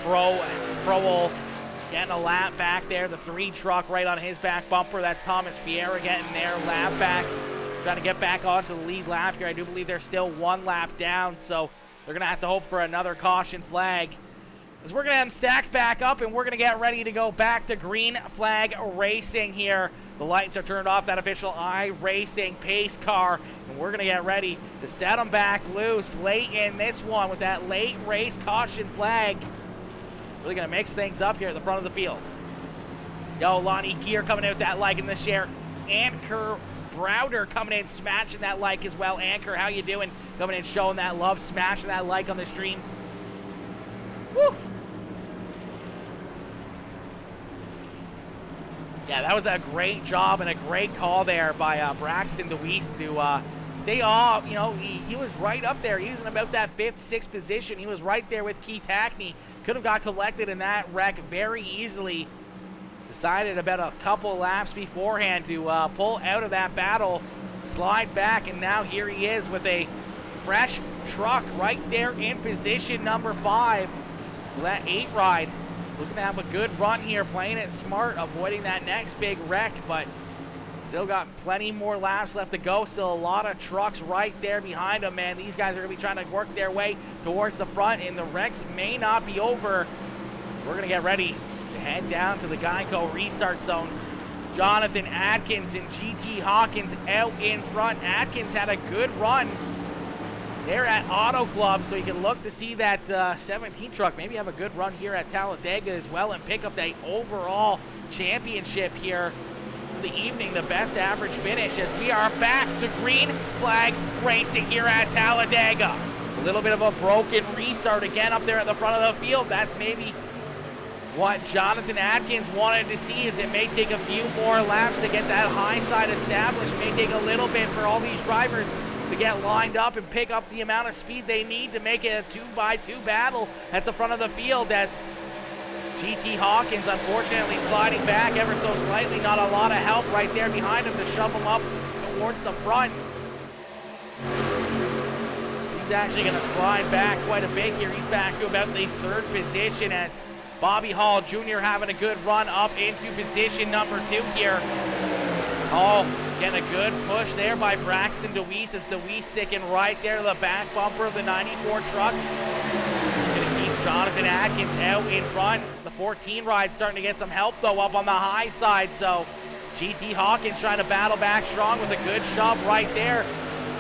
Speaker 2: Crowell getting a lap back there. The 3 truck right on his back bumper. That's Thomas Vieira getting their lap back. Trying to get back onto the lead lap here. I do believe they're still 1 lap down, so they're going to have to hope for another caution flag. As we're going to have them stacked back up, and we're going to get ready to go back to green flag racing here. The lights are turned off, that official iRacing pace car, and we're going to get ready to set them back loose late in this one with that late race caution flag. Really going to mix things up here at the front of the field. Yo, Lonnie Gear coming in with that like in the share. Anchor Browder coming in, smashing that like as well. Anchor, how you doing? Coming in, showing that love, smashing that like on the stream. Woo! Yeah, that was a great job and a great call there by Braxton DeWeese to stay off. You know, he was right up there. He was in about that 5th, 6th position. He was right there with Keith Hackney. Could have got collected in that wreck very easily. Decided about a couple laps beforehand to pull out of that battle, slide back, and now here he is with a fresh truck right there in position number 5. That 8 ride. Looking to have a good run here, playing it smart, avoiding that next big wreck, but still got plenty more laps left to go. Still a lot of trucks right there behind them, man. These guys are going to be trying to work their way towards the front, and the wrecks may not be over. We're going to get ready to head down to the Geico restart zone. Jonathan Atkins and GT Hawkins out in front. Atkins had a good run there at Auto Club, so you can look to see that 17 truck maybe have a good run here at Talladega as well and pick up the overall championship here for the evening, the best average finish, as we are back to green flag racing here at Talladega. A little bit of a broken restart again up there at the front of the field. That's maybe what Jonathan Atkins wanted to see, is it may take a few more laps to get that high side established. It may take a little bit for all these drivers to get lined up and pick up the amount of speed they need to make it a 2x2 battle at the front of the field, as GT Hawkins unfortunately sliding back ever so slightly. Not a lot of help right there behind him to shove him up towards the front. So he's actually going to slide back quite a bit here. He's back to about the 3rd position, as Bobby Hall Jr. having a good run up into position number 2 here. Oh, getting a good push there by Braxton DeWeese, as DeWeese sticking right there to the back bumper of the 94 truck. Gonna keep Jonathan Atkins out in front. The 14 ride starting to get some help though up on the high side, so GT Hawkins trying to battle back strong with a good shove right there.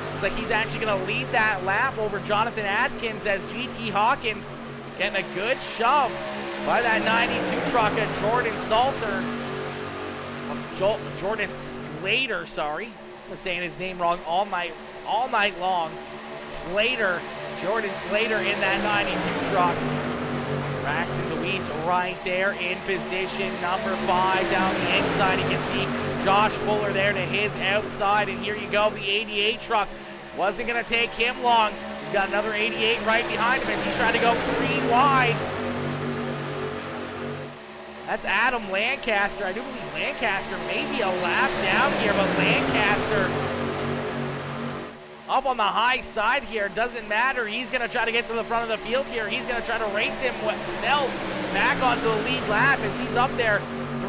Speaker 2: Looks like he's actually gonna lead that lap over Jonathan Atkins, as GT Hawkins getting a good shove by that 92 truck at Jordan Salter. Jordan Slater, sorry. I'm saying his name wrong all night long. Slater, Jordan Slater in that 92 truck. Braxton DeWeese right there in position number 5 down the inside. You can see Josh Fuller there to his outside, and here you go, the 88 truck. Wasn't going to take him long. He's got another 88 right behind him as he's trying to go 3 wide. That's Adam Lancaster. I do believe Lancaster may be a lap down here, but Lancaster up on the high side here. Doesn't matter. He's going to try to get to the front of the field here. He's going to try to race him with stealth back onto the lead lap, as he's up there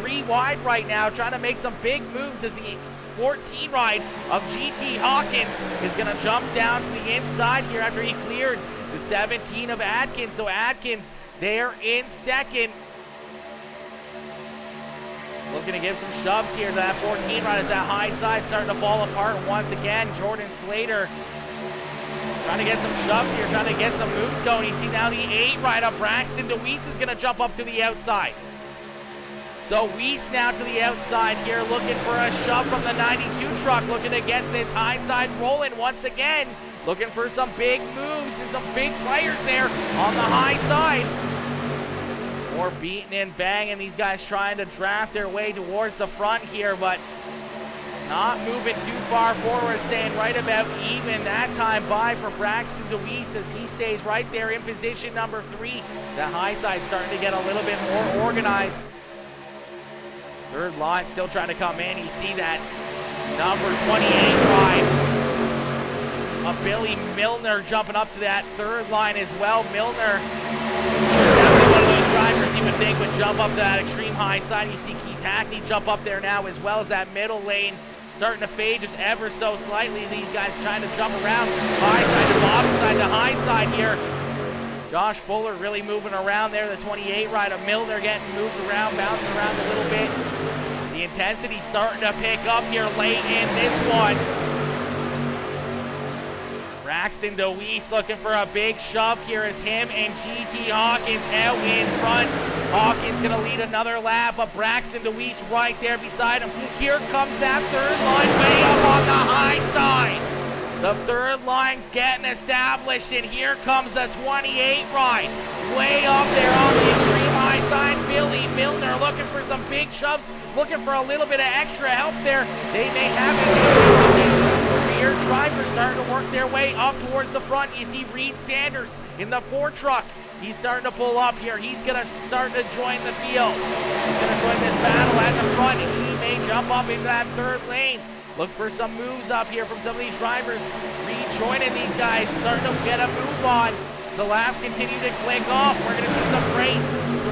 Speaker 2: 3 wide right now, trying to make some big moves, as the 14 ride of GT Hawkins is going to jump down to the inside here after he cleared the 17 of Atkins. So Atkins there in 2nd. Looking to give some shoves here to that 14 ride as that high side starting to fall apart once again. Jordan Slater trying to get some shoves here, trying to get some moves going. You see now the 8 ride of Braxton DeWeese is going to jump up to the outside. So Weiss now to the outside here, looking for a shove from the 92 truck, looking to get this high side rolling once again. looking for some big moves and some big players there on the high side. More beating and banging. These guys trying to draft their way towards the front here, but not moving too far forward, staying right about even that time by for Braxton DeWeese as he stays right there in position number 3. That high side starting to get a little bit more organized. Third line still trying to come in. You see that number 28 ride of Billy Milner jumping up to that third line as well. Milner, definitely one of those drivers you would think would jump up to that extreme high side. You see Keith Hackney jump up there now, as well as that middle lane starting to fade just ever so slightly. These guys trying to jump around high side to bottom side to high side here. Josh Fuller really moving around there. The 28 ride of Milner getting moved around, bouncing around a little bit. The intensity starting to pick up here late in this one. Braxton DeWeese looking for a big shove here as him and GT Hawkins out in front. Hawkins gonna lead another lap, but Braxton DeWeese right there beside him. Here comes that third line way up on the high side. The third line getting established, and here comes the 28 ride. Way up there on the extreme high side. Billy Milner looking for some big shoves, looking for a little bit of extra help there. They may have it. Rear drivers starting to work their way up towards the front. You see Reed Sanders in the 4 truck. He's starting to pull up here. He's going to start to join the field. He's going to join this battle at the front, and he may jump up into that third lane. Look for some moves up here from some of these drivers. Rejoining these guys, starting to get a move on. The laps continue to click off. We're going to see some great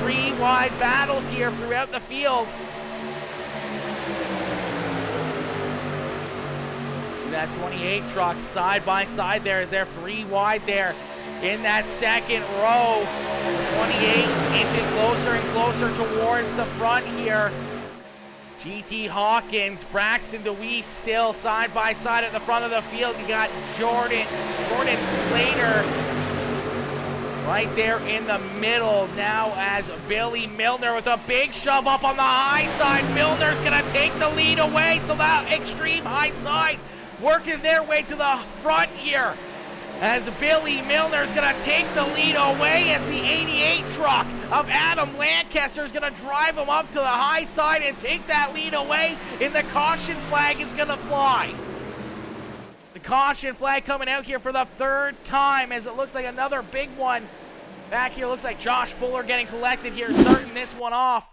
Speaker 2: 3-wide battles here throughout the field. That 28 truck side by side there as they're 3 wide there in that second row. 28 inching closer and closer towards the front here. GT Hawkins, Braxton DeWeese still side by side at the front of the field. You got Jordan Slater right there in the middle now as Billy Milner with a big shove up on the high side. Milner's gonna take the lead away, so that extreme high side working their way to the front here as Billy Milner's going to take the lead away as the 88 truck of Adam Lancaster is going to drive him up to the high side and take that lead away, and the caution flag is going to fly. The caution flag coming out here for the 3rd time as it looks like another big one. Back here looks like Josh Fuller getting collected here, starting this one off.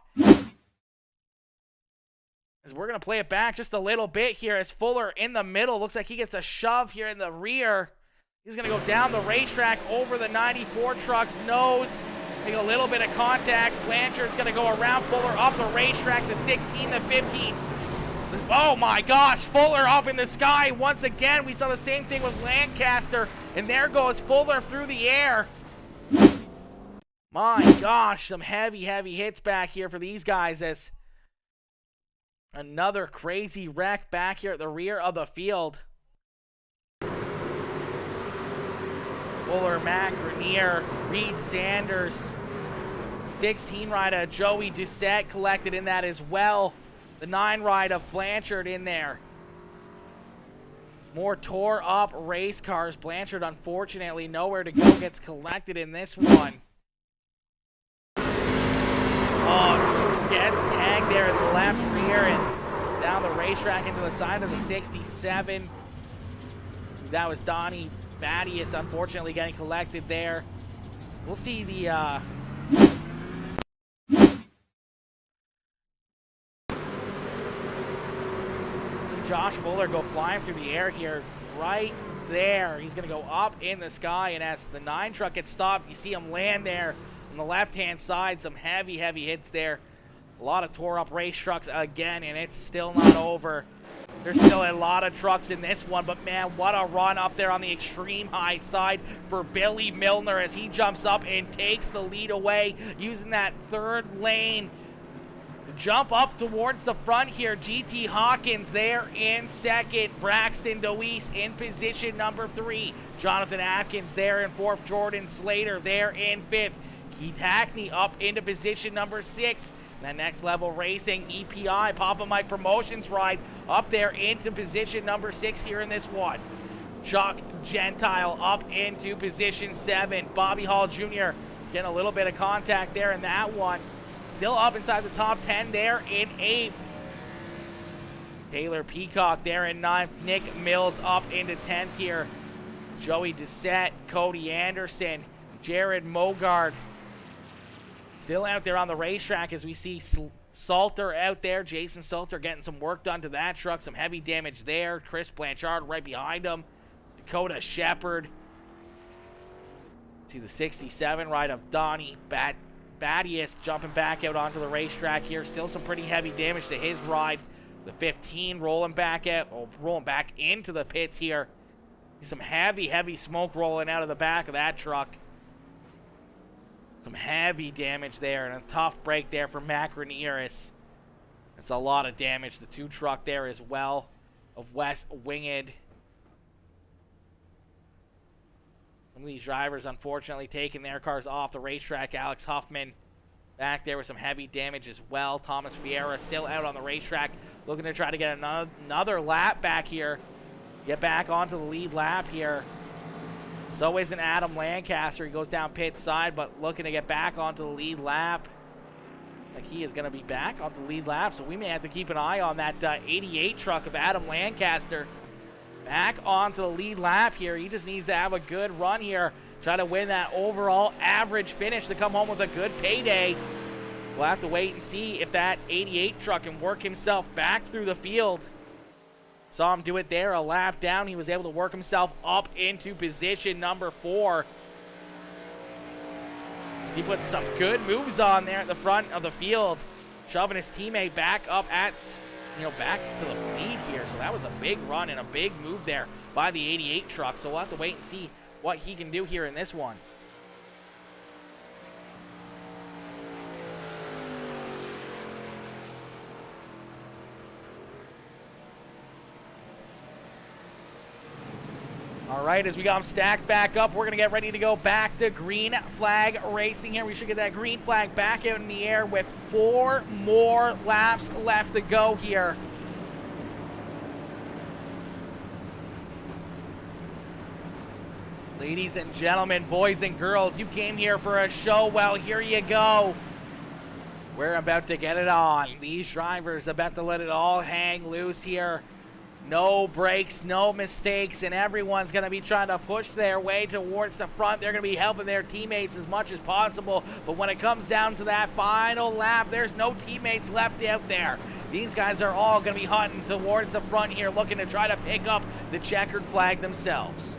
Speaker 2: As we're going to play it back just a little bit here as Fuller in the middle. Looks like he gets a shove here in the rear. He's going to go down the racetrack over the 94 truck's nose. Make a little bit of contact. Blanchard's going to go around Fuller up the racetrack to 16 to 15. Oh my gosh, Fuller up in the sky once again. We saw the same thing with Lancaster. And there goes Fuller through the air. My gosh, some heavy hits back here for these guys as another crazy wreck back here at the rear of the field. Fuller, Mac, Grenier, Reed Sanders, 16 ride of Joey Doucette collected in that as well. The 9 ride of Blanchard in there. More tore up race cars. Blanchard, unfortunately, nowhere to go, gets collected in this one. Oh, gets tagged there at the left rear and down the racetrack into the side of the 67. That was Donnie Thaddeus, unfortunately, getting collected there. We'll see the Josh Fuller go flying through the air here, right there. He's going to go up in the sky, and as the 9 truck gets stopped, you see him land there on the left-hand side. Some heavy hits there. A lot of tore-up race trucks again, and it's still not over. There's still a lot of trucks in this one, but man, what a run up there on the extreme high side for Billy Milner as he jumps up and takes the lead away using that 3rd lane. Jump up towards the front here. GT Hawkins there in 2nd. Braxton DeWeese in position number 3. Jonathan Atkins there in 4th. Jordan Slater there in 5th. Keith Hackney up into position number 6. That Next Level Racing EPI Papa Mike Promotions ride up there into position number 6 here in this one. Chuck Gentile up into position 7. Bobby Hall Jr. getting a little bit of contact there in that one. Still up inside the top 10 there in 8th. Taylor Peacock there in 9th. Nick Mills up into 10th here. Joey Doucette, Cody Anderson, Jared Mogard still out there on the racetrack as we see Salter out there. Jason Salter getting some work done to that truck. Some heavy damage there. Chris Blanchard right behind him. Dakota Shepard. See the 67 ride of Donnie Badius jumping back out onto the racetrack here. Still some pretty heavy damage to his ride. The 15 rolling back into the pits here. Some heavy smoke rolling out of the back of that truck. Some heavy damage there and a tough break there for Mac Ranieris. That's a lot of damage. The 2 truck there as well of Wes Winged. Some of these drivers unfortunately taking their cars off the racetrack. Alex Huffman back there with some heavy damage as well. Thomas Vieira still out on the racetrack looking to try to get another lap back here. Get back onto the lead lap here. So isn't Adam Lancaster. He goes down pit side, but looking to get back onto the lead lap. Like he is going to be back onto the lead lap, so we may have to keep an eye on that 88 truck of Adam Lancaster. Back onto the lead lap here. He just needs to have a good run here. Try to win that overall average finish to come home with a good payday. We'll have to wait and see if that 88 truck can work himself back through the field. Saw him do it there, a lap down. He was able to work himself up into position number 4. He put some good moves on there at the front of the field, shoving his teammate back up at, back to the lead here. So that was a big run and a big move there by the 88 truck. So we'll have to wait and see what he can do here in this one. All right, as we got them stacked back up, we're going to get ready to go back to green flag racing here. We should get that green flag back out in the air with 4 more laps left to go here. Ladies and gentlemen, boys and girls, you came here for a show. Well, here you go. We're about to get it on. These drivers about to let it all hang loose here. No breaks, no mistakes, and everyone's going to be trying to push their way towards the front. They're going to be helping their teammates as much as possible. But when it comes down to that final lap, there's no teammates left out there. These guys are all going to be hunting towards the front here, looking to try to pick up the checkered flag themselves.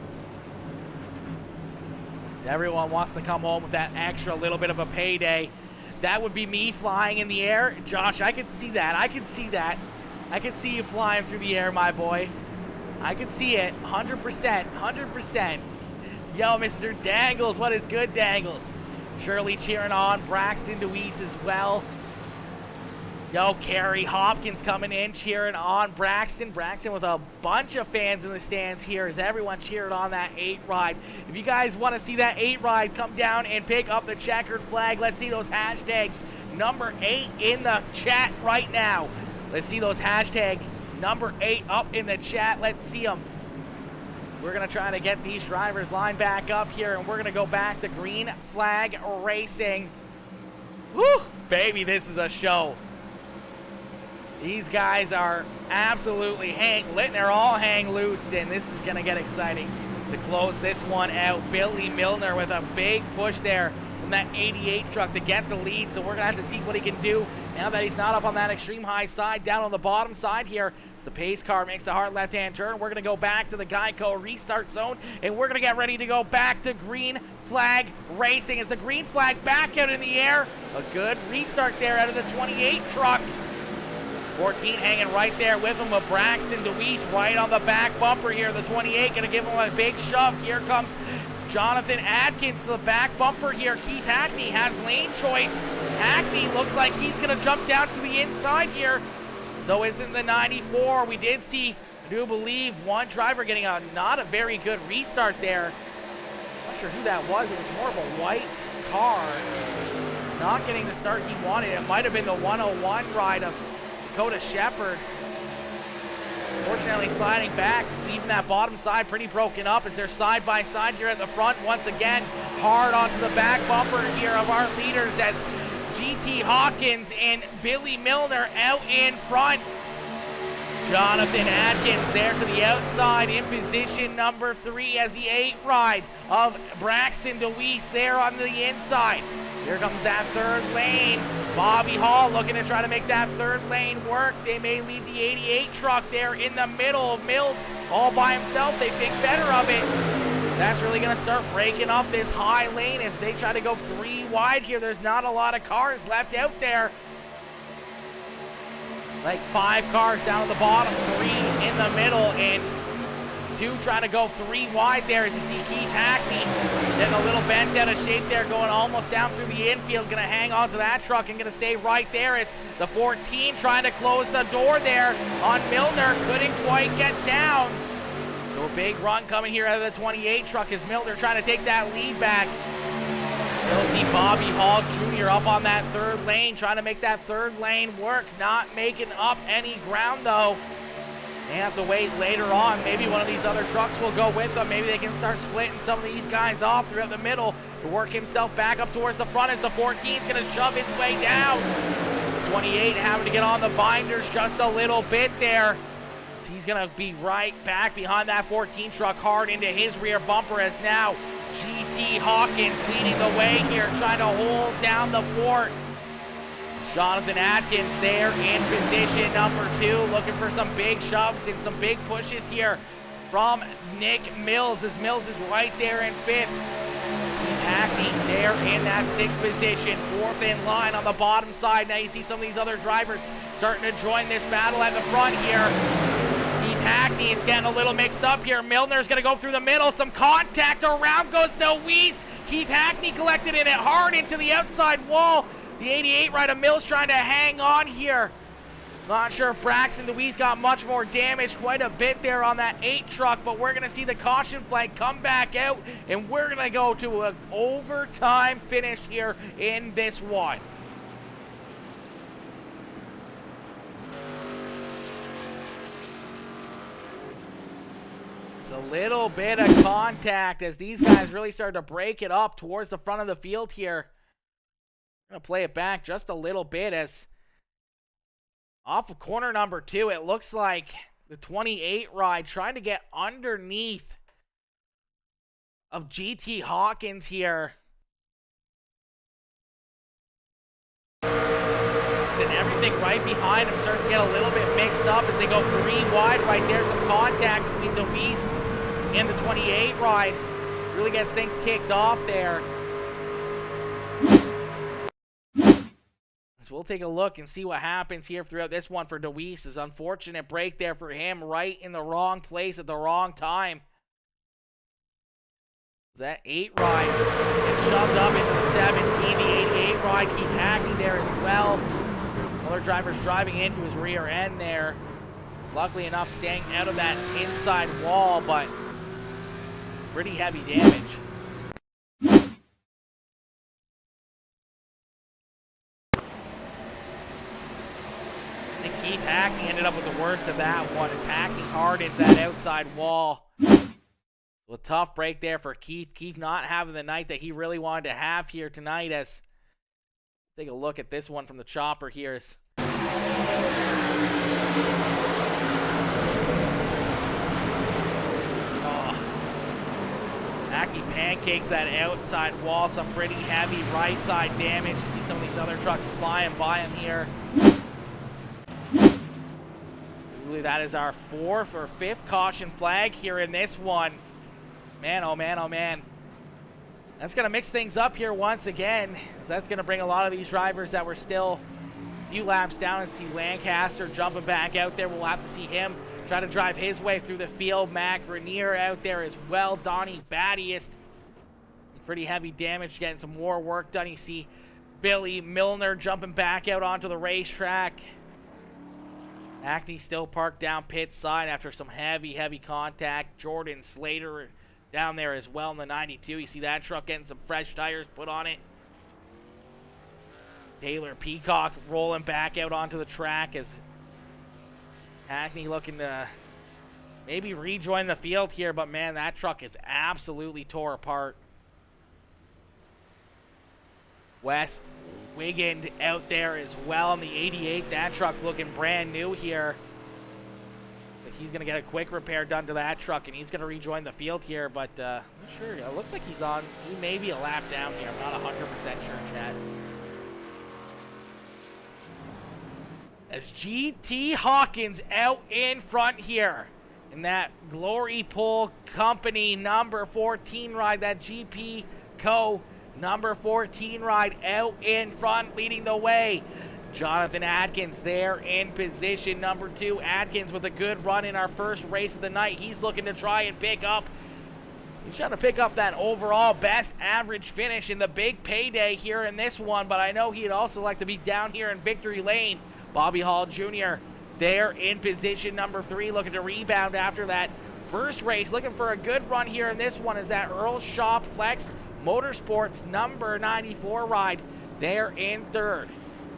Speaker 2: Everyone wants to come home with that extra little bit of a payday. That would be me flying in the air. Josh, I can see that. I can see that. I can see you flying through the air, my boy. I can see it. 100%. 100%. Yo, Mr. Dangles. What is good, Dangles? Shirley cheering on. Braxton Deweese as well. Yo, Carrie Hopkins coming in, cheering on Braxton. Braxton with a bunch of fans in the stands here as everyone cheered on that 8 ride. If you guys want to see that 8 ride, come down and pick up the checkered flag. Let's see those hashtags. Number 8 in the chat right now. Let's see those hashtag number 8 up in the chat. Let's see them. We're going to try to get these drivers lined back up here, and we're going to go back to green flag racing. Woo! Baby, this is a show. These guys are absolutely letting their all hang loose, and this is going to get exciting. To close this one out, Billy Milner with a big push there from that 88 truck to get the lead, so we're going to have to see what he can do now that he's not up on that extreme high side. Down on the bottom side here, as the pace car makes the hard left-hand turn, we're going to go back to the Geico restart zone, and we're going to get ready to go back to green flag racing. As the green flag back out in the air, a good restart there out of the 28 truck. 14 hanging right there with him, with Braxton Deweese right on the back bumper here. The 28 going to give him a big shove. Here comes Jonathan Adkins to the back bumper here. Keith Hackney has lane choice. Hackney looks like he's going to jump down to the inside here. So isn't the 94. We did see, I do believe, one driver getting a not a very good restart there. Not sure who that was. It was more of a white car. Not getting the start he wanted. It might have been the 101 ride of Dakota Shepard. Fortunately, sliding back, leaving that bottom side pretty broken up as they're side by side here at the front. Once again, hard onto the back bumper here of our leaders as GT Hawkins and Billy Milner out in front. Jonathan Atkins there to the outside in position number 3 as the 8 ride of Braxton DeWeese there on the inside. Here comes that third lane. Bobby Hall looking to try to make that third lane work. They may leave the 88 truck there in the middle of Mills all by himself. They think better of it. That's really going to start breaking up this high lane if they try to go 3 wide here. There's not a lot of cars left out there. Like 5 cars down at the bottom, 3 in the middle, and 2 trying to go 3 wide there as you see Keith Hackney. Then a little bent out of shape there, going almost down through the infield. Going to hang on to that truck and going to stay right there as the 14 trying to close the door there on Milner. Couldn't quite get down. So a big run coming here out of the 28 truck as Milner trying to take that lead back. You'll see Bobby Hall Jr. up on that third lane, trying to make that third lane work. Not making up any ground, though. They have to wait later on. Maybe one of these other trucks will go with them. Maybe they can start splitting some of these guys off throughout the middle to work himself back up towards the front as the 14 is going to shove his way down. 28 having to get on the binders just a little bit there. He's going to be right back behind that 14 truck hard into his rear bumper as now GT Hawkins leading the way here, trying to hold down the fort. Jonathan Atkins there in position number 2, looking for some big shoves and some big pushes here from Nick Mills, as Mills is right there in 5th. Hackney there in that 6th position, 4th in line on the bottom side. Now you see some of these other drivers starting to join this battle at the front here. Hackney, it's getting a little mixed up here. Milner's going to go through the middle. Some contact. Around goes DeWeese. Keith Hackney collected in it hard into the outside wall. The 88 right of Mills trying to hang on here. Not sure if Braxton DeWeese got much more damage. Quite a bit there on that 8 truck. But we're going to see the caution flag come back out. And we're going to go to an overtime finish here in this one. A little bit of contact as these guys really start to break it up towards the front of the field here. I'm going to play it back just a little bit as off of corner number 2, it looks like the 28 ride trying to get underneath of GT Hawkins here. And everything right behind him starts to get a little bit mixed up as they go 3 wide right there. Some contact between DeWeese and the 28 ride. Really gets things kicked off there. So we'll take a look and see what happens here throughout this one for DeWeese. His unfortunate break there for him, right in the wrong place at the wrong time. That 8 ride gets shoved up into the 17. The 88 ride, Keith Hackney there as well. Other drivers driving into his rear end there. Luckily enough, staying out of that inside wall, but pretty heavy damage. I think Keith Hackney ended up with the worst of that one as Hackney hard into that outside wall. A tough break there for Keith. Keith not having the night that he really wanted to have here tonight as take a look at this one from the chopper here. Hackney pancakes that outside wall. Some pretty heavy right side damage. You see some of these other trucks flying by him here. Really, that is our 4th or 5th caution flag here in this one. Man, oh man, oh man. That's going to mix things up here once again. So that's going to bring a lot of these drivers that were still a few laps down and see Lancaster jumping back out there. We'll have to see him try to drive his way through the field. Mac Grenier out there as well. Donnie Battiest. Pretty heavy damage, getting some more work done. You see Billy Milner jumping back out onto the racetrack. Hackney still parked down pit side after some heavy contact. Jordan Slater down there as well in the 92. You see that truck getting some fresh tires put on it. Taylor Peacock rolling back out onto the track as Hackney looking to maybe rejoin the field here, but man, that truck is absolutely tore apart. Wes Wiggin out there as well in the 88. That truck looking brand new here. But he's going to get a quick repair done to that truck, and he's going to rejoin the field here. But I'm not sure. It looks like he's on. He may be a lap down here. I'm not 100% sure, Chad. As GT Hawkins out in front here in that Glory Pole Company number 14 ride, that GP Co. number 14 ride out in front, leading the way. Jonathan Adkins there in position number 2. Adkins with a good run in our first race of the night. He's looking to try and pick up. He's trying to pick up that overall best average finish in the big payday here in this one, but I know he'd also like to be down here in victory lane. Bobby Hall Jr. there in position number 3, looking to rebound after that first race. Looking for a good run here in this one is that Earl Shop Flex Motorsports number 94 ride there in 3rd.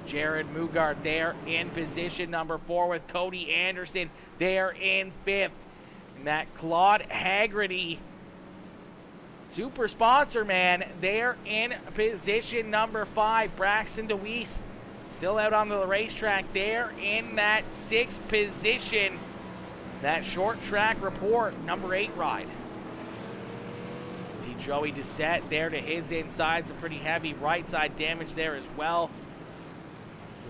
Speaker 2: Jared Mugard there in position number 4 with Cody Anderson there in 5th. And that Claude Haggerty super sponsor man there in position number 5. Braxton DeWeese still out on the racetrack there in that 6th position. That short track report, number 8 ride. See Joey Doucette there to his inside. Some pretty heavy right side damage there as well.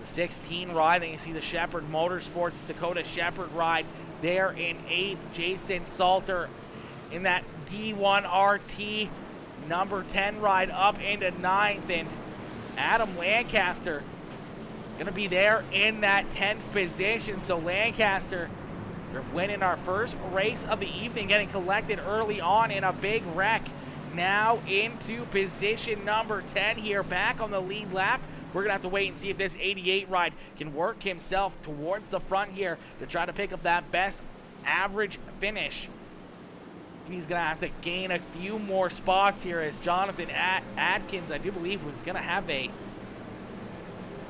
Speaker 2: The 16 ride, then you see the Shepherd Motorsports Dakota Shepherd ride there in 8th. Jason Salter in that D1 RT number 10 ride up into 9th. And Adam Lancaster gonna be there in that 10th position. So Lancaster, they're winning our first race of the evening, getting collected early on in a big wreck. Now into position number 10 here, back on the lead lap. We're gonna have to wait and see if this 88 ride can work himself towards the front here to try to pick up that best average finish. And he's gonna have to gain a few more spots here, as Jonathan Adkins, I do believe, was gonna have a,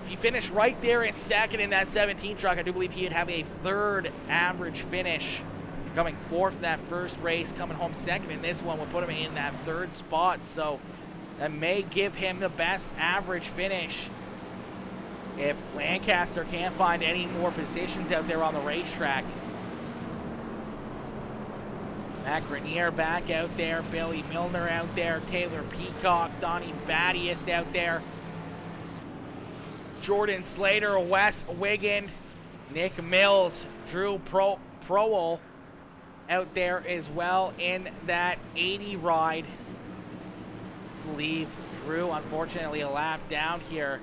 Speaker 2: if he finished right there in 2nd in that 17 truck, I do believe he'd have a 3rd average finish. Coming 4th in that first race, coming home 2nd in this one will put him in that 3rd spot. So that may give him the best average finish if Lancaster can't find any more positions out there on the racetrack. Matt Grenier back out there, Billy Milner out there, Taylor Peacock, Donnie Battiest out there, Jordan Slater, Wes Wiggin, Nick Mills, Drew Proel out there as well in that 80 ride. I believe Drew, unfortunately, a lap down here.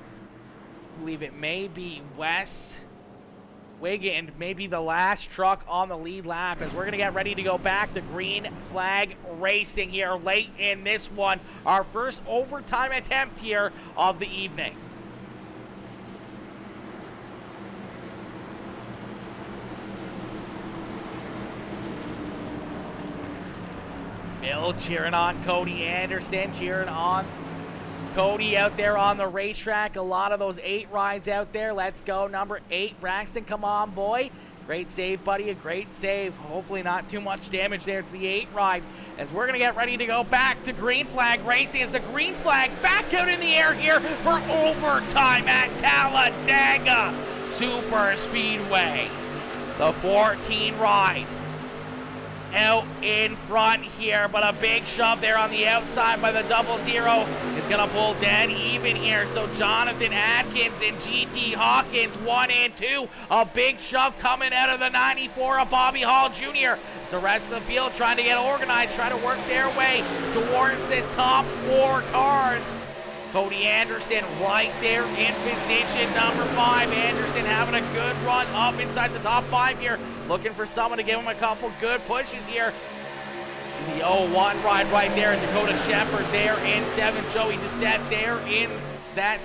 Speaker 2: I believe it may be Wes Wiggin, maybe the last truck on the lead lap, as we're going to get ready to go back to Green Flag Racing here late in this one. Our first overtime attempt here of the evening. Bill cheering on Cody Anderson, cheering on Cody out there on the racetrack. A lot of those 8 rides out there. Let's go, number 8, Braxton. Come on, boy. Great save, buddy. A great save. Hopefully not too much damage there to the 8 ride, as we're going to get ready to go back to Green Flag Racing, as the green flag back out in the air here for overtime at Talladega Super Speedway. The 14 ride out in front here, but a big shove there on the outside by the 00 is going to pull dead even here. So Jonathan Adkins and GT Hawkins 1 and 2. A big shove coming out of the 94 of Bobby Hall Jr. It's the rest of the field trying to get organized, trying to work their way towards this top 4 cars. Cody Anderson right there in position number 5. Anderson having a good run up inside the top 5 here. Looking for someone to give him a couple good pushes here. The 01 ride right there. Dakota Shepherd there in 7. Joey Doucette there in that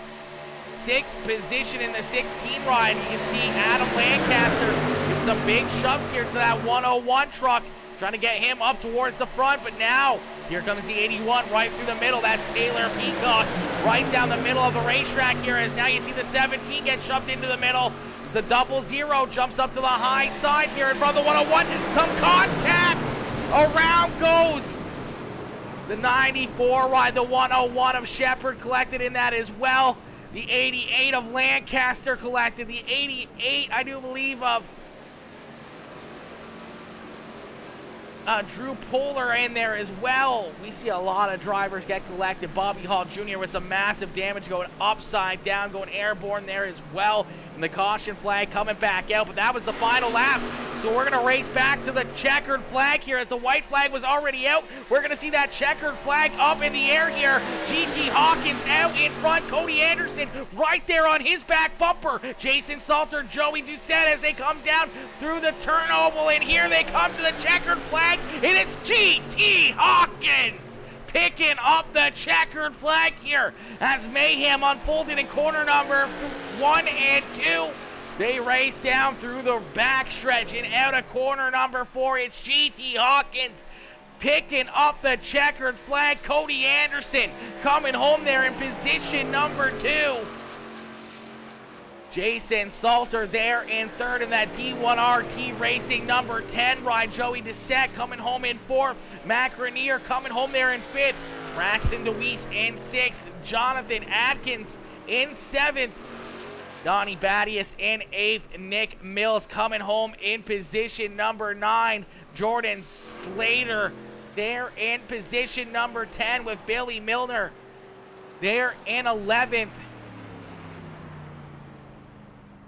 Speaker 2: 6th position in the 16 ride. You can see Adam Lancaster with some big shoves here to that 101 truck, trying to get him up towards the front. But now here comes the 81 right through the middle. That's Taylor Peacock right down the middle of the racetrack here, as now you see the 17 get shoved into the middle. As the 00 jumps up to the high side here in front of the 101. Some contact. Around goes the 94 ride. The 101 of Shepherd collected in that as well. The 88 of Lancaster collected. The 88, I do believe, of Drew Poehler in there as well. We see a lot of drivers get collected. Bobby Hall Jr. with some massive damage going upside down, going airborne there as well. And the caution flag coming back out, but that was the final lap. So we're going to race back to the checkered flag here as the white flag was already out. We're going to see that checkered flag up in the air here. GT Hawkins out in front. Cody Anderson right there on his back bumper. Jason Salter, Joey Doucette as they come down through the turn oval, and here they come to the checkered flag. It is GT Hawkins picking up the checkered flag here as mayhem unfolded in corner number 1 and 2. They race down through the backstretch and out of corner number 4. It's GT Hawkins picking up the checkered flag. Cody Anderson coming home there in position number 2. Jason Salter there in third in that D1RT Racing number 10 ride. Joey Doucette coming home in 4th. Mac Renier coming home there in 5th. Braxton DeWeese in 6th. Jonathan Atkins in 7th. Donnie Battiest in 8th. Nick Mills coming home in position number 9. Jordan Slater there in position number 10 with Billy Milner there in 11th.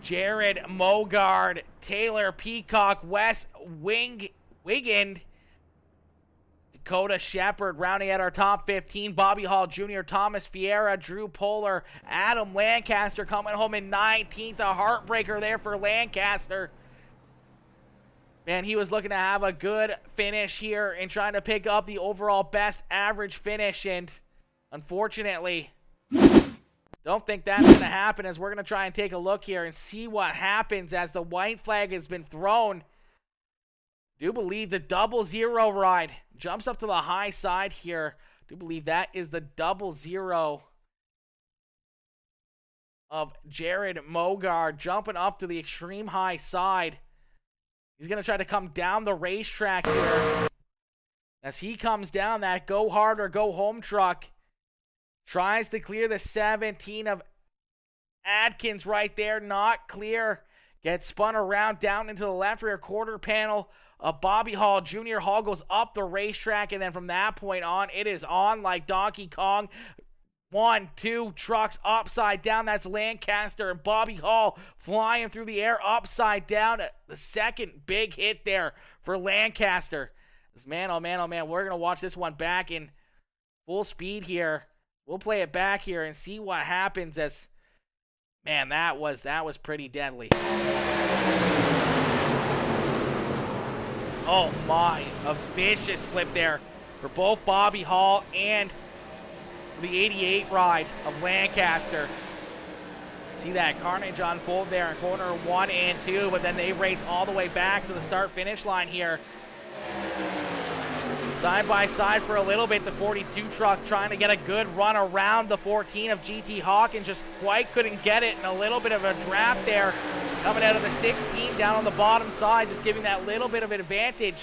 Speaker 2: Jared Mogard, Taylor Peacock, Wes Wiggin, Dakota Shepard rounding out our top 15. Bobby Hall Jr., Thomas Fiera, Drew Poehler, Adam Lancaster coming home in 19th. A heartbreaker there for Lancaster. Man, he was looking to have a good finish here and trying to pick up the overall best average finish, and unfortunately, don't think that's going to happen, as we're going to try and take a look here and see what happens as the white flag has been thrown. Do believe the 00 ride jumps up to the high side here. Do believe that is the 00 of Jared Mogard jumping up to the extreme high side. He's going to try to come down the racetrack here. As he comes down, that go hard or go home truck tries to clear the 17 of Atkins right there. Not clear. Gets spun around down into the left rear quarter panel of Bobby Hall Jr. Hall goes up the racetrack, and then from that point on, it is on like Donkey Kong. 1, 2 trucks upside down. That's Lancaster and Bobby Hall flying through the air upside down. The second big hit there for Lancaster. Man, oh man, oh man. We're going to watch this one back in full speed here. We'll play it back here and see what happens as, man, that was pretty deadly. Oh my, a vicious flip there for both Bobby Hall and the 88 ride of Lancaster. See that carnage unfold there in corner 1 and 2, but then they race all the way back to the start-finish line here. Side by side for a little bit, the 42 truck trying to get a good run around the 14 of GT Hawkins, just quite couldn't get it, and a little bit of a draft there coming out of the 16 down on the bottom side, just giving that little bit of an advantage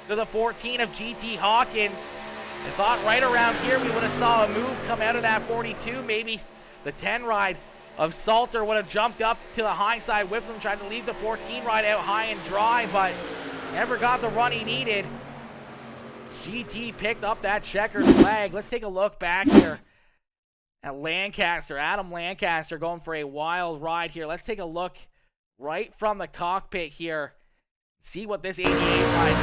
Speaker 2: to the 14 of GT Hawkins. I thought right around here we would have saw a move come out of that 42. Maybe the 10 ride of Salter would have jumped up to the high side with him, tried to leave the 14 ride out high and dry, but never got the run he needed. GT picked up that checkered flag. Let's take a look back here at Lancaster. Adam Lancaster going for a wild ride here. Let's take a look right from the cockpit here. See what this 88 ride is.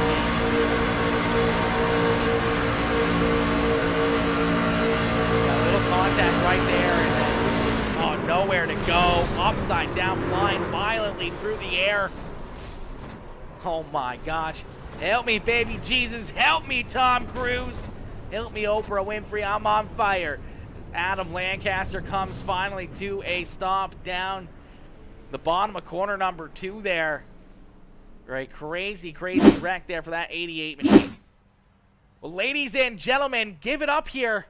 Speaker 2: Got a little contact right there, and then, oh, nowhere to go. Upside down, flying violently through the air. Oh my gosh. Help me, baby Jesus. Help me, Tom Cruise. Help me, Oprah Winfrey. I'm on fire. As Adam Lancaster comes finally to a stop down the bottom of corner number 2 there. Right, crazy wreck there for that 88 machine. Well, ladies and gentlemen, give it up here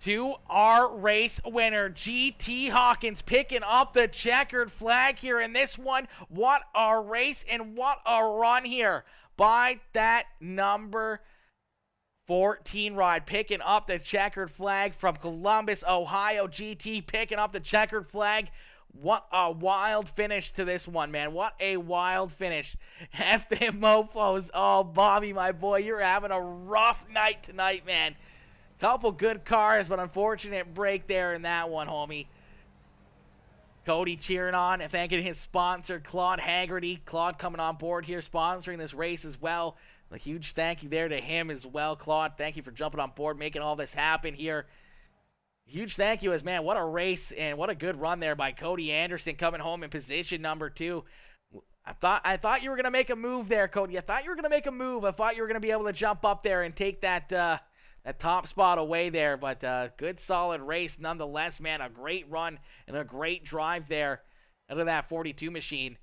Speaker 2: to our race winner, GT Hawkins, picking up the checkered flag here in this one. What a race and what a run here by that number 14 ride, picking up the checkered flag from Columbus, Ohio. GT picking up the checkered flag. What a wild finish to this one, man. What a wild finish. F them mofos. Oh, Bobby, my boy, you're having a rough night tonight, man. Couple good cars, but unfortunate break there in that one, homie. Cody cheering on and thanking his sponsor, Claude Haggerty. Claude coming on board here, sponsoring this race as well. A huge thank you there to him as well, Claude. Thank you for jumping on board, making all this happen here. Huge thank you as, man, what a race and what a good run there by Cody Anderson coming home in position number 2. I thought you were going to make a move there, Cody. I thought you were going to make a move. I thought you were going to be able to jump up there and take that top spot away there, but good solid race nonetheless, man. A great run and a great drive there out of that 42 machine.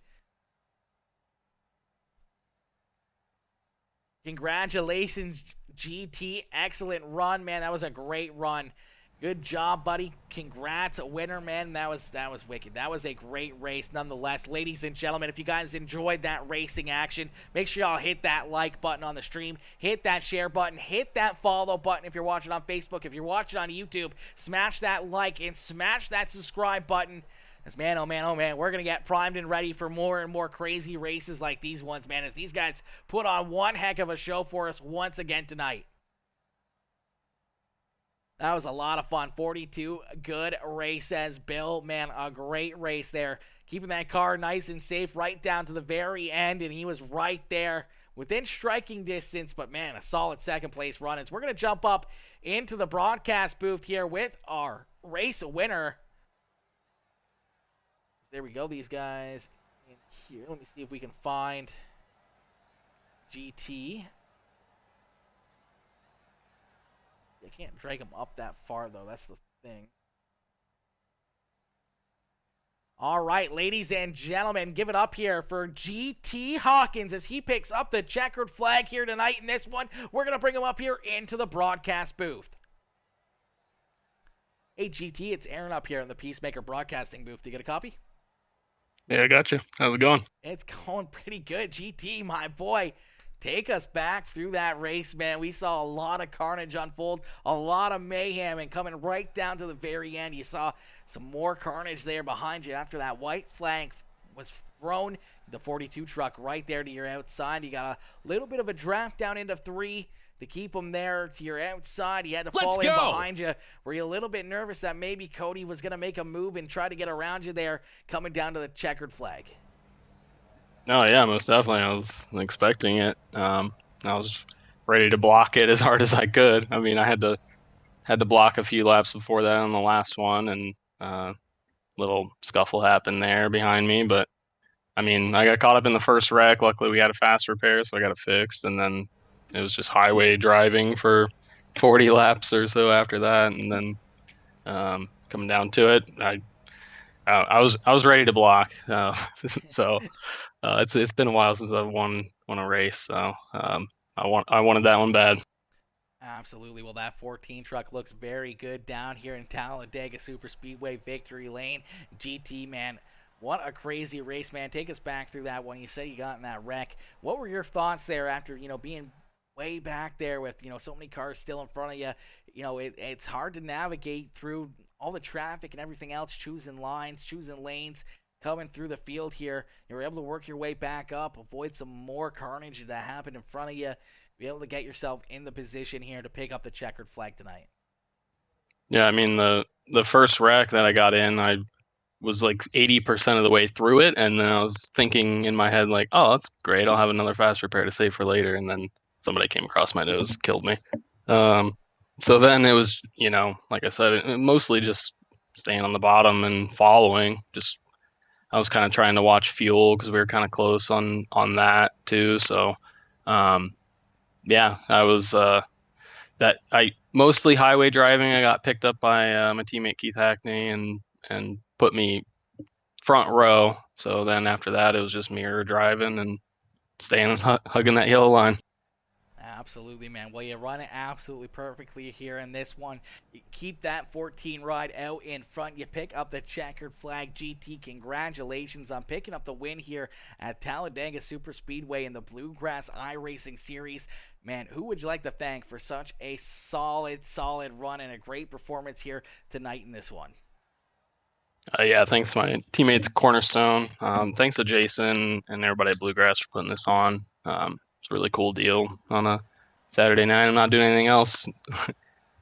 Speaker 2: Congratulations, GT. Excellent run, man. That was a great run. Good job, buddy. Congrats, a winner, man. That was wicked. That was a great race nonetheless. Ladies and gentlemen, if you guys enjoyed that racing action, make sure y'all hit that like button on the stream, hit that share button, hit that follow button if you're watching on Facebook. If you're watching on YouTube, smash that like and smash that subscribe button. As man, oh man, we're going to get primed and ready for more and more crazy races like these ones, man, as these guys put on one heck of a show for us once again tonight. That was a lot of fun. 42, good race, says Bill. Man, a great race there. Keeping that car nice and safe right down to the very end, and he was right there within striking distance, but man, a solid second place run. And so we're going to jump up into the broadcast booth here with our race winner. There we go, these guys in here. Let me see if we can find GT. I can't drag him up that far, though. That's the thing. All right, ladies and gentlemen, give it up here for GT Hawkins as he picks up the checkered flag here tonight in this one. We're going to bring him up here into the broadcast booth. Hey, GT, it's Aaron up here in the Peacemaker Broadcasting booth. Do you get a copy?
Speaker 5: Yeah, I got you. How's it going?
Speaker 2: It's going pretty good. GT, my boy, take us back through that race, man. We saw a lot of carnage unfold, a lot of mayhem, and coming right down to the very end, you saw some more carnage there behind you after that white flag was thrown. The 42 truck right there to your outside. You got a little bit of a draft down into 3 to keep him there to your outside. He had to fall in behind you. Were you a little bit nervous that maybe Cody was going to make a move and try to get around you there coming down to the checkered flag?
Speaker 5: Oh, yeah, most definitely. I was expecting it. I was ready to block it as hard as I could. I mean, I had to block a few laps before that on the last one, and little scuffle happened there behind me. But, I mean, I got caught up in the first wreck. Luckily, we had a fast repair, so I got it fixed. And then it was just highway driving for 40 laps or so after that. And then coming down to it, I was ready to block. So it's been a while since I've won a race. So I wanted that one bad.
Speaker 2: Absolutely. Well, that 14 truck looks very good down here in Talladega Super Speedway Victory Lane. GT, man, what a crazy race, man. Take us back through that one. You said you got in that wreck. What were your thoughts there after, being way back there with, so many cars still in front of you? It's hard to navigate through all the traffic and everything else, choosing lines, choosing lanes, coming through the field here. You were able to work your way back up, avoid some more carnage that happened in front of you, be able to get yourself in the position here to pick up the checkered flag tonight.
Speaker 5: Yeah, I mean, the first wreck that I got in, I was like 80% of the way through it, and then I was thinking in my head like, oh, that's great, I'll have another fast repair to save for later, and then somebody came across my nose, killed me. So then it was, like I said, mostly just staying on the bottom and following. Just I was kind of trying to watch fuel because we were kind of close on that too. So yeah, I was I mostly highway driving. I got picked up by my teammate Keith Hackney and put me front row. So then after that, it was just mirror driving and staying hugging that yellow line.
Speaker 2: Absolutely, man. Well, you run it absolutely perfectly here in this one. You keep that 14 ride out in front. You pick up the checkered flag. GT, congratulations on picking up the win here at Talladega Super Speedway in the Bluegrass iRacing Series. Man, who would you like to thank for such a solid run and a great performance here tonight in this one?
Speaker 5: Yeah, thanks to my teammates Cornerstone. Thanks to Jason and everybody at Bluegrass for putting this on. It's a really cool deal on a Saturday night. I'm not doing anything else.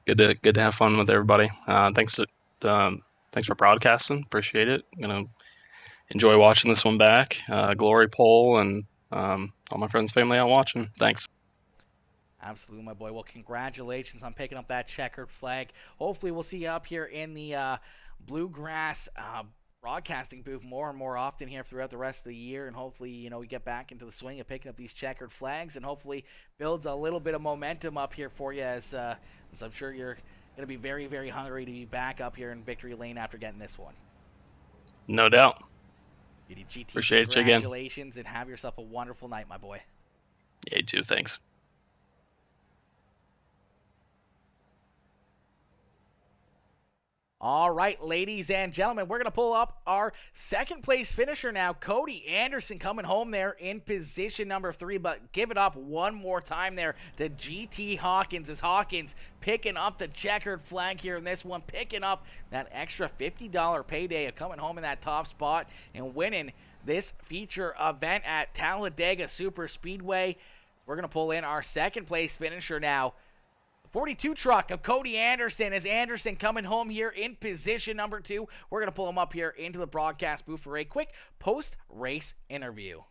Speaker 5: good to have fun with everybody. Thanks for broadcasting. Appreciate it. Gonna enjoy watching this one back. Glory Pole and all my friends, family out watching. Thanks.
Speaker 2: Absolutely, my boy. Well, congratulations on picking up that checkered flag. Hopefully, we'll see you up here in the Bluegrass broadcasting booth more and more often here throughout the rest of the year, and hopefully, we get back into the swing of picking up these checkered flags, and hopefully builds a little bit of momentum up here for you, as I'm sure you're going to be very, very hungry to be back up here in victory lane after getting this one.
Speaker 5: No doubt.
Speaker 2: GT,
Speaker 5: Appreciate you again.
Speaker 2: Congratulations, and have yourself a wonderful night, my boy.
Speaker 5: Yeah, you too. Thanks.
Speaker 2: All right, ladies and gentlemen, we're going to pull up our second place finisher now. Cody Anderson coming home there in position number 3, but give it up one more time there to GT Hawkins, as Hawkins picking up the checkered flag here in this one, picking up that extra $50 payday of coming home in that top spot and winning this feature event at Talladega Super Speedway. We're going to pull in our second place finisher now. 42 truck of Cody Anderson, as Anderson coming home here in position number 2. We're going to pull him up here into the broadcast booth for a quick post-race interview.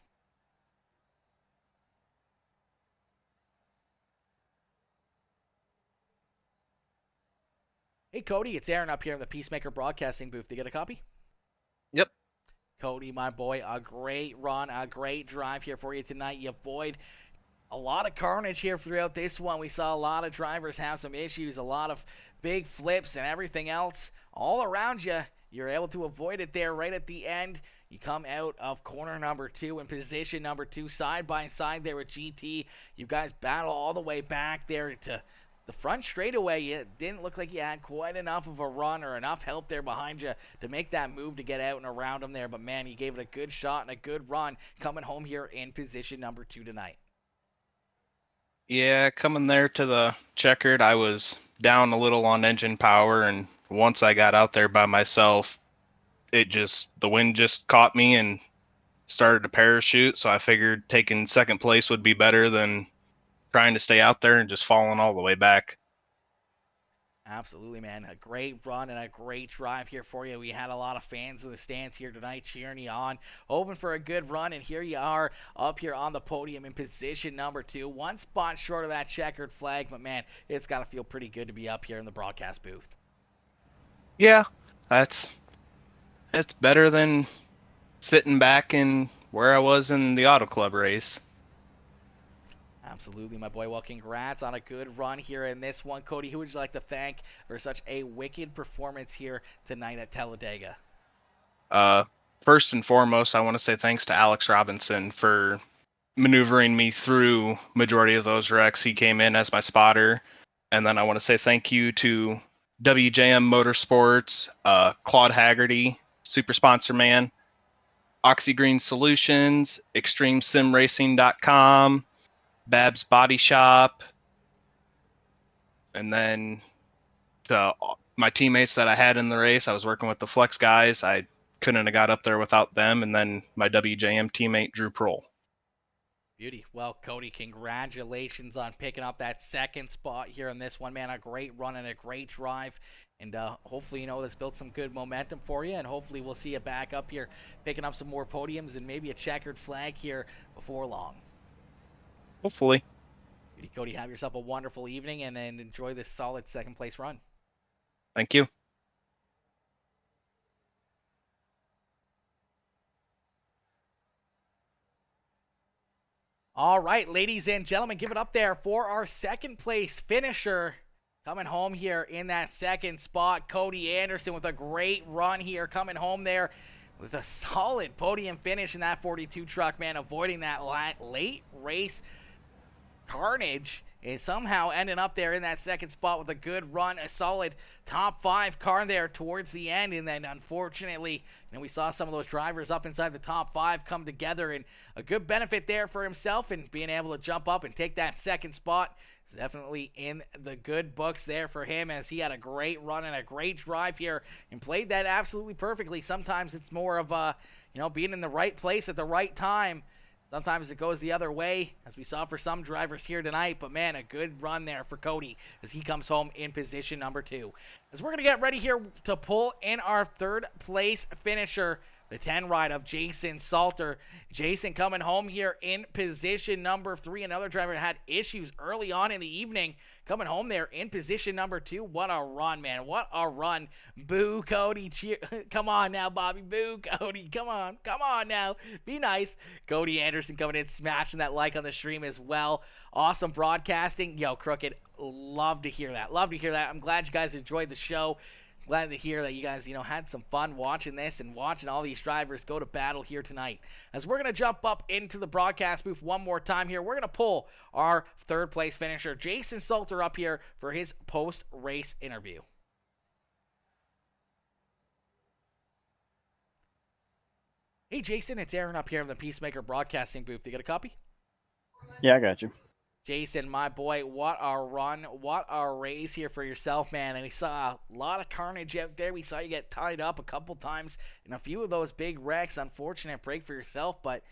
Speaker 2: Hey, Cody, it's Aaron up here in the Peacemaker broadcasting booth. Did you get a copy?
Speaker 6: Yep.
Speaker 2: Cody, my boy, a great run, a great drive here for you tonight. You avoid a lot of carnage here throughout this one. We saw a lot of drivers have some issues, a lot of big flips and everything else all around you. You're able to avoid it there right at the end. You come out of corner number 2 in position number 2, side by side there with GT. You guys battle all the way back there to the front straightaway. It didn't look like you had quite enough of a run or enough help there behind you to make that move to get out and around them there. But, man, you gave it a good shot and a good run coming home here in position number 2 tonight.
Speaker 6: Yeah, coming there to the checkered, I was down a little on engine power, and once I got out there by myself, the wind just caught me and started to parachute, so I figured taking second place would be better than trying to stay out there and just falling all the way back.
Speaker 2: Absolutely, man. A great run and a great drive here for you. We had a lot of fans in the stands here tonight cheering you on, hoping for a good run, and here you are up here on the podium in position number 2. One spot short of that checkered flag, but, man, it's got to feel pretty good to be up here in the broadcast booth.
Speaker 6: Yeah, it's better than sitting back in where I was in the Auto Club race.
Speaker 2: Absolutely, my boy. Well, congrats on a good run here in this one. Cody, who would you like to thank for such a wicked performance here tonight at Talladega?
Speaker 6: First and foremost, I want to say thanks to Alex Robinson for maneuvering me through majority of those wrecks. He came in as my spotter. And then I want to say thank you to WJM Motorsports, Claude Haggerty, Super Sponsor Man, Oxy Green Solutions, ExtremeSimRacing.com, Babs Body Shop, and then to my teammates that I had in the race. I was working with the Flex guys. I couldn't have got up there without them, and then my WJM teammate, Drew Prohl.
Speaker 2: Beauty. Well, Cody, congratulations on picking up that second spot here in this one, man. A great run and a great drive. And hopefully, this built some good momentum for you. And hopefully we'll see you back up here picking up some more podiums and maybe a checkered flag here before long.
Speaker 6: Hopefully.
Speaker 2: Beauty, Cody, have yourself a wonderful evening and enjoy this solid second place run.
Speaker 6: Thank you.
Speaker 2: All right, ladies and gentlemen, give it up there for our second place finisher. Coming home here in that second spot, Cody Anderson with a great run here, coming home there with a solid podium finish in that 42 truck, man, avoiding that late race carnage and somehow ending up there in that second spot with a good run, a solid top 5 car there towards the end. And then unfortunately, we saw some of those drivers up inside the top 5 come together, and a good benefit there for himself and being able to jump up and take that second spot. Definitely in the good books there for him, as he had a great run and a great drive here and played that absolutely perfectly. Sometimes it's more of being in the right place at the right time. Sometimes it goes the other way, as we saw for some drivers here tonight. But man, a good run there for Cody as he comes home in position number 2. As we're going to get ready here to pull in our 3rd place finisher, the 10 ride of Jason Salter. Jason coming home here in position number 3. Another driver had issues early on in the evening. Coming home there in position number 2. What a run, man. What a run. Boo, Cody. Cheer. Come on now, Bobby. Boo, Cody. Come on. Come on now. Be nice. Cody Anderson coming in, smashing that like on the stream as well. Awesome broadcasting. Yo, Crooked, love to hear that. Love to hear that. I'm glad you guys enjoyed the show. Glad to hear that you guys, had some fun watching this and watching all these drivers go to battle here tonight. As we're going to jump up into the broadcast booth one more time here, we're going to pull our 3rd place finisher, Jason Salter, up here for his post-race interview. Hey, Jason, it's Aaron up here in the Peacemaker Broadcasting booth. You got a copy?
Speaker 3: Yeah, I got you.
Speaker 2: Jason, my boy, what a run, what a race here for yourself, man. And we saw a lot of carnage out there. We saw you get tied up a couple times in a few of those big wrecks. Unfortunate break for yourself, but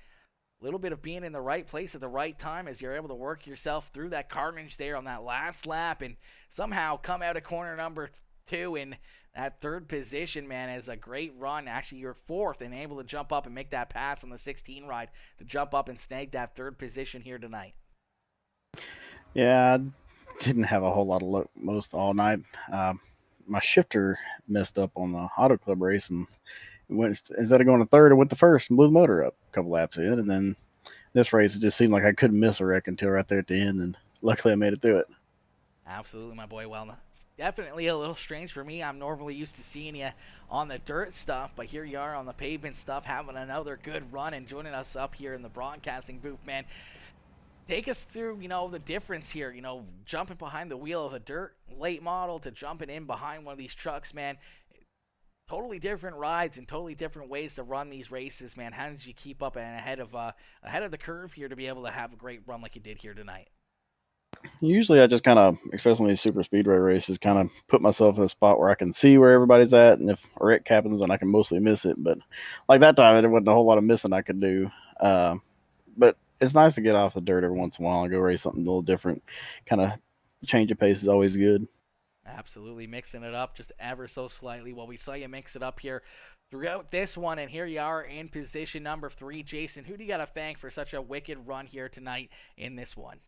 Speaker 2: a little bit of being in the right place at the right time as you're able to work yourself through that carnage there on that last lap and somehow come out of corner number 2 in that 3rd position, man, is a great run. Actually, you're 4th and able to jump up and make that pass on the 16 ride to jump up and snag that 3rd position here tonight.
Speaker 7: Yeah, I didn't have a whole lot of luck most all night. My shifter messed up on the Auto Club race, and instead of going to 3rd, it went to 1st and blew the motor up a couple laps in. And then this race, it just seemed like I couldn't miss a wreck until right there at the end, and luckily I made it through it.
Speaker 2: Absolutely, my boy. Well, it's definitely a little strange for me. I'm normally used to seeing you on the dirt stuff, but here you are on the pavement stuff, having another good run and joining us up here in the broadcasting booth, man. Take us through, the difference here, jumping behind the wheel of a dirt late model to jumping in behind one of these trucks, man. Totally different rides and totally different ways to run these races, man. How did you keep up and ahead of the curve here to be able to have a great run like you did here tonight?
Speaker 7: Usually I just kind of, especially in these super speedway races, kind of put myself in a spot where I can see where everybody's at, and if a wreck happens, then I can mostly miss it. But like that time, there wasn't a whole lot of missing I could do. But it's nice to get off the dirt every once in a while and go race something a little different. Kind of change of pace is always good.
Speaker 2: Absolutely, mixing it up just ever so slightly. Well, we saw you mix it up here throughout this one, and here you are in position number 3. Jason, who do you got to thank for such a wicked run here tonight in this one?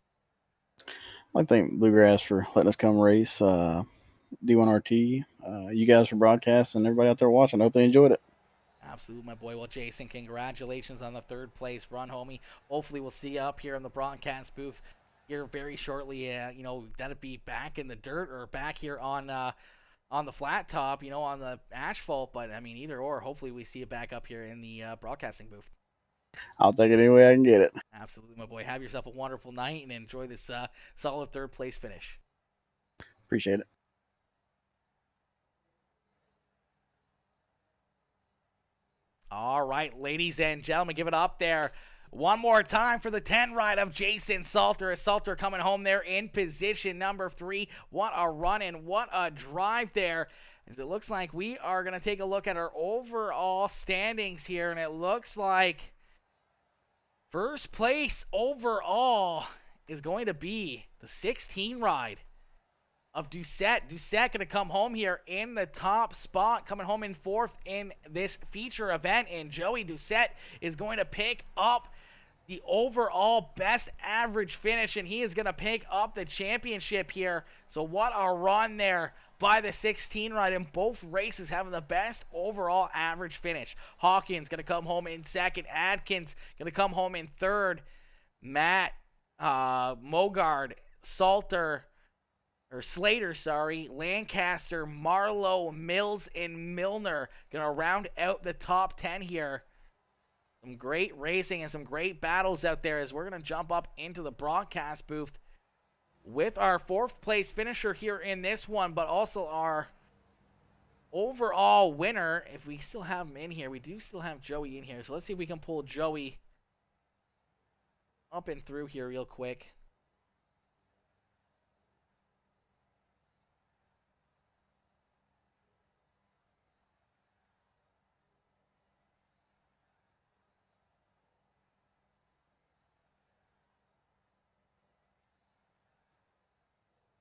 Speaker 7: I'd like to thank Bluegrass for letting us come race, D1RT, you guys for broadcasting, and everybody out there watching. I hope they enjoyed it.
Speaker 2: Absolutely, my boy. Well, Jason, congratulations on the 3rd place run, homie. Hopefully we'll see you up here in the broadcast booth here very shortly. That'd be back in the dirt or back here on the flat top, on the asphalt. But, either or. Hopefully we see you back up here in the broadcasting booth.
Speaker 7: I'll take it any way I can get it.
Speaker 2: Absolutely, my boy. Have yourself a wonderful night and enjoy this solid 3rd place finish.
Speaker 7: Appreciate it.
Speaker 2: All right, ladies and gentlemen, give it up there one more time for the 10 ride of Jason Salter. Salter coming home there in position number 3. What a run and what a drive there. As it looks like we are going to take a look at our overall standings here, and it looks like first place overall is going to be the 16 ride of Doucette. Doucette going to come home here in the top spot, coming home in 4th in this feature event, and Joey Doucette is going to pick up the overall best average finish, and he is going to pick up the championship here. So what a run there by the 16 ride in both races, having the best overall average finish. Hawkins going to come home in 2nd. Adkins going to come home in 3rd. Matt, Mogard, Slater, Lancaster, Marlowe, Mills, and Milner going to round out the top 10 here. Some great racing and some great battles out there as we're going to jump up into the broadcast booth with our 4th place finisher here in this one, but also our overall winner. If we still have him in here, we do still have Joey in here. So let's see if we can pull Joey up and through here real quick.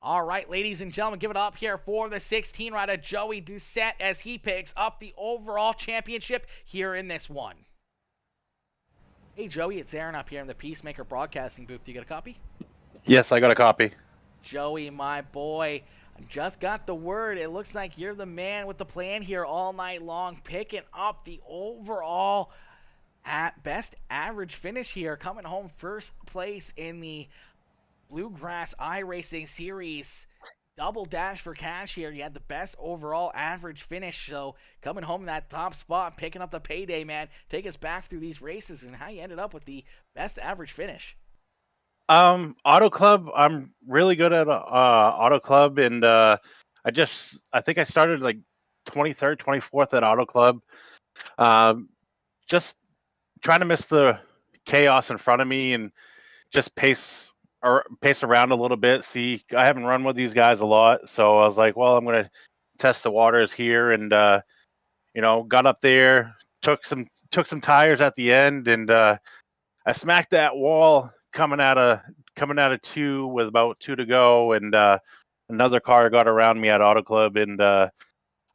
Speaker 2: All right, ladies and gentlemen, give it up here for the 16 rider, Joey Doucette, as he picks up the overall championship here in this one. Hey, Joey, it's Aaron up here in the Peacemaker Broadcasting booth. You got a copy?
Speaker 8: Yes, I got a copy.
Speaker 2: Joey, my boy, I just got the word. It looks like you're the man with the plan here all night long, picking up the overall best average finish here, coming home 1st place in the Bluegrass iRacing Series double dash for cash here. You had the best overall average finish, so coming home in that top spot, picking up the payday, man. Take us back through these races and how you ended up with the best average finish.
Speaker 8: Auto Club, I'm really good at Auto Club, and I think I started like 23rd, 24th at Auto Club. Just trying to miss the chaos in front of me and just pace around a little bit. See, I haven't run with these guys a lot, so I was like, well, I'm going to test the waters here, and got up there, took some tires at the end, and I smacked that wall coming out of 2 with about 2 to go, and another car got around me at Auto Club, and I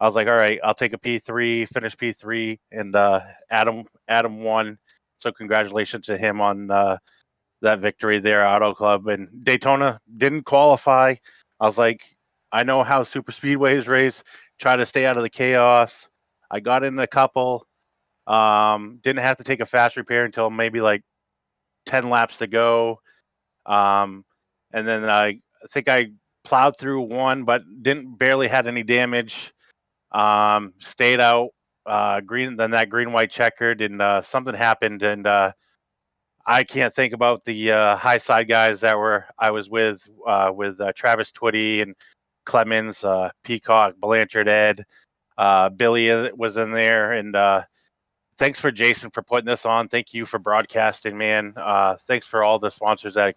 Speaker 8: was like, all right, I'll take a P3, finish P3, and Adam won. So congratulations to him on that victory there at Auto Club. And Daytona didn't qualify. I was like, I know how super speedways race. Try to stay out of the chaos. I got in a couple. Didn't have to take a fast repair until maybe like 10 laps to go. And then I think I plowed through one, but barely had any damage. Stayed out. Then that green-white checkered, and something happened, and I can't think about the high side guys that I was with Travis Twitty and Clemens, Peacock, Blanchard, Ed, Billy was in there, and thanks for Jason for putting this on. Thank you for broadcasting, man. Thanks for all the sponsors that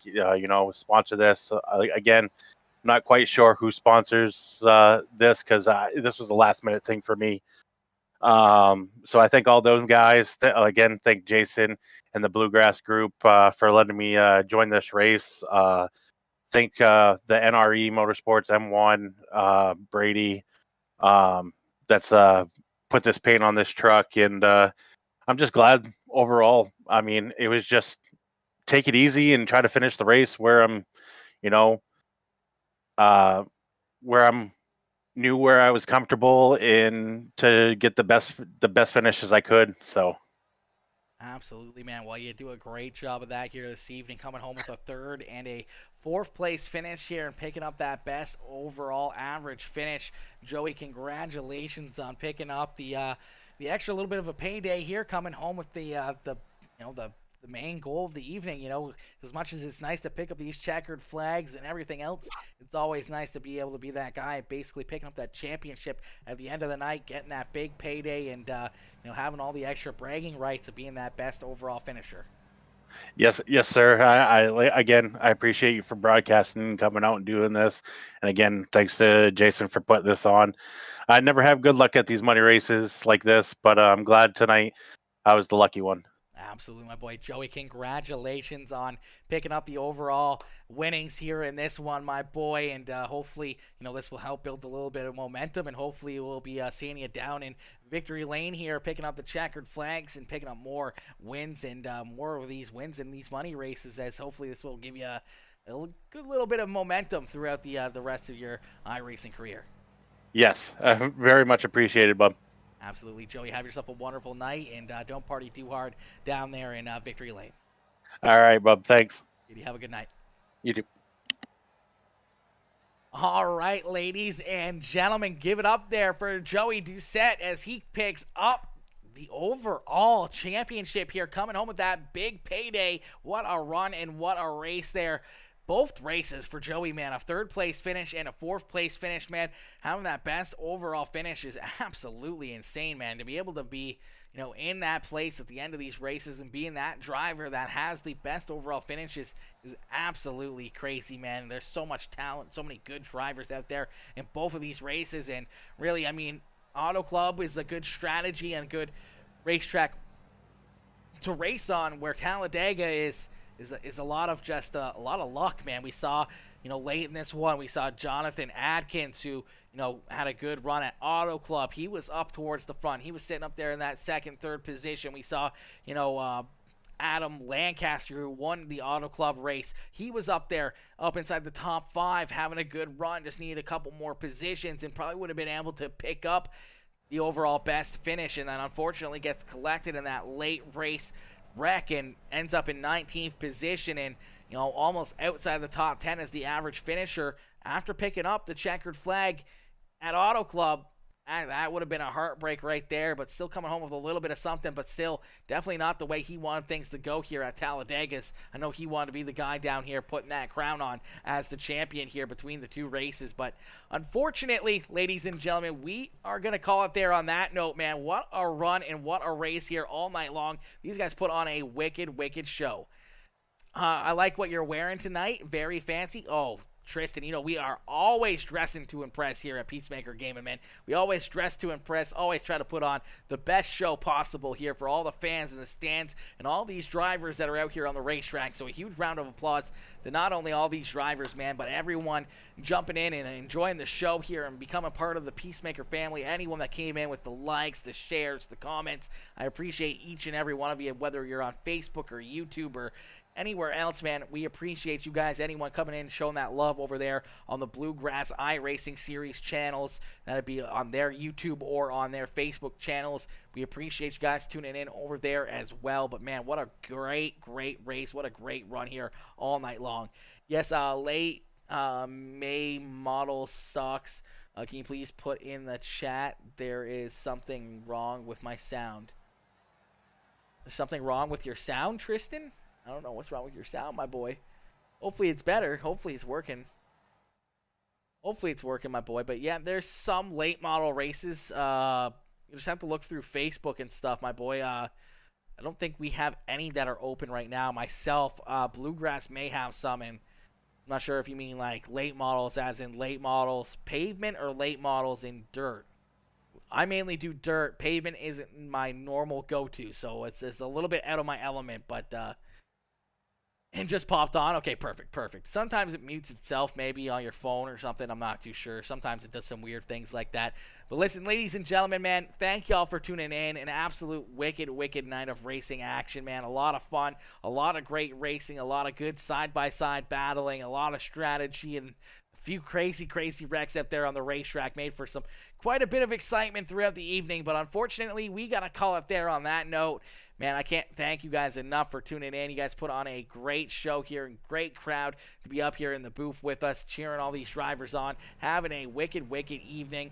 Speaker 8: sponsor this. Again, I'm not quite sure who sponsors this because this was a last minute thing for me. So I thank all those guys. Again, thank Jason and the Bluegrass group for letting me join this race. Thank the NRE Motorsports M1 Brady that's put this paint on this truck, and I'm just glad overall. I mean, it was just take it easy and try to finish the race where I'm knew where I was comfortable in to get the best finishes I could. So
Speaker 2: absolutely, man. Well, you do a great job of that here this evening, coming home with a 3rd and a 4th place finish here and picking up that best overall average finish. Joey, congratulations on picking up the extra little bit of a payday here, coming home with the main goal of the evening. As much as it's nice to pick up these checkered flags and everything else, it's always nice to be able to be that guy basically picking up that championship at the end of the night, getting that big payday, and having all the extra bragging rights of being that best overall finisher.
Speaker 8: Yes, sir. I appreciate you for broadcasting and coming out and doing this. And again, thanks to Jason for putting this on. I never have good luck at these money races like this, but I'm glad tonight I was the lucky one.
Speaker 2: Absolutely, my boy. Joey, congratulations on picking up the overall winnings here in this one, my boy. And hopefully, this will help build a little bit of momentum, and hopefully we'll be seeing you down in victory lane here, picking up the checkered flags and picking up more wins and more of these wins in these money races, as hopefully this will give you a good little bit of momentum throughout the rest of your iRacing career.
Speaker 8: Yes, very much appreciated, bub.
Speaker 2: Absolutely, Joey. Have yourself a wonderful night, and don't party too hard down there in victory lane.
Speaker 8: All right, bub. Thanks.
Speaker 2: You have a good night.
Speaker 8: You too.
Speaker 2: All right, ladies and gentlemen, give it up there for Joey Doucette as he picks up the overall championship here, coming home with that big payday. What a run and what a race there. both races for Joey, man. A third-place finish and a fourth-place finish, man. Having that best overall finish is absolutely insane, man. To be able to be, in that place at the end of these races and being that driver that has the best overall finishes is absolutely crazy, man. There's so much talent, so many good drivers out there in both of these races, and really, I mean, Auto Club is a good strategy and a good racetrack to race on, where Talladega is a lot of just a lot of luck, man. We saw, late in this one, we saw Jonathan Adkins, who, had a good run at Auto Club. He was up towards the front. He was sitting up there in that second, third position. We saw, Adam Lancaster, who won the Auto Club race. He was up there, up inside the top 5, having a good run. Just needed a couple more positions and probably would have been able to pick up the overall best finish, and then unfortunately gets collected in that late race wreck and ends up in 19th position and, almost outside the top 10 as the average finisher after picking up the checkered flag at Auto Club. That would have been a heartbreak right there, but still coming home with a little bit of something, but still definitely not the way he wanted things to go here at Talladega's. I know he wanted to be the guy down here putting that crown on as the champion here between the two races, but unfortunately, ladies and gentlemen, we are going to call it there on that note, man. What a run and what a race here all night long. These guys put on a wicked, wicked show. I like what you're wearing tonight. Very fancy. Oh, Tristan, we are always dressing to impress here at Peacemaker Gaming, man. We always dress to impress, always try to put on the best show possible here for all the fans in the stands and all these drivers that are out here on the racetrack. So a huge round of applause to not only all these drivers, man, but everyone jumping in and enjoying the show here and becoming part of the Peacemaker family. Anyone that came in with the likes, the shares, the comments, I appreciate each and every one of you, whether you're on Facebook or YouTube or anywhere else, man. We appreciate you guys, anyone coming in, showing that love over there on the Bluegrass iRacing series channels. That'd be on their YouTube or on their Facebook channels. We appreciate you guys tuning in over there as well. But, man, what a great, great race. What a great run here all night long. Yes, late May model sucks. Can you please put in the chat, there is something wrong with my sound? There's something wrong with your sound, Tristan? I don't know what's wrong with your sound, my boy. Hopefully it's better. Hopefully it's working. Hopefully it's working, my boy. But, yeah, there's some late model races. You just have to look through Facebook and stuff, my boy. I don't think we have any that are open right now. Myself, Bluegrass may have some, and I'm not sure if you mean, like, late models as in late models pavement or late models in dirt. I mainly do dirt. Pavement isn't my normal go-to, so it's a little bit out of my element, but and just popped on. Okay, perfect. Sometimes it mutes itself maybe on your phone or something. I'm not too sure. Sometimes it does some weird things like that. But listen, ladies and gentlemen, man, thank y'all for tuning in. An absolute wicked, wicked night of racing action, man. A lot of fun, a lot of great racing, a lot of good side-by-side battling, a lot of strategy, and a few crazy, crazy wrecks up there on the racetrack made for some quite a bit of excitement throughout the evening. But unfortunately, we got to call it there on that note. Man, I can't thank you guys enough for tuning in. You guys put on a great show here and great crowd to be up here in the booth with us, cheering all these drivers on, having a wicked, wicked evening.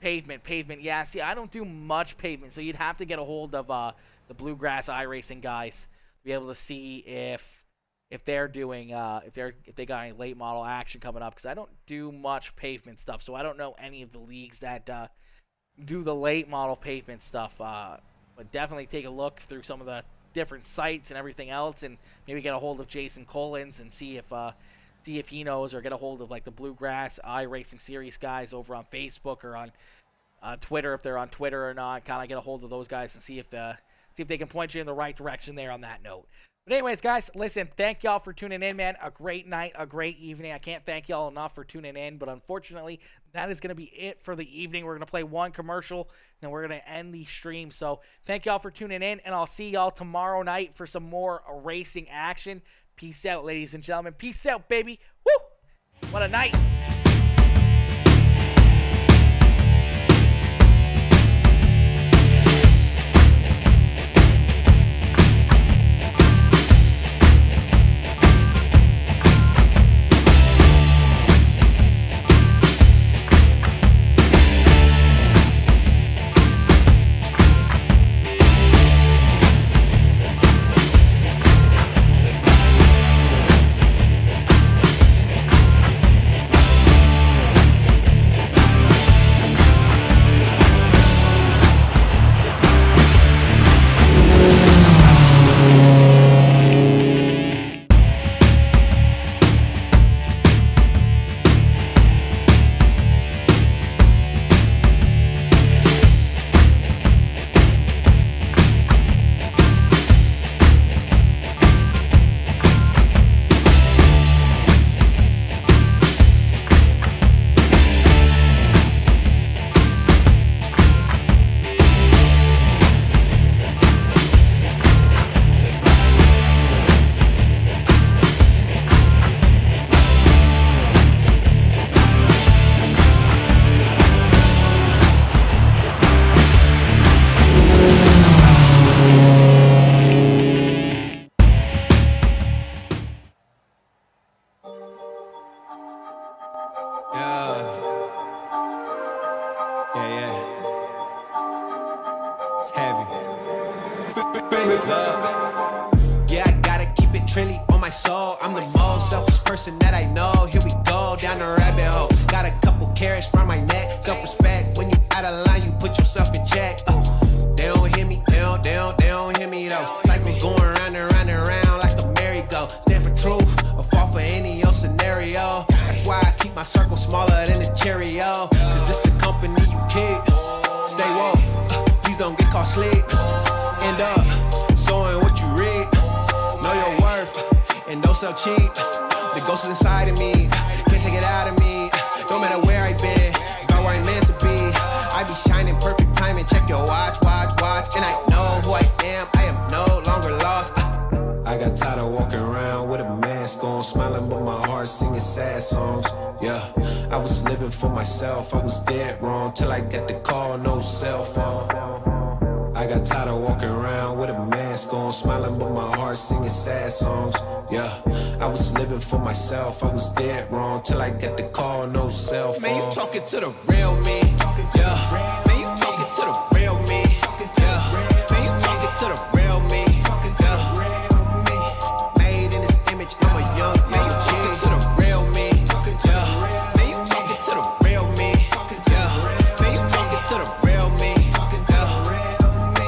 Speaker 2: Pavement. Yeah, see, I don't do much pavement, so you'd have to get a hold of the Bluegrass iRacing guys to be able to see if they're doing if they got any late model action coming up, because I don't do much pavement stuff, so I don't know any of the leagues that do the late model pavement stuff. But definitely take a look through some of the different sites and everything else, and maybe get a hold of Jason Collins and see if he knows, or get a hold of like the Bluegrass iRacing series guys over on Facebook or on Twitter, if they're on Twitter or not. Kind of get a hold of those guys and see if they can point you in the right direction there on that note. But anyways, guys, listen, thank y'all for tuning in, man. A great night, a great evening. I can't thank y'all enough for tuning in, but unfortunately, that is going to be it for the evening. We're going to play one commercial, and then we're going to end the stream. So thank y'all for tuning in, and I'll see y'all tomorrow night for some more racing action. Peace out, ladies and gentlemen. Peace out, baby. Woo! What a night.
Speaker 1: soul. I'm the most selfish person that I know. Here we go, down the rabbit hole. Got a couple carrots round my neck. Self-respect, when you out of line, you put yourself in check. They don't hear me, they don't hear me though. Cycles going round and round and round like a merry-go. Stand for truth, or fall for any old scenario. That's why I keep my circle smaller than a Cheerio. Cause it's the company you keep. Stay woke, please don't get caught sleep. End up sowing what you reap. Know your worth, and don't sell cheap. The ghost is inside of me, can't take it out of me. No matter where I've been, about where I'm meant to be. I be shining perfect timing, check your watch. And I know who I am no longer lost. I got tired of walking around with a mask on, smiling but my heart singing sad songs. Yeah, I was living for myself, I was dead wrong, till I got the call, no cell phone. I got tired of walking around with a mask on, smiling but my heart singing sad songs. Yeah, I was living for myself, I was dead wrong, till I got the call, no cell phone. Man, you talking to the real me. Yeah, man, you talking to the real me. Yeah, man, you talking to the real